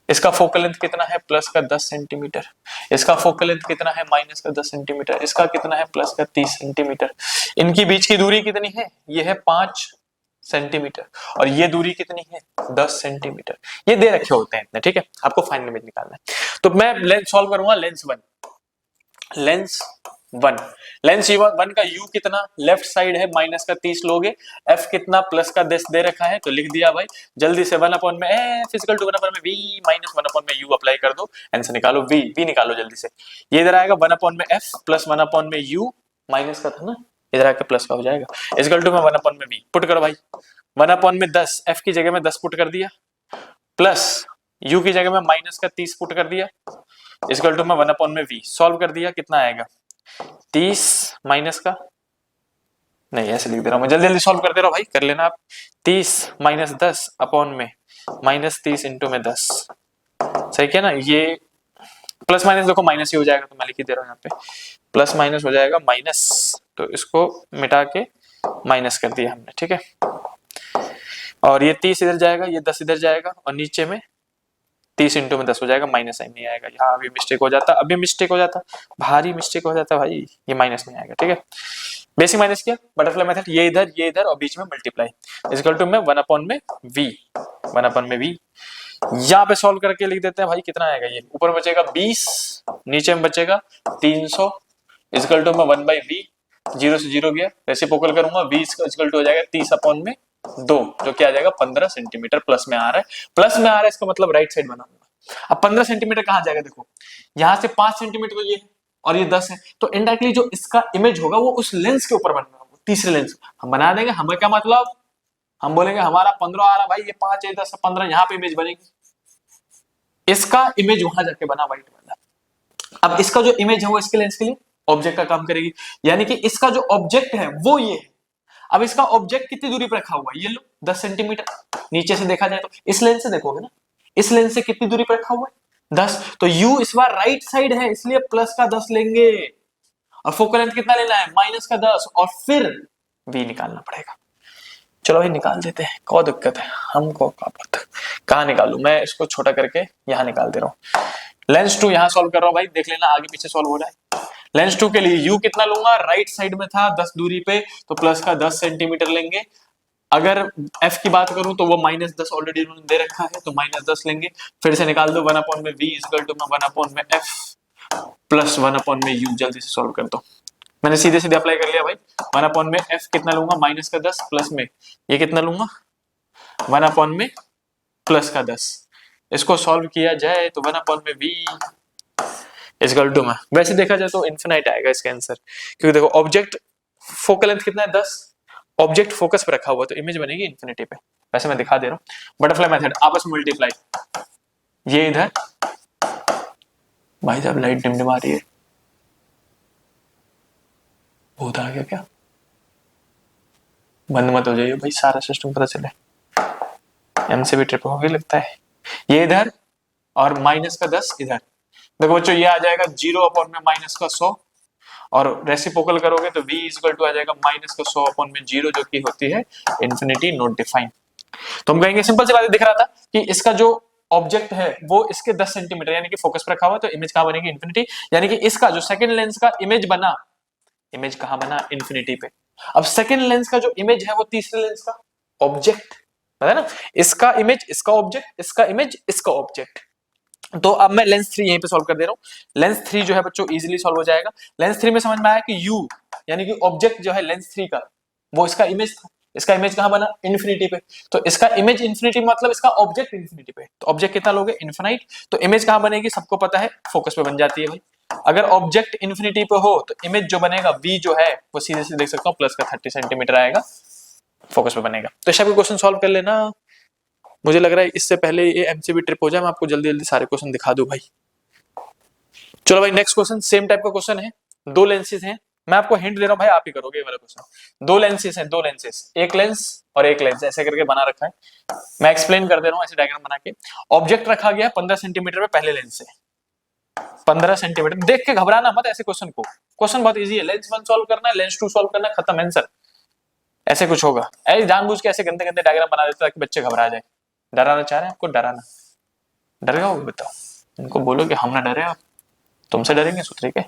इसका फोकल लेंथ कितना है, प्लस का 10 सेंटीमीटर। इसका फोकल लेंथ कितना है, माइनस का 10 सेंटीमीटर। इसका कितना है, प्लस का 30 सेंटीमीटर। इनकी बीच की दूरी कितनी है, ये है 5 सेंटीमीटर, और ये दूरी कितनी है, 10 सेंटीमीटर। ये दे रखे होते हैं इतने, ठीक है। आपको फाइनल इमेज निकालना है, तो मैं लेंस सॉल्व करूंगा। Lens one, lens one, lens one का यू कितना, लेफ्ट साइड है माइनस का 30 लोगे, एफ कितना, प्लस का 10 दे रखा है, तो लिख दिया भाई। जल्दी से 1 में एफ इक्वल टू 1 में वी माइनस 1 में यू अप्लाई कर दो, आंसर निकालो। वी वी निकालो जल्दी से। ये इधर आएगा 1 में एफ प्लस 1 में यू, माइनस का था ना, इधर आके प्लस का हो जाएगा, इक्वल टू में 1 में वी। पुट करो भाई, 1 में 10, एफ की जगह में 10 पुट कर दिया, प्लस यू की जगह में माइनस का 30 पुट कर दिया, इक्वल टू में 1 में वी। सॉल्व कर दिया, कितना आएगा, 30 माइनस का, नहीं ऐसे लिख दे रहा हूं मैं, जल्दी जल्दी सॉल्व कर दे रहा हूं भाई, कर लेना आप। 30 माइनस 10 अपॉन में माइनस 30 इंटू में 10, सही क्या ना। ये प्लस माइनस देखो माइनस ही हो जाएगा, तो मैं लिख ही दे रहा हूं यहाँ पे, प्लस माइनस हो जाएगा माइनस, तो इसको मिटा के माइनस कर दिया हमने, ठीक है। और ये 30 इधर जाएगा, ये 10 इधर जाएगा, और नीचे में 30 इंटू में 10 हो जाएगा, माइनस साइन नहीं आएगा। यहाँ अभी मिस्टेक हो जाता, अभी मिस्टेक हो जाता, भारी मिस्टेक हो जाता भाई, ये माइनस नहीं आएगा, ठीक है। बेसिक माइनस किया, बटरफ्लाई मेथड, ये इधर और बीच में मल्टीप्लाई, इक्वल टू में 1 में वी, 1 में वी। यहाँ पे सॉल्व करके लिख देते हैं भाई, कितना आएगा, ये ऊपर बचेगा 20, नीचे में बचेगा 300, इक्वल टू में 1/v, 0 से 0 गया, रेसिप्रोकल करूंगा, v इक्वल टू हो जाएगा 30/2, जो क्या आ जाएगा 15 सेंटीमीटर। प्लस में आ रहा है, प्लस में आ रहा है, इसका मतलब राइट साइड बनाऊंगा। अब 15 सेंटीमीटर कहां जाएगा, देखो यहां से 5 सेंटीमीटर तो ये है, और ये 10 है, तो इनडायरेक्टली जो इसका इमेज होगा वो उस लेंस के ऊपर बनना होगा, तीसरे लेंस हम बना देंगे। हमें क्या मतलब, हम बोलेंगे हमारा 15 आ रहा भाई, ये 5 है, 10 15, यहाँ पे इमेज बनेगी, इसका इमेज वहां जाके बना व्हाइट वाला। अब इसका जो इमेज है वो इसके लेंस के लिए ऑब्जेक्ट का काम करेगी, यानी कि इसका जो ऑब्जेक्ट है वो ये है। अब इसका ऑब्जेक्ट कितनी दूरी पर रखा हुआ है, ये लो 10 सेंटीमीटर। नीचे से देखा जाए तो इस लेंस से देखोगे ना, इस लेंस से कितनी दूरी पर रखा हुआ है 10, तो u इस बार राइट साइड है, इसलिए प्लस का 10 लेंगे, और फोकल लेंथ कितना लेना है, माइनस का 10, और फिर v निकालना पड़ेगा। चलो भाई निकाल देते हैं, क्या दिक्कत है हमको, कहाँ निकालू, मैं इसको छोटा करके यहाँ निकाल दे रहा हूँ। लेंस 2 यहाँ सॉल्व कर रहा हूँ भाई, देख लेना आगे पीछे सॉल्व हो रहा है। लेंस 2 के लिए u कितना लूंगा, राइट साइड में था 10 दूरी पे, तो प्लस का 10 सेंटीमीटर लेंगे। अगर f की बात करूं तो वो -10 ऑलरेडी उन्होंने दे रखा है, तो -10 लेंगे। फिर से निकाल दो, 1 में v इक्वल टू 1 में f प्लस 1 में u। जल्दी से सॉल्व कर दो, मैंने सीधे सीधे अप्लाई कर लिया भाई। 1 में f कितना लूंगा, माइनस का 10, प्लस में ये कितना लूंगा, 1 में प्लस का 10। इसको सॉल्व किया जाए तो 1 में v इक्वल टू में, वैसे देखा जाए तो इन्फिनाइट आएगा इसका आंसर, क्योंकि देखो ऑब्जेक्ट फोकल लेंथ कितना है 10, ऑब्जेक्ट फोकस पे रखा हुआ, तो इमेज बनेगी इन्फिनिटी पे। वैसे मैं दिखा दे रहा हूँ, बटरफ्लाई मेथड, आपस में मल्टीप्लाई, ये इधर भाई साहब लाइट डिमडिमा रही है, भूत आ गया क्या, बंद मत हो जाइए भाई, सारा सिस्टम पता चले, एमसे भी ट्रिप होगी लगता है। ये इधर और माइनस का 10 इधर, देखो बच्चों ये आ जाएगा 0 अपॉन में माइनस का 100, और रेसिप्रोकल करोगे तो v इक्वल टू आ जाएगा माइनस का 100 अपॉन में 0, जो की होती है इन्फिनिटी नॉट डिफाइंड। तो हम कहेंगे सिंपल सी बात दिख रहा था कि इसका जो ऑब्जेक्ट है वो इसके 10 सेंटीमीटर यानी कि फोकस पर रखा हुआ है, तो इमेज कहां बनेगी? इन्फिनिटी। यानी कि इसका जो सेकंड लेंस का इमेज बना, इमेज कहां बना? इन्फिनिटी पे। अब सेकंड लेंस का जो इमेज है वो तीसरे लेंस का ऑब्जेक्ट है ना, इसका इमेज इसका ऑब्जेक्ट, इसका इमेज इसका ऑब्जेक्ट। तो अब मैं लेंस 3 यहीं पे सॉल्व कर दे रहा हूं। लेंस 3 जो है बच्चों इजीली सॉल्व हो जाएगा। लेंस 3 में समझ में आया कि u यानी कि ऑब्जेक्ट जो है लेंस 3 का वो इसका इमेज था, इसका इमेज कहां बना? इन्फिनिटी पे। तो इसका इमेज इन्फिनिटी मतलब इसका ऑब्जेक्ट इन्फिनिटी पे, तो ऑब्जेक्ट कितना लोगे? इनफिनाइट। तो इमेज कहां बनेगी? सबको पता है फोकस पे बन जाती है भाई। अगर ऑब्जेक्ट इन्फिनिटी पे हो तो इमेज जो बनेगा v जो है वो सीधे सीधे देख सकता हूं प्लस का 30 सेंटीमीटर आएगा, फोकस पे बनेगा। तो इस क्वेश्चन सॉल्व कर लेना। मुझे लग रहा है इससे पहले ये एमसीबी ट्रिप हो जाए मैं आपको जल्दी जल्दी सारे क्वेश्चन दिखा दूं भाई। चलो भाई नेक्स्ट क्वेश्चन सेम टाइप का क्वेश्चन है। दो लेंसेज हैं, मैं आपको हिंट दे रहा हूं भाई, आप ही करोगे ये वाला क्वेश्चन। दो लेंसेज हैं, दो लेंसेज, एक लेंस और एक लेंस ऐसे करके बना रखा है। मैं एक्सप्लेन कर दे रहा हूं ऐसे डायग्राम बना के। ऑब्जेक्ट रखा गया 15 सेंटीमीटर पे पहले लेंस से, 15 सेंटीमीटर। देख के घबराना मत ऐसे क्वेश्चन को, क्वेश्चन बहुत इजी है। लेंस 1 सॉल्व करना है, लेंस 2 सॉल्व करना है, खत्म आंसर। ऐसे कुछ होगा, ऐसे जानबूझ के ऐसे गंदे गंदे डायग्राम बना देता है कि बच्चे घबरा जाए। डराना चाह रहे हैं आपको? डराना डर जाओगे? बताओ, उनको बोलो कि हम ना डरे, आप तुमसे डरेंगे सुथरे के?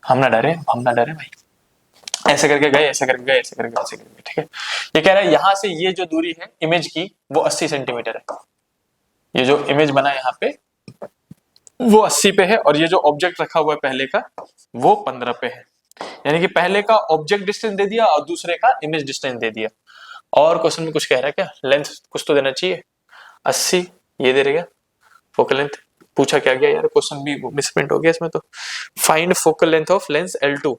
हम ना डरे, हम ना डरे भाई। ऐसे करके गए, ऐसे करके गए, ऐसे करके, ऐसे करके, ठीक है। ये कह रहा है यहां से ये जो दूरी है इमेज की वो 80 सेंटीमीटर है। ये जो इमेज बना है यहाँ पे वो 80 पे है, और ये जो ऑब्जेक्ट रखा हुआ है पहले का वो 15 पे है। यानी कि पहले का ऑब्जेक्ट डिस्टेंस दे दिया और दूसरे का इमेज डिस्टेंस दे दिया। और क्वेश्चन में कुछ कह रहा है क्या? लेंथ कुछ तो देना चाहिए। 80 ये दे रहेगा, फोकल लेंथ पूछा क्या गया यार, क्वेश्चन भी मिसप्रिंट हो गया इसमें तो। Find focal length of lens L2,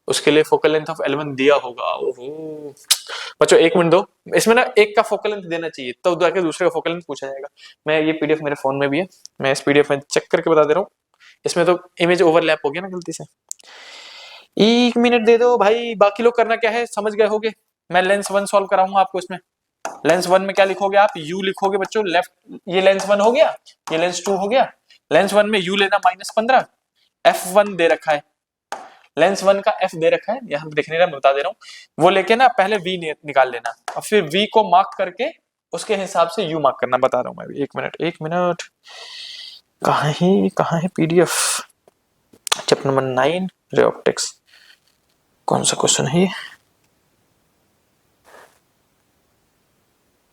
उसके लिए फोकल लेंथ ऑफ L1 दिया होगा। ओहो बच्चों एक मिनट दो, इसमें ना एक का फोकल लेंथ देना चाहिए तब जाके दूसरे का फोकल लेंथ पूछा जाएगा। मैं ये पीडीएफ मेरे फोन में भी है, मैं इस पीडीएफ में चेक करके बता दे रहा हूँ। इसमें तो इमेज ओवरलैप हो गया ना गलती से। 1 मिनट दे दो भाई, बाकी लोग करना क्या है समझ गए होगे। मैं लेंस 1 सॉल्व कराऊंगा आपको। इसमें लेंस 1 में क्या लिखोगे आप? u लिखोगे बच्चों लेफ्ट, ये लेंस 1 हो गया, ये लेंस 2 हो गया। लेंस 1 में u लेना -15, f1 दे रखा है, लेंस 1 का f दे रखा है, यहां पे दिख नहीं रहा मैं बता दे रहा हूं। वो लेके ना पहले v निकाल लेना और फिर v को मार्क करके उसके हिसाब से u मार्क करना, बता रहा हूं मैं भी। 1 मिनट कहां है PDF? Chapter number 9 ray optics, कौन सा क्वेश्चन है ये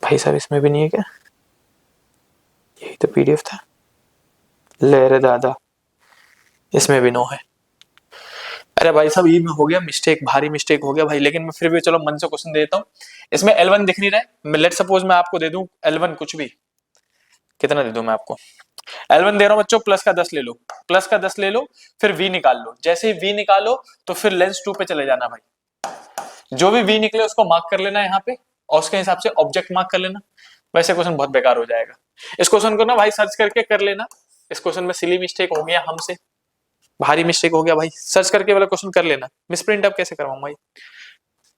भाई साहब? इसमें भी नहीं है क्या? यही तो पीडीएफ था। ले रे दादा, इसमें भी नो है। अरे भाई साहब ये में हो गया मिस्टेक, भारी मिस्टेक हो गया भाई, लेकिन मैं फिर भी चलो मन से क्वेश्चन देता हूँ। इसमें L1 दिख नहीं रहा है, लेट सपोज मैं आपको दे दूं L1 कुछ भी, कितना दे दूं मैं आपको? L1 दे रहा हूं बच्चों प्लस का 10 ले लो, प्लस का 10 ले लो, फिर V निकाल लो। जैसे ही V निकालो तो फिर लेंस 2 पे चले जाना भाई। जो भी V निकले उसको मार्क कर लेना यहाँ पे और उसके हिसाब से ऑब्जेक्ट मार्क कर लेना। वैसे क्वेश्चन बहुत बेकार हो जाएगा। इस क्वेश्चन को ना भाई सर्च करके कर लेना। इस क्वेश्चन में सिली मिस्टेक हो गया हमसे, भारी मिस्टेक हो गया भाई, सर्च करके वाला क्वेश्चन कर लेना। मिसप्रिंट अब कैसे करवाऊं भाई?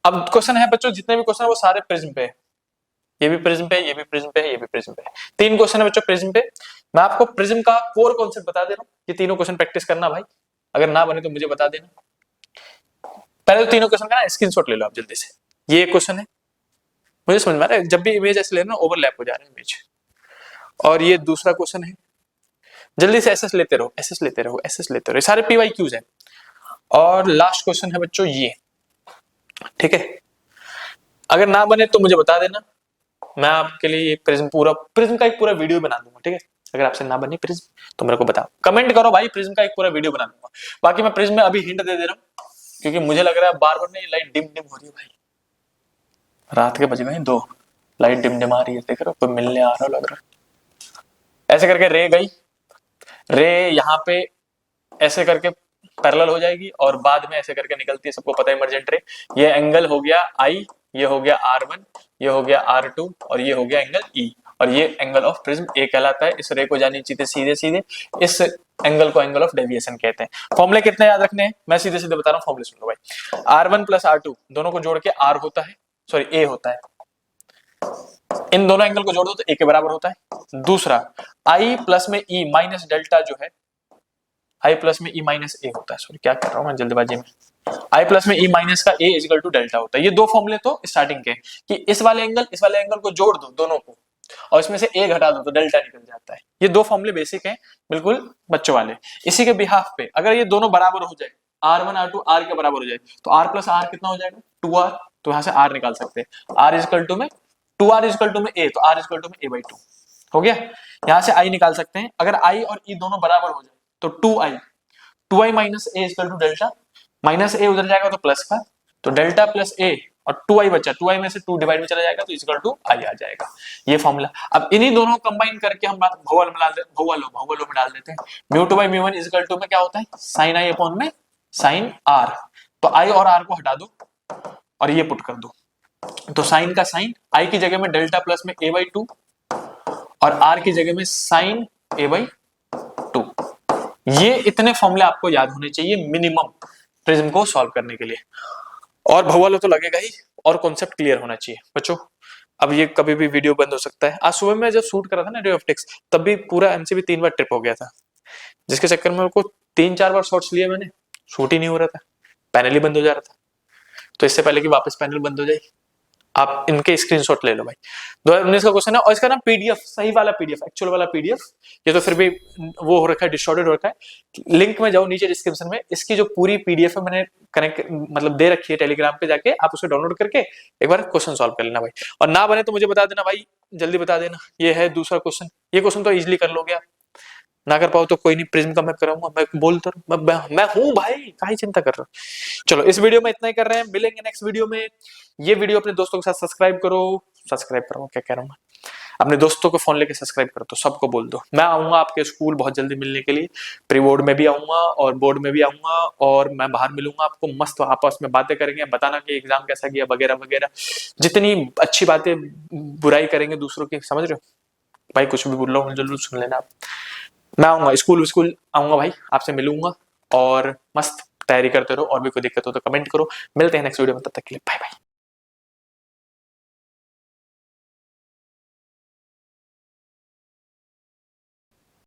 अब क्वेश्चन है बच्चों, जितने भी क्वेश्चन है वो सारे प्रिज्म पे है। ये भी प्रिज्म पे है, ये भी प्रिज्म पे है, ये भी प्रिज्म पे है। 3 क्वेश्चन है बच्चों प्रिज्म पे। मैं आपको प्रिज्म का कोर कॉन्सेप्ट बता दे रहा हूँ, ये तीनों क्वेश्चन प्रैक्टिस करना भाई। अगर ना बने तो मुझे बता देना। पहले तो तीनों क्वेश्चन का ना स्क्रीनशॉट ले लो आप जल्दी से। ये एक क्वेश्चन है, मुझे समझ में आ रहा है, जब भी इमेज ऐसे लेना ओवरलैप हो जा रहा है इमेज। और ये दूसरा क्वेश्चन है, जल्दी से एसएस लेते रहो, एसएस लेते रहो, एसएस लेते रहो, सारे पीवाईक्यूज है। और लास्ट क्वेश्चन है बच्चों ये, ठीक है। अगर ना बने तो मुझे बता देना, मैं आपके लिए प्रिज्म का एक पूरा वीडियो बना दूंगा, ठीक है। अगर आपसे ना बनी प्रिज्म तो मेरे को बताओ, कमेंट करो भाई, प्रिज्म का एक पूरा वीडियो बना दूंगा। बाकी मैं प्रिज्म में अभी हिंट दे दे रहा हूँ, क्योंकि मुझे लग रहा है बार बार नहीं लाइट डिम डिम हो रही है भाई। रात के बज गए 2, लाइट डिम डिम आ रही है, देख रहे हो, कोई मिलने आ रहा लग रहा है। ऐसे करके रे गई, रे यहाँ पे ऐसे करके पैरेलल हो जाएगी और बाद में ऐसे करके निकलती है, सबको पता है इमरजेंट रे। ये एंगल हो गया आई, ये हो गया R1, ये हो गया R2 और ये हो गया एंगल E, और ये एंगल ऑफ प्रिज्म ए कहलाता है। इस रे को जानी चाहिए सीधे सीधे, इस एंगल को एंगल ऑफ डेविएशन कहते हैं। फॉर्मूले कितने याद रखने हैं मैं सीधे सीधे बता रहा हूँ, फॉर्मूले सुन लो भाई। R1 प्लस R2 दोनों को जोड़ के R होता है, सॉरी A होता है। इन दोनों एंगल को जोड़ दो तो A के बराबर होता है। दूसरा I प्लस में E माइनस डेल्टा जो है, I प्लस में E माइनस ए होता है, सॉरी क्या कर रहा हूं मैं जल्दबाजी में। I प्लस में E माइनस का A इक्वल टू डेल्टा होता है। ये दो फॉर्मूले तो स्टार्टिंग के, कि इस वाले एंगल को जोड़ दो दोनों को, और इसमें से ए घटा दो तो डेल्टा निकल जाता है। ये दो फॉर्मूले बेसिक हैं, बिल्कुल बच्चों वाले। इसी के बिहाफ पे अगर ये दोनों बराबर हो जाए, R1 R2 R के बराबर हो जाए, तो R प्लस आर कितना हो जाएगा, 2R। तो यहां से R निकाल सकते हैं, R इजकल टू में 2R इजकल टू में A, तो R इजकल टू में A/2 हो गया। यहां से I निकाल सकते हैं, अगर I और E दोनों बराबर हो जाए तो 2I minus A is equal to delta, minus A उधर जाएगा तो प्लस का, तो डेल्टा प्लस A और 2I बचा, 2I में से 2 डिवाइड में चला जाएगा तो इक्वल टू I आ जाएगा। ये फॉर्मूला। अब इन्हीं दोनों कंबाइन करके हम बात भौवल में डाल देते, भौवलों में डाल देते हैं। म्यू2 बाई म्यू1 इक्वल टू में क्या होता है, साइन I अपॉन में साइन R। तो I और R को हटा दो और ये पुट कर दो, तो साइन का साइन, I की जगह में डेल्टा प्लस में A/2 और R की जगह में साइन A/2। ये इतने फॉर्मूले आपको याद होने चाहिए मिनिमम प्रिज्म को सॉल्व करने के लिए, और भौवल तो लगेगा ही, और कॉन्सेप्ट क्लियर होना चाहिए बच्चों। अब ये कभी भी वीडियो बंद हो सकता है। आज सुबह में जब शूट करा था ना रे ऑफ टेक्स, तब भी पूरा एमसीबी 3 बार ट्रिप हो गया था, जिसके चक्कर में उनको 3-4 बार शॉट्स लिए मैंने, शूट ही नहीं हो रहा था, पैनल ही बंद हो जा रहा था। तो इससे पहले कि वापस पैनल बंद हो जाए, आप इनके स्क्रीनशॉट ले लो भाई। 2019 का क्वेश्चन है, और इसका ना पीडीएफ, सही वाला पीडीएफ, एक्चुअल वाला पीडीएफ, ये तो फिर भी वो हो रखा है, डिस्टॉर्टेड हो रखा है। लिंक में जाओ नीचे डिस्क्रिप्शन में, इसकी जो पूरी पीडीएफ है मैंने कनेक्ट मतलब दे रखी है टेलीग्राम पे, जाके आप उसे डाउनलोड करके एक बार क्वेश्चन सॉल्व कर लेना भाई। और ना बने तो मुझे बता देना भाई, जल्दी बता देना। ये है दूसरा क्वेश्चन, ये क्वेश्चन तो इजिली कर लोगे आप, ना कर पाओ तो कोई नहीं, प्रिज्म का मैं कराऊंगा, मैं बोलता मैं हूं भाई, काहे चिंता कर रहे हो। चलो इस वीडियो में इतना ही कर रहे हैं, मिलेंगे नेक्स्ट वीडियो में। ये वीडियो अपने दोस्तों के साथ सब्सक्राइब करो, क्या कह रहा हूं मैं, अपने दोस्तों को फोन लेके सब्सक्राइब करो, तो सबको बोल दो। मैं आऊंगा आपके स्कूल बहुत जल्दी मिलने के लिए, प्री बोर्ड में भी आऊंगा और बोर्ड में भी आऊंगा, और मैं बाहर मिलूंगा आपको, मस्त आपस में बातें करेंगे, बताना कि एग्जाम कैसा गया वगैरह वगैरह, जितनी अच्छी बातें, बुराई करेंगे दूसरों की, समझ रहे हो भाई, कुछ भी बोल रहा हूँ जरूर सुन लेना आप। मैं आऊंगा स्कूल आऊंगा भाई, आपसे मिलूंगा, और मस्त तैयारी करते रहो, और भी कोई दिक्कत हो तो कमेंट करो। मिलते हैं नेक्स्ट वीडियो में, तब तक के लिए बाय बाय।